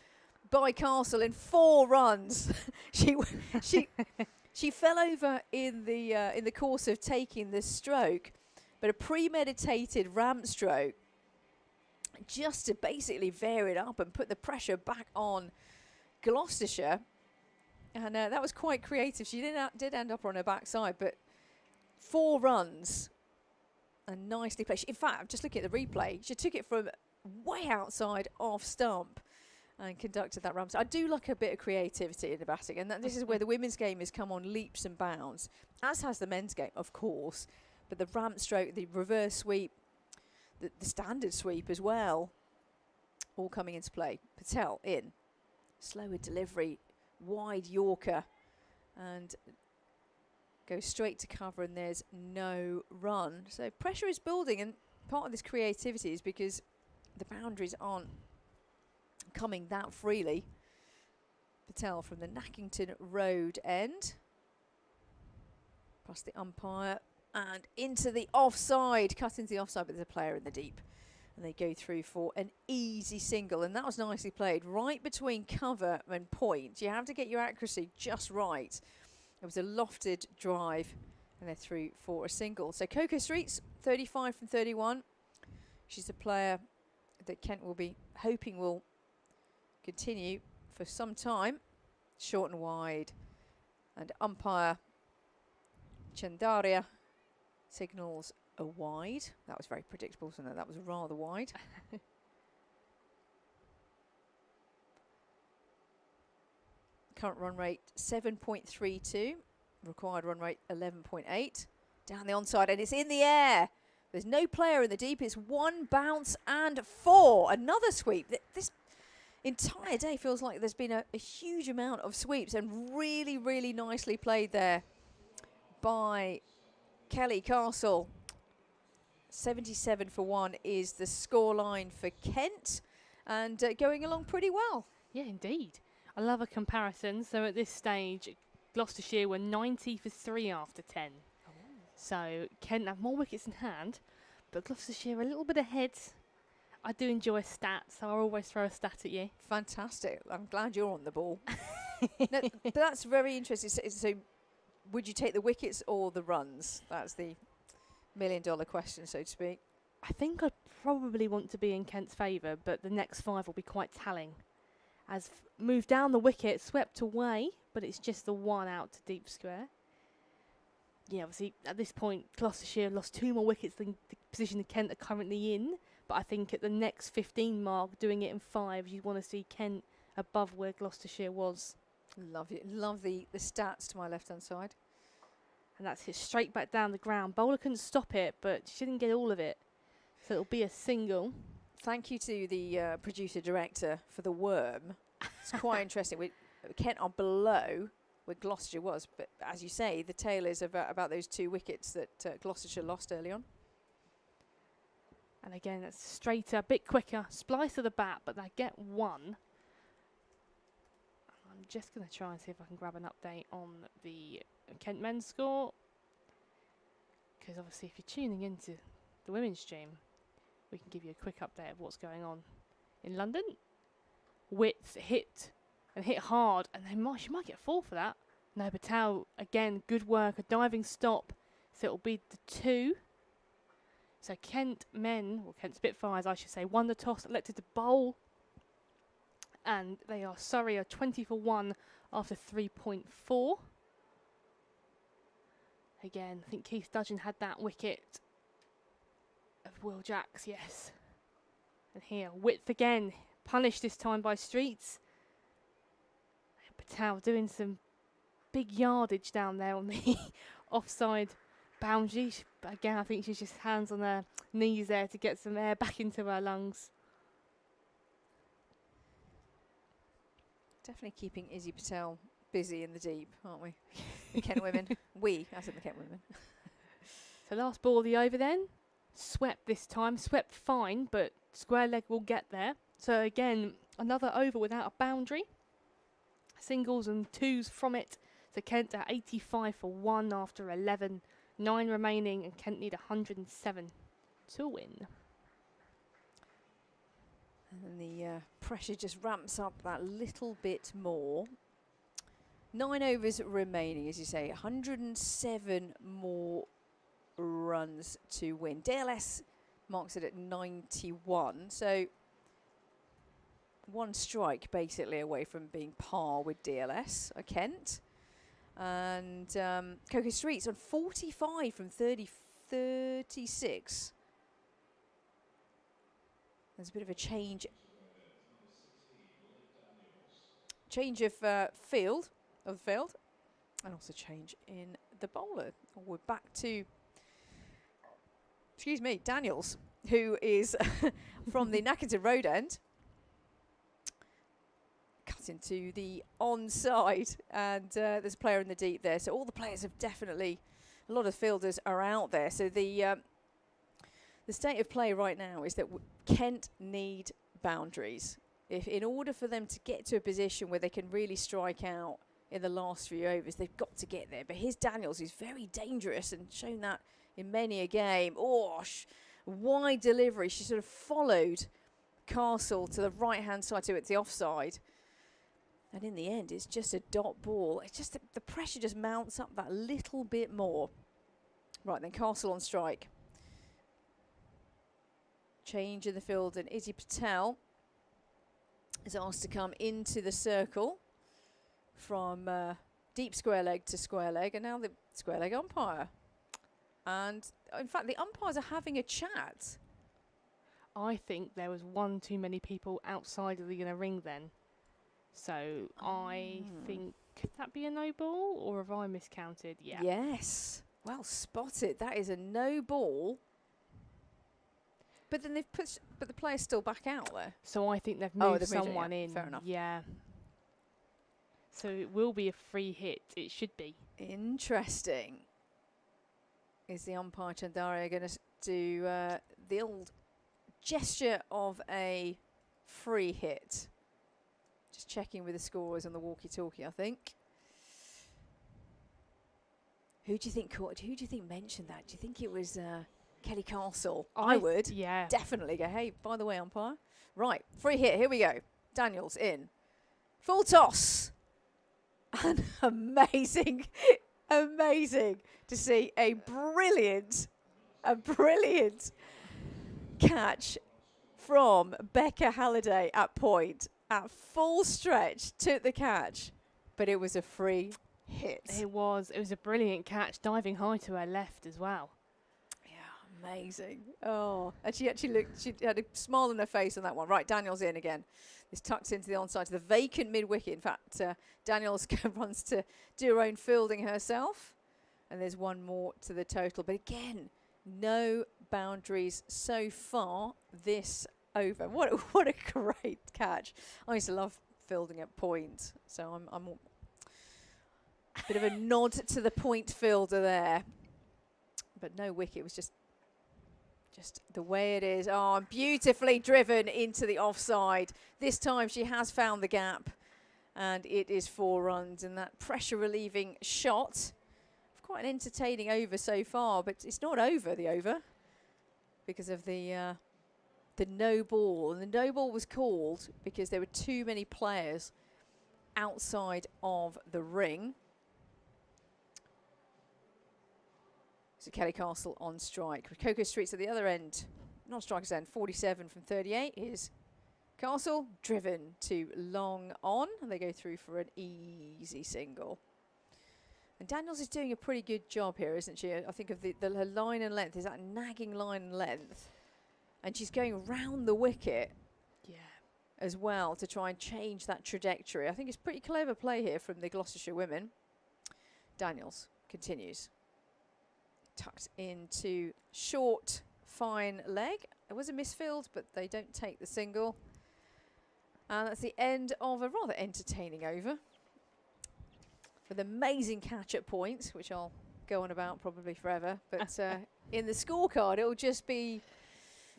by Castle in 4 runs. She fell over in the course of taking the stroke, but a premeditated ramp stroke just to basically veer it up and put the pressure back on Gloucestershire. And that was quite creative. She did end up on her backside, but 4 runs and nicely played. In fact, I'm just looking at the replay. She took it from way outside off stump and conducted that ramp. I do like a bit of creativity in the batting, and this is where the women's game has come on leaps and bounds, as has the men's game, of course. But the ramp stroke, the reverse sweep, the standard sweep as well, all coming into play. Patel in. Slower delivery, wide Yorker, and goes straight to cover, and there's no run. So pressure is building, and part of this creativity is because the boundaries aren't coming that freely. Patel from the Nackington Road end. Past the umpire and into the offside. Cut into the offside, but there's a player in the deep. And they go through for an easy single. And that was nicely played. Right between cover and point. You have to get your accuracy just right. It was a lofted drive. And they're through for a single. So Coco Streets, 35 from 31. She's a player that Kent will be hoping will continue for some time. Short and wide. And umpire Chandaria signals a wide. That was very predictable, wasn't it? That was rather wide. Current run rate 7.32. Required run rate 11.8. Down the onside, and it's in the air. There's no player in the deep. It's 1 bounce and 4. Another sweep. This entire day feels like there's been a huge amount of sweeps, and really, really nicely played there by Kelly Castle. 77 for 1 is the scoreline for Kent, and going along pretty well. Yeah, indeed. I love a comparison. So at this stage, Gloucestershire were 90 for 3 after 10. So Kent have more wickets in hand, but Gloucestershire a little bit ahead. I do enjoy stats, so I'll always throw a stat at you. Fantastic. I'm glad you're on the ball. No, but that's very interesting. So would you take the wickets or the runs? That's the million-dollar question, so to speak. I think I'd probably want to be in Kent's favour, but the next 5 will be quite telling. As moved down the wicket, swept away, but it's just the one out to deep square. Yeah, obviously, at this point, Gloucestershire lost 2 more wickets than the position that Kent are currently in. But I think at the next 15 mark, doing it in 5, you want to see Kent above where Gloucestershire was. Love it. Love the stats to my left-hand side. And that's hit straight back down the ground. Bowler couldn't stop it, but she didn't get all of it. So it'll be a single. Thank you to the producer-director for the worm. It's quite interesting. Kent are below where Gloucestershire was. But as you say, the tale is about those 2 wickets that Gloucestershire lost early on. And again, that's straighter, a bit quicker. Splice of the bat, but they get 1. I'm just going to try and see if I can grab an update on the Kent men's score. Because obviously if you're tuning into the women's stream, we can give you a quick update of what's going on in London. Width hit and hit hard, and she might get 4 for that. No, Patel, again, good work, a diving stop. So it'll be the 2. So Kent men, or Kent Spitfires I should say, won the toss, elected to bowl. And they are Surrey are 20 for 1 after 3.4. Again, I think Keith Dudgeon had that wicket of Will Jacks, yes. And here, width again, punished this time by Streets. Patel doing some big yardage down there on the offside boundary. But again, I think she's just hands on her knees there to get some air back into her lungs. Definitely keeping Izzy Patel busy in the deep, aren't we? The Kent women. We, as in the Kent women. So last ball of the over then. Swept this time. Swept fine, but square leg will get there. So again, another over without a boundary. Singles and 2s from it. So Kent are 85 for 1 after 11. 9 remaining, and Kent need 107 to win. And the pressure just ramps up that little bit more. 9 overs remaining, as you say. 107 more runs to win. DLS marks it at 91. So 1 strike basically away from being par with DLS, Kent. And Coco Streets on 45 from 36. There's a bit of a change of field, and also change in the bowler. We're back to, excuse me, Daniels, who is from the Nackington Road end. Cut into the onside, and there's a player in the deep there. So all the players have definitely, a lot of fielders are out there. So the state of play right now is that Kent need boundaries. If in order for them to get to a position where they can really strike out in the last few overs, they've got to get there. But here's Daniels, who's very dangerous and shown that in many a game. Oh, wide delivery. She sort of followed Castle to the right-hand side, to it's the offside. And in the end, it's just a dot ball. It's just the pressure just mounts up that little bit more. Right, then Castle on strike. Change in the field, and Izzy Patel is asked to come into the circle from deep square leg to square leg, and now the square leg umpire. And in fact, the umpires are having a chat. I think there was 1 too many people outside of the inner ring then. So I think, could that be a no ball, or have I miscounted? Yeah. Yes. Well spotted. That is a no ball. But then they've put, but the player's still back out there. So I think they've moved they've someone moved it, yeah. in. Fair enough. Yeah. So it will be a free hit. It should be. Interesting. Is the umpire Chandaria going to do the old gesture of a free hit? Just checking with the scorers on the walkie-talkie, I think. Who do you think mentioned that? Do you think it was Kelly Castle? I would. Yeah. Definitely go, hey, by the way, umpire. Right, free hit. Here we go. Daniels in. Full toss. And amazing to see a brilliant catch from Becca Halliday at point. At full stretch, took the catch, but it was a free hit. It was a brilliant catch, diving high to her left as well. Yeah, amazing. Oh, and she had a smile on her face on that one. Right, Daniels in again. This tucks into the onside to the vacant mid-wicket. In fact, Daniels runs to do her own fielding herself. And there's one more to the total. But again, no boundaries so far this over. What a great catch. I used to love fielding at point. So I'm a bit of a nod to the point fielder there. But no wicket. It was just the way it is. Oh, and beautifully driven into the offside. This time she has found the gap. And it is 4 runs. And that pressure relieving shot. Quite an entertaining over so far. But it's not over, the over. Because of the no ball. And the no ball was called because there were too many players outside of the ring. So Kelly Castle on strike. With Coco Streets at the other end. Not striker's end, 47 from 38. Here's Castle driven to long on. And they go through for an easy single. And Daniels is doing a pretty good job here, isn't she? I think of her line and length. Is that nagging line and length? And she's going round the wicket as well to try and change that trajectory. I think it's pretty clever play here from the Gloucestershire women. Daniels continues. Tucked into short, fine leg. It was a misfield, but they don't take the single. And that's the end of a rather entertaining over. With an amazing catch at point, which I'll go on about probably forever. But in the scorecard, it will just be,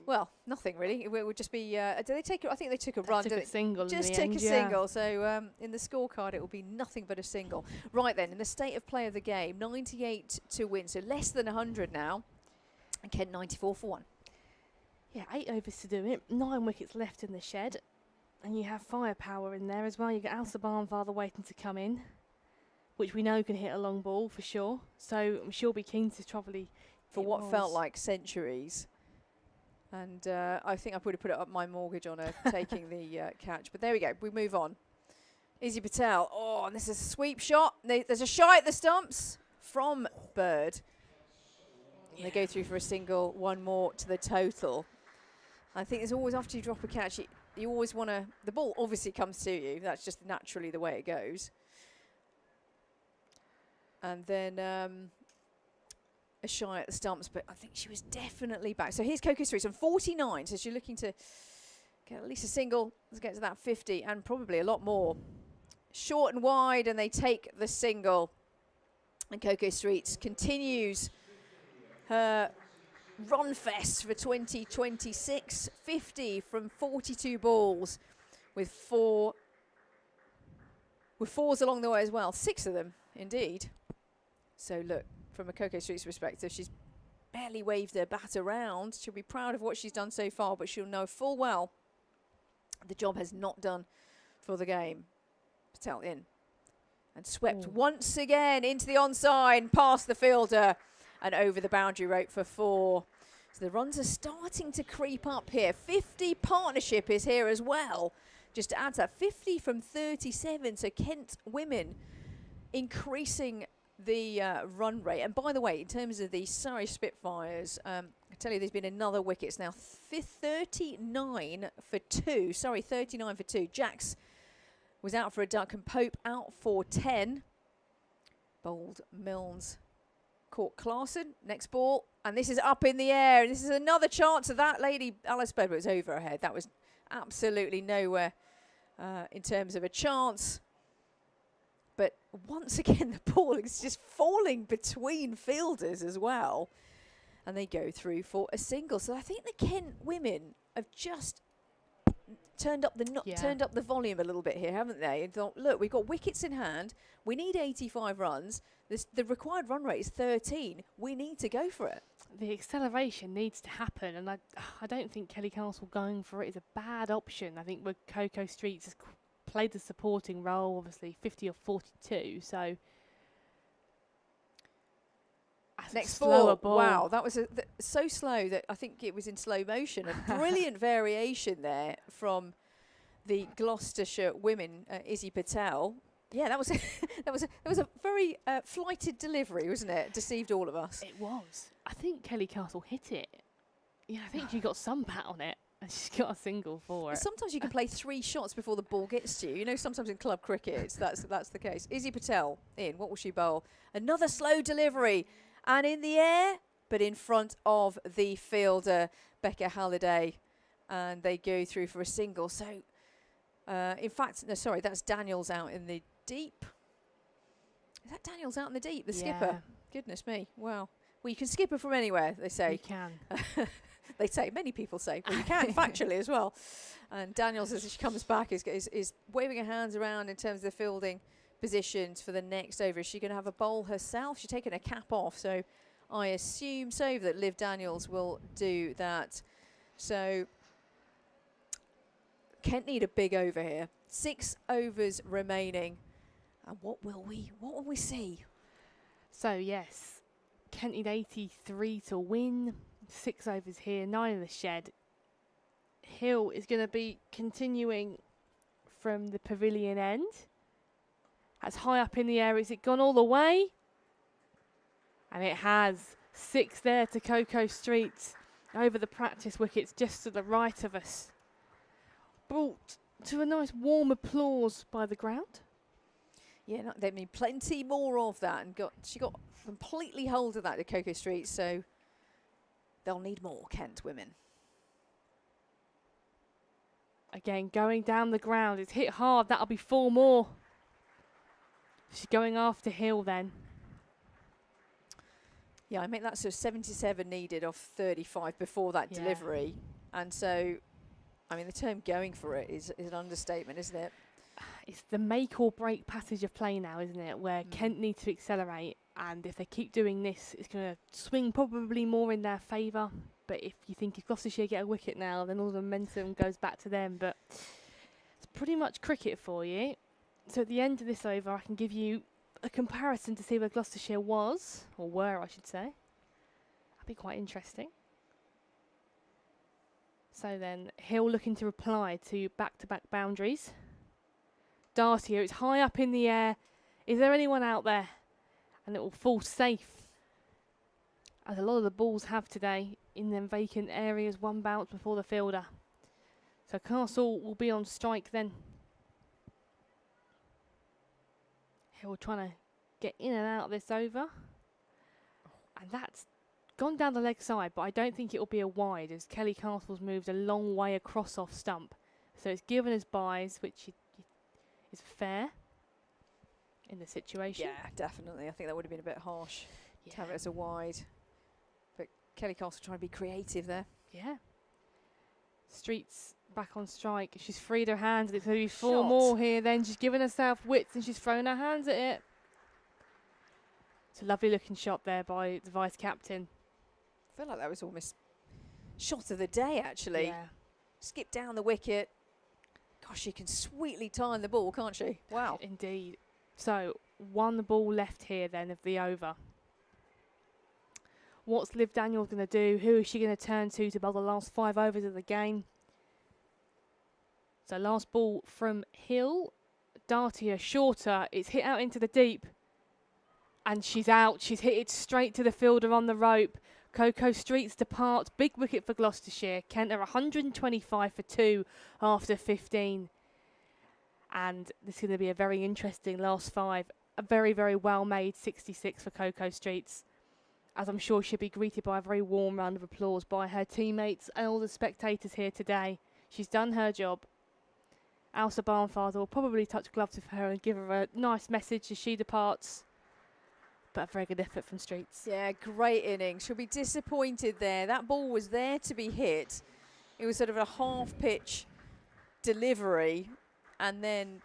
well, nothing really. It would just be, do they take it? I think they took a run. Took a single. Just took a single. So in the scorecard, it will be nothing but a single. Right then, in the state of play of the game, 98 to win. So less than 100 now. And Kent 94 for 1. Yeah, 8 overs to do it. 9 wickets left in the shed. And you have firepower in there as well. You get Alsa Barnfather waiting to come in, which we know can hit a long ball for sure. So I'm sure be keen to probably... For what felt like centuries. And I think I would have put up my mortgage on her taking the catch. But there we go. We move on. Izzy Patel. Oh, and this is a sweep shot. There's a shy at the stumps from Bird. Yeah. They go through for a single. One more to the total. I think there's always, after you drop a catch, you always want to... The ball obviously comes to you. That's just naturally the way it goes. And then a shy at the stumps, but I think she was definitely back. So here's Coco Streets on 49. So she's looking to get at least a single. Let's get to that 50 and probably a lot more. Short and wide, and they take the single. And Coco Streets continues her run fest for 2026. 50 from 42 balls with fours along the way as well. 6 of them, indeed. So look, from a Coco Streets perspective, she's barely waved her bat around. She'll be proud of what she's done so far, but she'll know full well the job has not done for the game. Patel in. And swept once again into the onside, past the fielder and over the boundary rope for 4. So the runs are starting to creep up here. 50 partnership is here as well. Just to add to that, 50 from 37. So Kent women increasing the run rate. And by the way, in terms of the Surrey Spitfires, I tell you there's been another wicket. It's now 39 for 2. Sorry, 39 for 2. Jax was out for a duck and Pope out for 10. Bowled Milnes caught Clarkson. Next ball. And this is up in the air. And this is another chance of that lady. Alice Bedwell was over her head. That was absolutely nowhere in terms of a chance. But once again, the ball is just falling between fielders as well. And they go through for a single. So I think the Kent women have just turned up the volume a little bit here, haven't they? And thought, look, we've got wickets in hand. We need 85 runs. The required run rate is 13. We need to go for it. The acceleration needs to happen, and I don't think Kelly Castle going for it is a bad option. I think where Coco Streets has played the supporting role, obviously 50 or 42, so next slower ball. Wow, that was so slow that I think it was in slow motion. A brilliant variation there from the Gloucestershire women, Izzy Patel. Yeah, that was a very flighted delivery, wasn't it? Deceived all of us. It was. I think Kelly Castle hit it. Yeah, I think she got some bat on it, and she's got a single for it. Sometimes you can play 3 shots before the ball gets to you. You know, sometimes in club cricket, that's the case. Izzy Patel in. What will she bowl? Another slow delivery, and in the air, but in front of the fielder, Becca Halliday, and they go through for a single. So, in fact, no, sorry, that's Daniels out in the deep. Is that Daniels out in the deep? The skipper. Goodness me! Wow. Well, you can skip her from anywhere, they say. You can. They say, many people say, well, you can factually as well. And Daniels, as she comes back, is waving her hands around in terms of the fielding positions for the next over. Is she going to have a bowl herself? She's taken her cap off, so I assume so that Liv Daniels will do that. So Kent need a big over here. 6 overs remaining. And what will we see? So, yes. Kent need 83 to win. 6 overs here, 9 in the shed. Hill is going to be continuing from the pavilion end. That's high up in the air. Is it gone all the way? And it has. 6 there to Coco Streets over the practice wickets just to the right of us. Brought to a nice warm applause by the ground. Yeah, they need plenty more of that, and she got completely hold of that at Coco Street, so they'll need more, Kent women. Again, going down the ground. It's hit hard. That'll be 4 more. She's going after Hill then. Yeah, I mean, that's sort of 77 needed off 35 before that delivery. And so, I mean, the term going for it is an understatement, isn't it? It's the make or break passage of play now, isn't it? Where Kent need to accelerate, and if they keep doing this, it's going to swing probably more in their favour. But if you think if Gloucestershire get a wicket now, then all the momentum goes back to them. But it's pretty much cricket for you. So at the end of this over, I can give you a comparison to see where Gloucestershire was, or were, I should say. That'd be quite interesting. So then, Hill looking to reply to back-to-back boundaries. Dartier, it's high up in the air. Is there anyone out there? And it will fall safe. As a lot of the balls have today in them vacant areas, 1 bounce before the fielder. So Castle will be on strike then. Hill trying to get in and out of this over. And that's gone down the leg side, but I don't think it will be a wide as Kelly Castle's moved a long way across off stump. So it's given as byes, which is fair in the situation. Yeah, definitely. I think that would have been a bit harsh to have it as a wide. But Kelly Castle trying to be creative there. Yeah. Streets back on strike. She's freed her hands. It's going to be 4 more here then. She's given herself width and she's thrown her hands at it. It's a lovely looking shot there by the vice captain. I feel like that was almost shot of the day, actually. Yeah. Skip down the wicket. Gosh, she can sweetly time the ball, can't she? Wow. Indeed. So, 1 ball left here then of the over. What's Liv Daniels going to do? Who is she going to turn to bowl the last 5 overs of the game? So, last ball from Hill. Dartier, shorter. It's hit out into the deep. And she's out. She's hit it straight to the fielder on the rope. Coco Streets departs. Big wicket for Gloucestershire. Kent are 125 for 2 after 15. And this is going to be a very interesting last 5. A very, very well-made 66 for Coco Streets. As I'm sure she'll be greeted by a very warm round of applause by her teammates and all the spectators here today. She's done her job. Elsa Barnfather will probably touch gloves with her and give her a nice message as she departs. But a very good effort from Streets. Yeah, great innings. She'll be disappointed there. That ball was there to be hit. It was sort of a half pitch delivery and then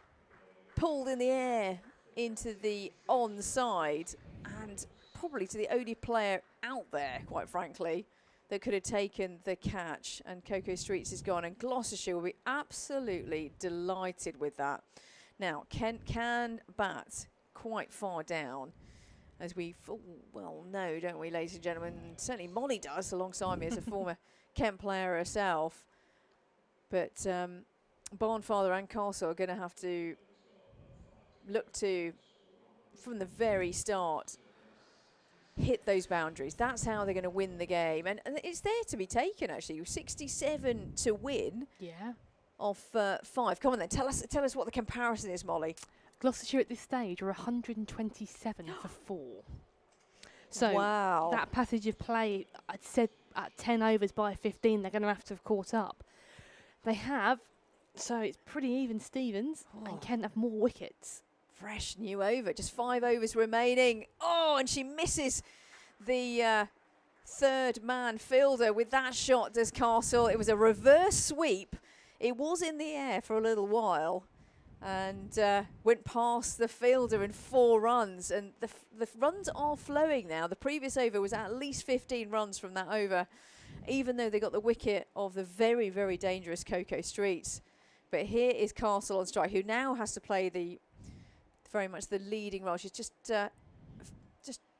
pulled in the air into the onside, and probably to the only player out there, quite frankly, that could have taken the catch. And Coco Streets is gone, and Gloucestershire will be absolutely delighted with that. Now, Kent can bat quite far down, as we full well know, don't we, ladies and gentlemen? Certainly Molly does, alongside me as a former Kent player herself. But Barnfather and Castle are going to have to look to, from the very start, hit those boundaries. That's how they're going to win the game. And it's there to be taken, actually. 67 to win. Yeah. Off 5. Come on then, tell us what the comparison is, Molly. Gloucestershire at this stage are 127 for 4. So wow. That passage of play, I'd said at 10 overs by 15, they're going to have caught up. They have, so it's pretty even Stevens, and Kent have more wickets. Fresh new over, just 5 overs remaining. Oh, and she misses the third man fielder with that shot, does Castle. It was a reverse sweep. It was in the air for a little while and went past the fielder in 4 runs. And the runs are flowing now. The previous over was at least 15 runs from that over, even though they got the wicket of the very, very dangerous Coco Streets. But here is Castle on strike, who now has to play very much the leading role. She's just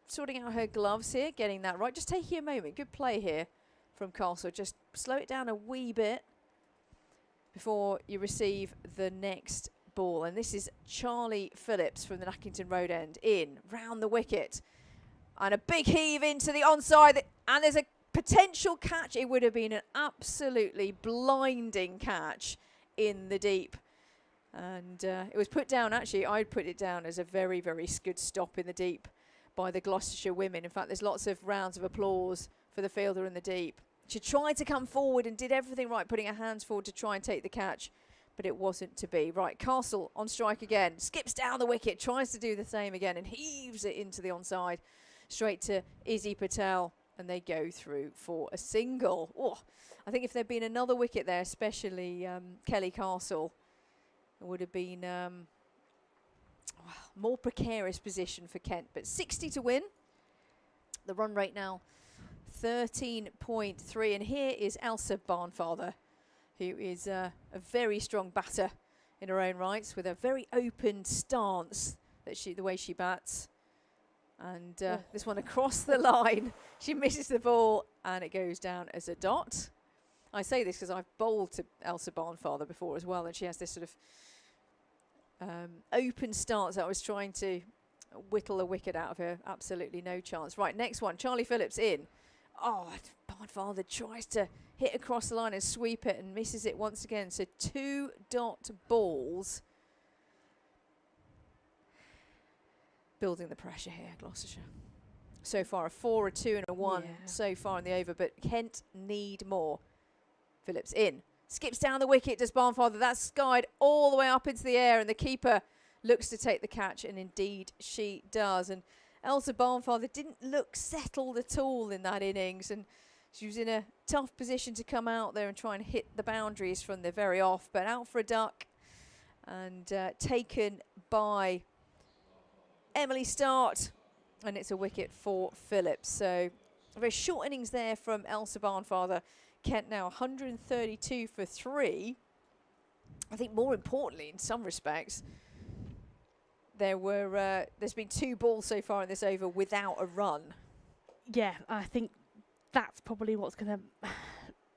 sorting out her gloves here, getting that right. Just taking a moment. Good play here from Castle. Just slow it down a wee bit before you receive the next ball. And this is Charlie Phillips from the Lackington Road end in, round the wicket. And a big heave into the onside. And there's a potential catch. It would have been an absolutely blinding catch in the deep. And it was put down, actually, I'd put it down as a very, very good stop in the deep by the Gloucestershire women. In fact, there's lots of rounds of applause for the fielder in the deep. She tried to come forward and did everything right, putting her hands forward to try and take the catch, but it wasn't to be. Right, Castle on strike again, skips down the wicket, tries to do the same again and heaves it into the onside, straight to Izzy Patel, and they go through for a single. Oh, I think if there'd been another wicket there, especially Kelly Castle, it would have been more precarious position for Kent. But 60 to win. The run rate now 13.3. And here is Elsa Barnfather, who is a very strong batter in her own rights, with a very open stance, the way she bats. And this one across the line. She misses the ball and it goes down as a dot. I say this because I've bowled to Elsa Barnfather before as well, and she has this sort of open stance that I was trying to whittle a wicket out of her. Absolutely no chance. Right, next one, Charlie Phillips in. Oh, Barnfather tries to hit across the line and sweep it and misses it once again. So 2 dot balls. Building the pressure here, Gloucestershire. So far, a 4, a 2 and a 1 so far in the over, but Kent need more. Phillips in. Skips down the wicket, does Barnfather. That's skied all the way up into the air, and the keeper looks to take the catch, and indeed she does. And Elsa Barnfather didn't look settled at all in that innings, and she was in a tough position to come out there and try and hit the boundaries from the very off, but out for a duck and taken by Emily Start, and it's a wicket for Phillips. So a very short innings there from Elsa Barnfather. Kent now 132 for 3. I think more importantly, in some respects, there's been 2 balls so far in this over without a run. Yeah, I think that's probably what's going to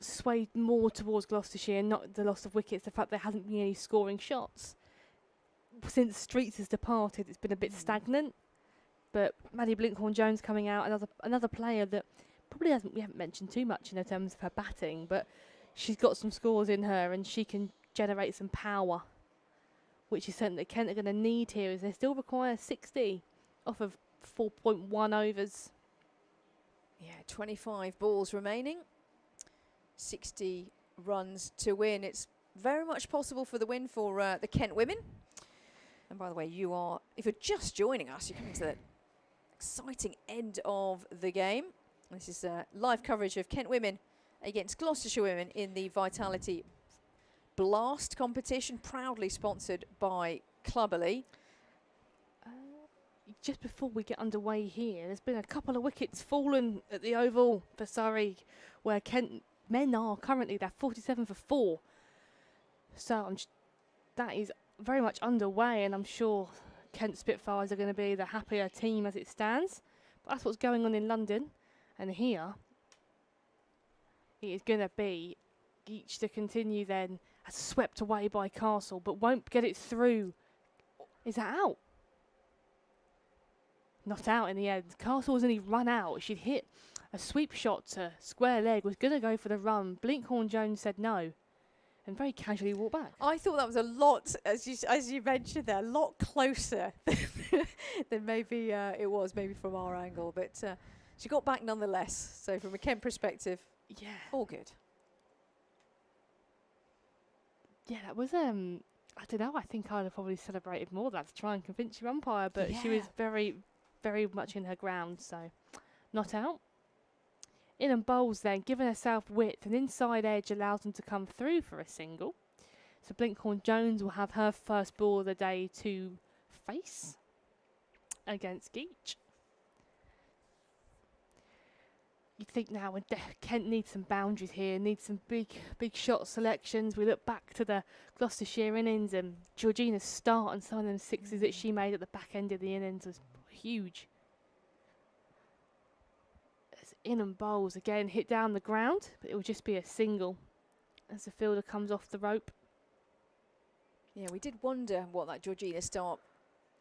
sway more towards Gloucestershire, not the loss of wickets, the fact there hasn't been any scoring shots. Since Streets has departed, it's been a bit stagnant. But Maddie Blinkhorn-Jones coming out, another player that probably we haven't mentioned too much in terms of her batting, but she's got some scores in her and she can generate some power, which is something that Kent are going to need here, as they still require 60 off of 4.1 overs. Yeah, 25 balls remaining, 60 runs to win. It's very much possible for the win for the Kent women. And by the way, if you're just joining us, you're coming to the exciting end of the game. This is live coverage of Kent women against Gloucestershire women in the Vitality Blast competition, proudly sponsored by Cluberly. Just before we get underway here, there's been a couple of wickets fallen at the Oval for Surrey, where Kent men are currently, they're 47 for 4. So that is very much underway, and I'm sure Kent Spitfires are going to be the happier team as it stands. But that's what's going on in London. And here, it is going to be each to continue then, as swept away by Castle, but won't get it through. Is that out? Not out in the end. Castle was only run out. She'd hit a sweep shot to square leg, was going to go for the run. Blinkhorn Jones said no, and very casually walked back. I thought that was a lot, as you mentioned there, a lot closer than maybe it was, maybe from our angle. But she got back nonetheless. So from a Kent perspective, yeah, all good. Yeah, that was I don't know. I think I'd have probably celebrated more that to try and convince your umpire, but she was very, very much in her ground. So not out. In and bowls then, giving herself width, an inside edge allows them to come through for a single. So Blinkhorn Jones will have her first ball of the day to face against Geach. You'd think now when Kent needs some boundaries here, needs some big shot selections. We look back to the Gloucestershire innings and Georgina's start and some of them sixes that she made at the back end of the innings was huge. As in and bowls again, hit down the ground, but it will just be a single as the fielder comes off the rope. Yeah, we did wonder what that Georgina start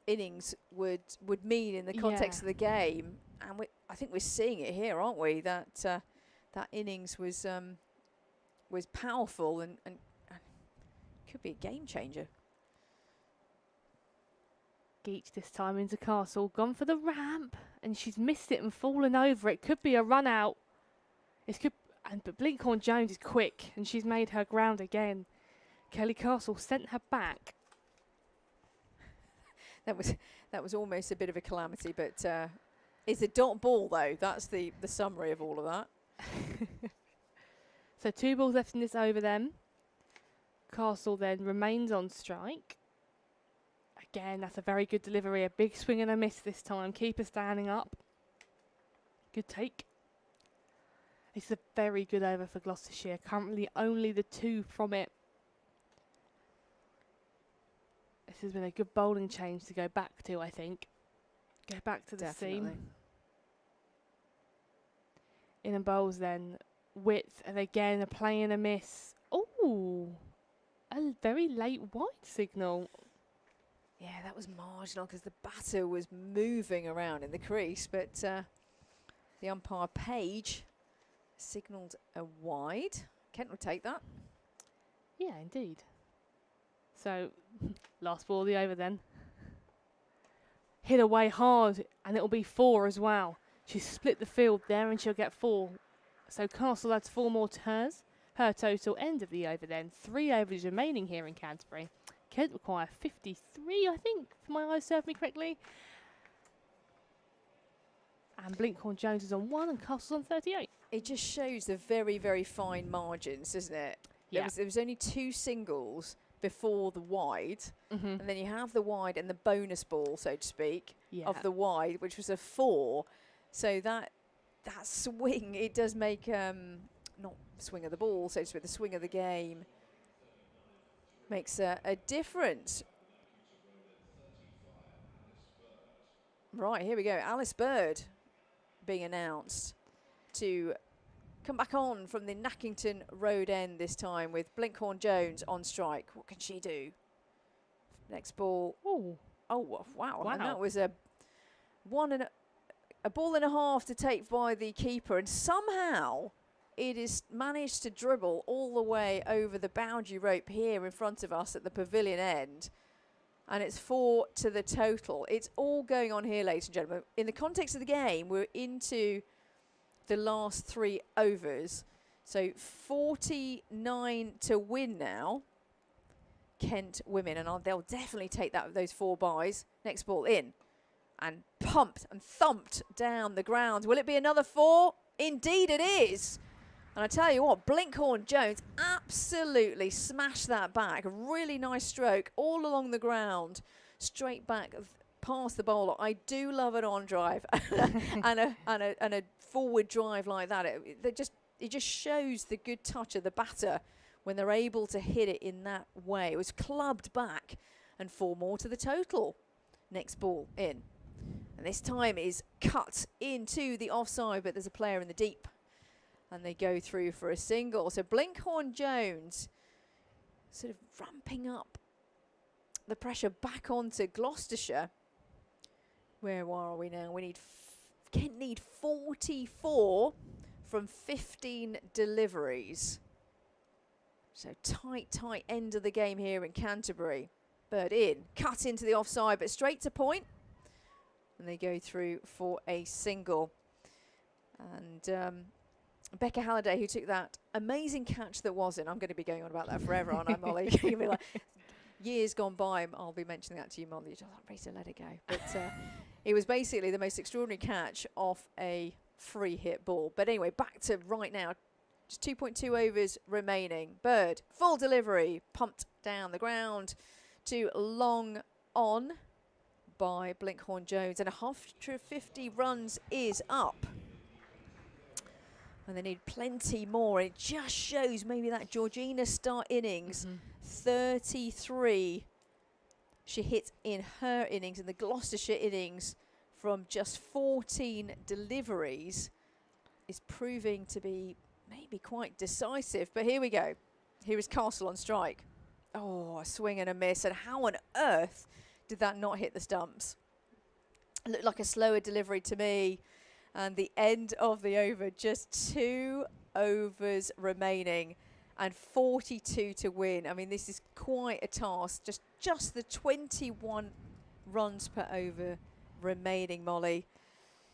innings would mean in the context of the game, and I think we're seeing it here, aren't we? That that innings was powerful and could be a game changer. Geach this time into Castle, gone for the ramp, and she's missed it and fallen over. It could be a run out. But Blinkhorn Jones is quick, and she's made her ground again. Kelly Castle sent her back. That was almost a bit of a calamity, but it's a dot ball though. That's the summary of all of that. So 2 balls left in this over then. Castle then remains on strike. Again, that's a very good delivery. A big swing and a miss this time. Keeper standing up. Good take. It's a very good over for Gloucestershire. Currently only the 2 from it. This has been a good bowling change to go back to, I think. Go back to the seam. In and bowls then. Width, and again a play and a miss. Oh, a very late wide signal. Yeah, that was marginal because the batter was moving around in the crease, but the umpire Page signalled a wide. Kent will take that. Yeah, indeed. So, last ball of the over then. Hit away hard, and it'll be 4 as well. She's split the field there, and she'll get 4. So Castle adds 4 more to hers. Her total end of the over then. 3 overs remaining here in Canterbury. Kent require 53, I think, if my eyes serve me correctly. And Blinkhorn Jones is on 1 and Castle's on 38. It just shows the very, very fine margins, doesn't it? Yeah. There was only 2 singles before the wide, and then you have the wide and the bonus ball, so to speak, of the wide, which was a 4. So that swing, it does make, not swing of the ball, so to speak, the swing of the game makes a difference. Right, here we go. Alice Bird being announced to come back on from the Nackington Road end this time with Blinkhorn Jones on strike. What can she do? Next ball. Ooh. Oh, wow. And that was a ball and a half to take by the keeper, and somehow it is managed to dribble all the way over the boundary rope here in front of us at the pavilion end, and it's 4 to the total. It's all going on here, ladies and gentlemen. In the context of the game, we're into the last 3 overs, so 49 to win now. Kent women, and they'll definitely take those 4 byes. Next ball in. And pumped and thumped down the ground. Will it be another 4? Indeed it is. And I tell you what, Blinkhorn Jones absolutely smashed that back. A really nice stroke all along the ground, straight back past the bowler. I do love an on drive and a forward drive like that. It just shows the good touch of the batter when they're able to hit it in that way. It was clubbed back and 4 more to the total. Next ball in. And this time is cut into the offside, but there's a player in the deep. And they go through for a single. So Blinkhorn-Jones sort of ramping up the pressure back onto Gloucestershire. Where are we now? We need Kent need 44 from 15 deliveries. So tight end of the game here in Canterbury. Bird in, cut into the offside, but straight to point. And they go through for a single. And Becca Halliday, who took that amazing catch that wasn't. I'm going to be going on about that forever, aren't I, Molly? You'll be like, years gone by, I'll be mentioning that to you, Molly. You're like, Rita, let it go. But it was basically the most extraordinary catch off a free hit ball. But anyway, back to right now. Just 2.2 overs remaining. Bird, full delivery, pumped down the ground to long on by Blinkhorn-Jones. And 150 runs is up. And they need plenty more. It just shows maybe that Georgina start innings, 33 she hit in her innings, in the Gloucestershire innings, from just 14 deliveries, is proving to be maybe quite decisive. But here we go. Here is Castle on strike. Oh, a swing and a miss. And how on earth did that not hit the stumps? It looked like a slower delivery to me. And the end of the over, just 2 overs remaining and 42 to win. I mean, this is quite a task. Just the 21 runs per over remaining, Molly.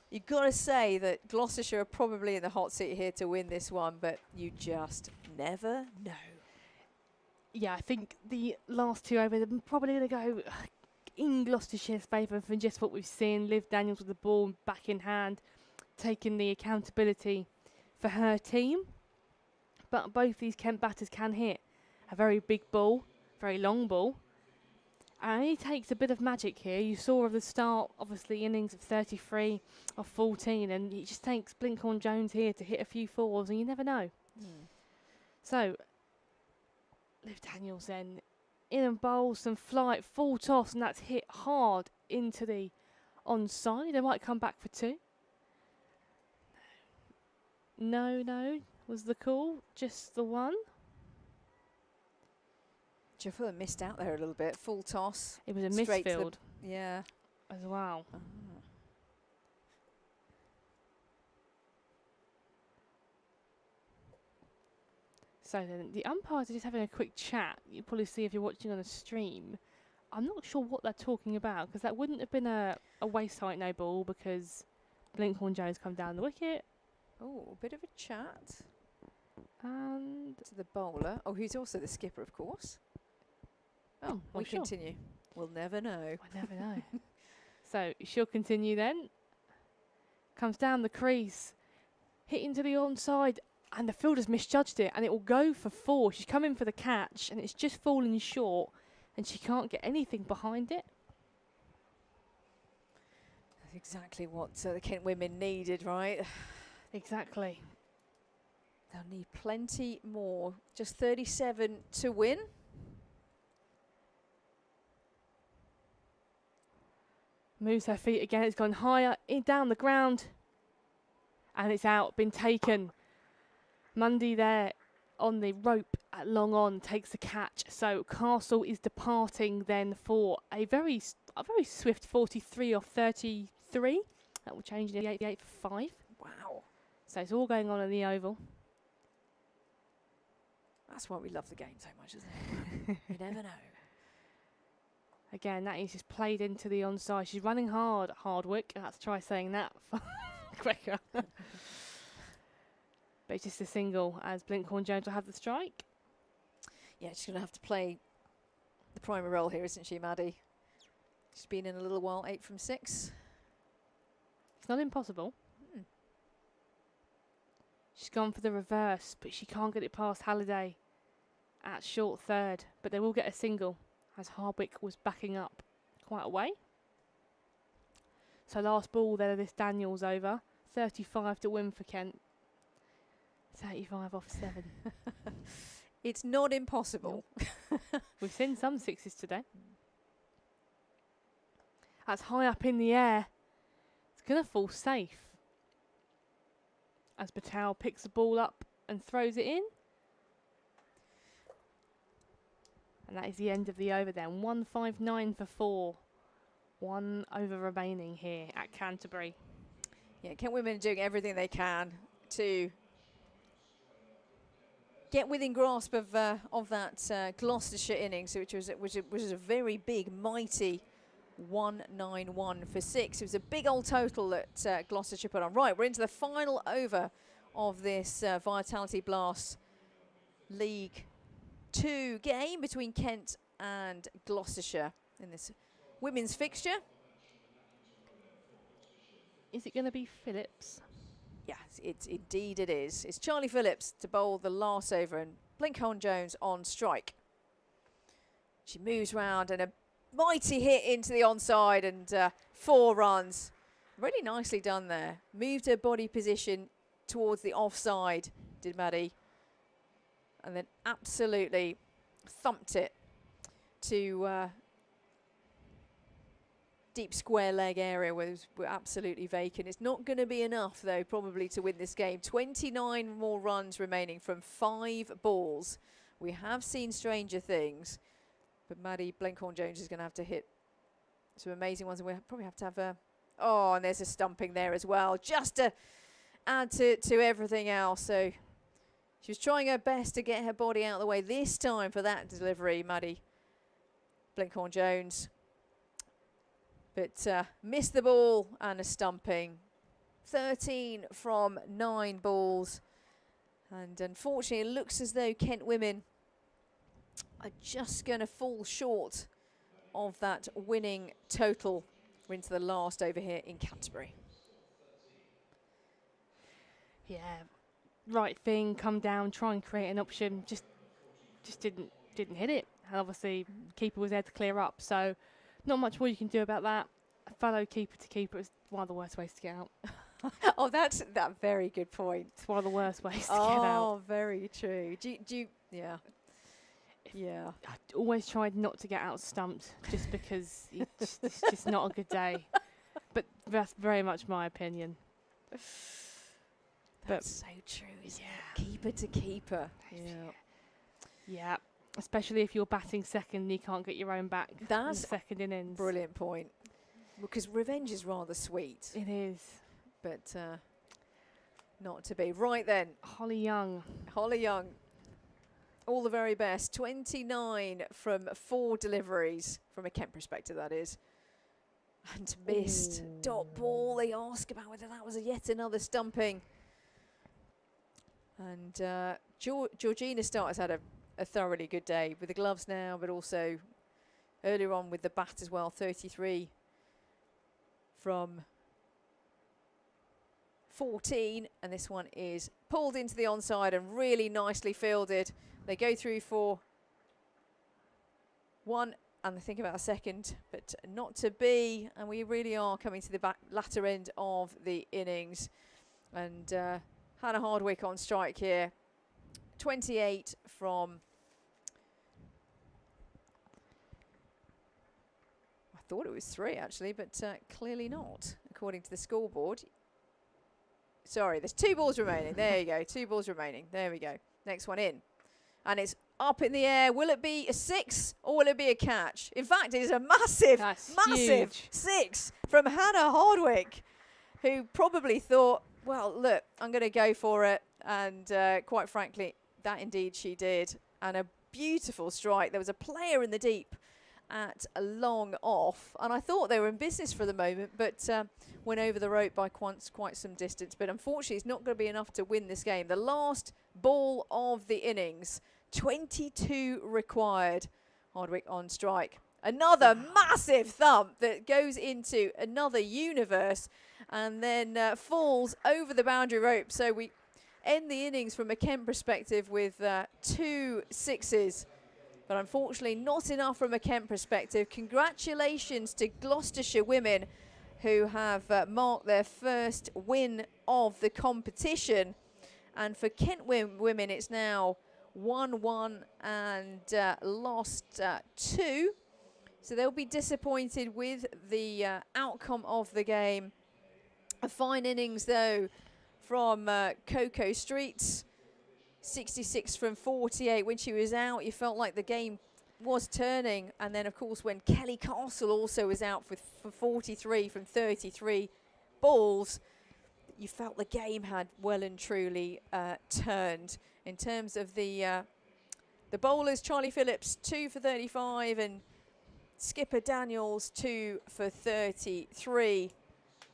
You've got to say that Gloucestershire are probably in the hot seat here to win this one, but you just never know. Yeah, I think the last 2 overs are probably going to go in Gloucestershire's favour from just what we've seen. Liv Daniels with the ball back in hand, taking the accountability for her team. But both these Kent batters can hit a very big ball, very long ball. And he takes a bit of magic here. You saw at the start, obviously, innings of 33 or 14, and he just takes Blinkhorn-Jones here to hit a few fours, and you never know. So, Liv Daniels then in and bowls some flight, full toss, and that's hit hard into the onside. They might come back for 2. No, was the call. Just the 1. Jeffrey missed out there a little bit. Full toss. It was a misfield. Yeah. As well. So then the umpires are just having a quick chat. You'll probably see if you're watching on a stream. I'm not sure what they're talking about, because that wouldn't have been a waist height no ball, because Blinkhorn-Jones come down the wicket. Oh, a bit of a chat. And to the bowler. Oh, who's also the skipper, of course. Oh, we continue. We'll never know. I never know. So she'll continue then. Comes down the crease, hitting to the onside, and the fielder's misjudged it, and it will go for 4. She's coming for the catch, and it's just falling short, and she can't get anything behind it. That's exactly what the Kent women needed, right? Exactly. They'll need plenty more. Just 37 to win. Moves her feet again. It's gone higher, down the ground. And it's out, been taken. Mundy there on the rope at long on takes the catch. So Castle is departing then for a very swift 43 off 33. That will change in the 88 for 5. Wow. So it's all going on in the oval. That's why we love the game so much, isn't it? You never know. Again, that is just played into the onside. She's running hard, Hardwick. I have to try saying that quicker. But it's just a single, as Blinkhorn-Jones will have the strike. Yeah, she's going to have to play the primary role here, isn't she, Maddie? She's been in a little while, 8 from 6. It's not impossible. She's gone for the reverse, but she can't get it past Halliday. at short third, but they will get a single as Hardwick was backing up quite a way. So last ball there, this Daniels over. 35 to win for Kent. 35 off 7. It's not impossible. Nope. We've seen some sixes today. That's high up in the air. It's going to fall safe. As Patel picks the ball up and throws it in. And that is the end of the over then. 159 for 4. 1 over remaining here at Canterbury. Yeah, Kent women are doing everything they can to get within grasp of that Gloucestershire innings, which was a very big, mighty 191 for 6. It was a big old total that Gloucestershire put on. Right, we're into the final over of this Vitality Blast League 2 game between Kent and Gloucestershire in this women's fixture. Is it going to be Phillips? Yes, indeed it is. It's Charlie Phillips to bowl the last over and Blinkhorn-Jones on strike. She moves round and a mighty hit into the onside and 4 runs. Really nicely done there. Moved her body position towards the offside, did Maddie. And then absolutely thumped it to deep square leg area where we're absolutely vacant. It's not going to be enough, though, probably to win this game. 29 more runs remaining from 5 balls. We have seen stranger things, but Maddie Blinkhorn-Jones is going to have to hit some amazing ones, and we'll probably have to have a... Oh, and there's a stumping there as well, just to add to everything else. So she was trying her best to get her body out of the way this time for that delivery, Maddie Blinkhorn-Jones. But missed the ball and a stumping. 13 from 9 balls. And unfortunately, it looks as though Kent women are just going to fall short of that winning total. We're into the last over here in Canterbury. Yeah, right thing, come down, try and create an option. Just didn't hit it. And obviously, keeper was there to clear up. So not much more you can do about that. A fellow keeper to keeper is one of the worst ways to get out. Oh, that's that very good point. It's one of the worst ways to get out. Oh, very true. Do you, yeah. Yeah. I always tried not to get out stumped just because it's just not a good day. But that's very much my opinion. That's so true, isn't it? Keeper to keeper. Yeah. Yeah. Especially if you're batting second and you can't get your own back. That's in the second innings. Brilliant point. Because revenge is rather sweet. It is. But not to be. Right then. Holly Young. Holly Young. All the very best. 29 from 4 deliveries. From a Kent perspective, that is. And missed. Ooh. Dot ball. They ask about whether that was yet another stumping. And Georgina Starter's had a thoroughly good day with the gloves now, but also earlier on with the bat as well. 33 from 14, and this one is pulled into the onside and really nicely fielded. They go through for 1 and I think about a second, but not to be, and we really are coming to the latter end of the innings. And Hannah Hardwick on strike here. 28 from... I thought it was 3 actually, but clearly not, according to the scoreboard. Sorry, there's 2 balls remaining. There you go, 2 balls remaining. There we go. Next one in. And it's up in the air. Will it be a 6 or will it be a catch? In fact, it is a massive, massive huge 6 from Hannah Hardwick, who probably thought, well, look, I'm going to go for it. And quite frankly, that indeed she did. And a beautiful strike. There was a player in the deep at a long off, and I thought they were in business for the moment, but went over the rope by quite some distance. But unfortunately, it's not going to be enough to win this game. The last ball of the innings, 22 required. Hardwick on strike. Another massive thump that goes into another universe and then falls over the boundary rope. So we end the innings from a Kent perspective with 2 sixes. But unfortunately not enough from a Kent perspective. Congratulations to Gloucestershire women, who have marked their first win of the competition. And for Kent women, it's now 1-1 and lost 2. So they'll be disappointed with the outcome of the game. A fine innings, though, from Coco Streets. 66 from 48. When she was out, you felt like the game was turning. And then, of course, when Kelly Castle also was out for 43 from 33 balls, you felt the game had well and truly turned. In terms of the bowlers, Charlie Phillips 2 for 35 and Skipper Daniels 2 for 33.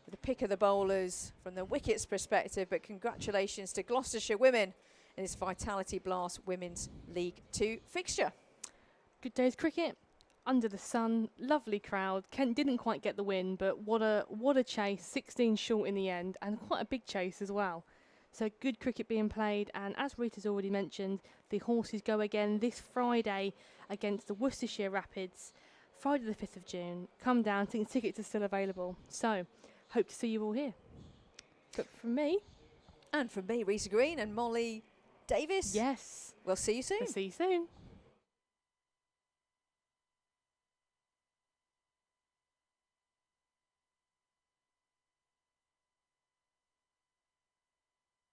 The pick of the bowlers from the wickets perspective, but congratulations to Gloucestershire women in this Vitality Blast Women's League 2 fixture. Good day's cricket. Under the sun, lovely crowd. Kent didn't quite get the win, but what a chase. 16 short in the end, and quite a big chase as well. So good cricket being played, and as Rita's already mentioned, the horses go again this Friday against the Worcestershire Rapids. Friday the 5th of June. Come down, tickets are still available. So, hope to see you all here. But from me... And from me, Rita Green and Molly Davis. Yes. We'll see you soon. We'll see you soon.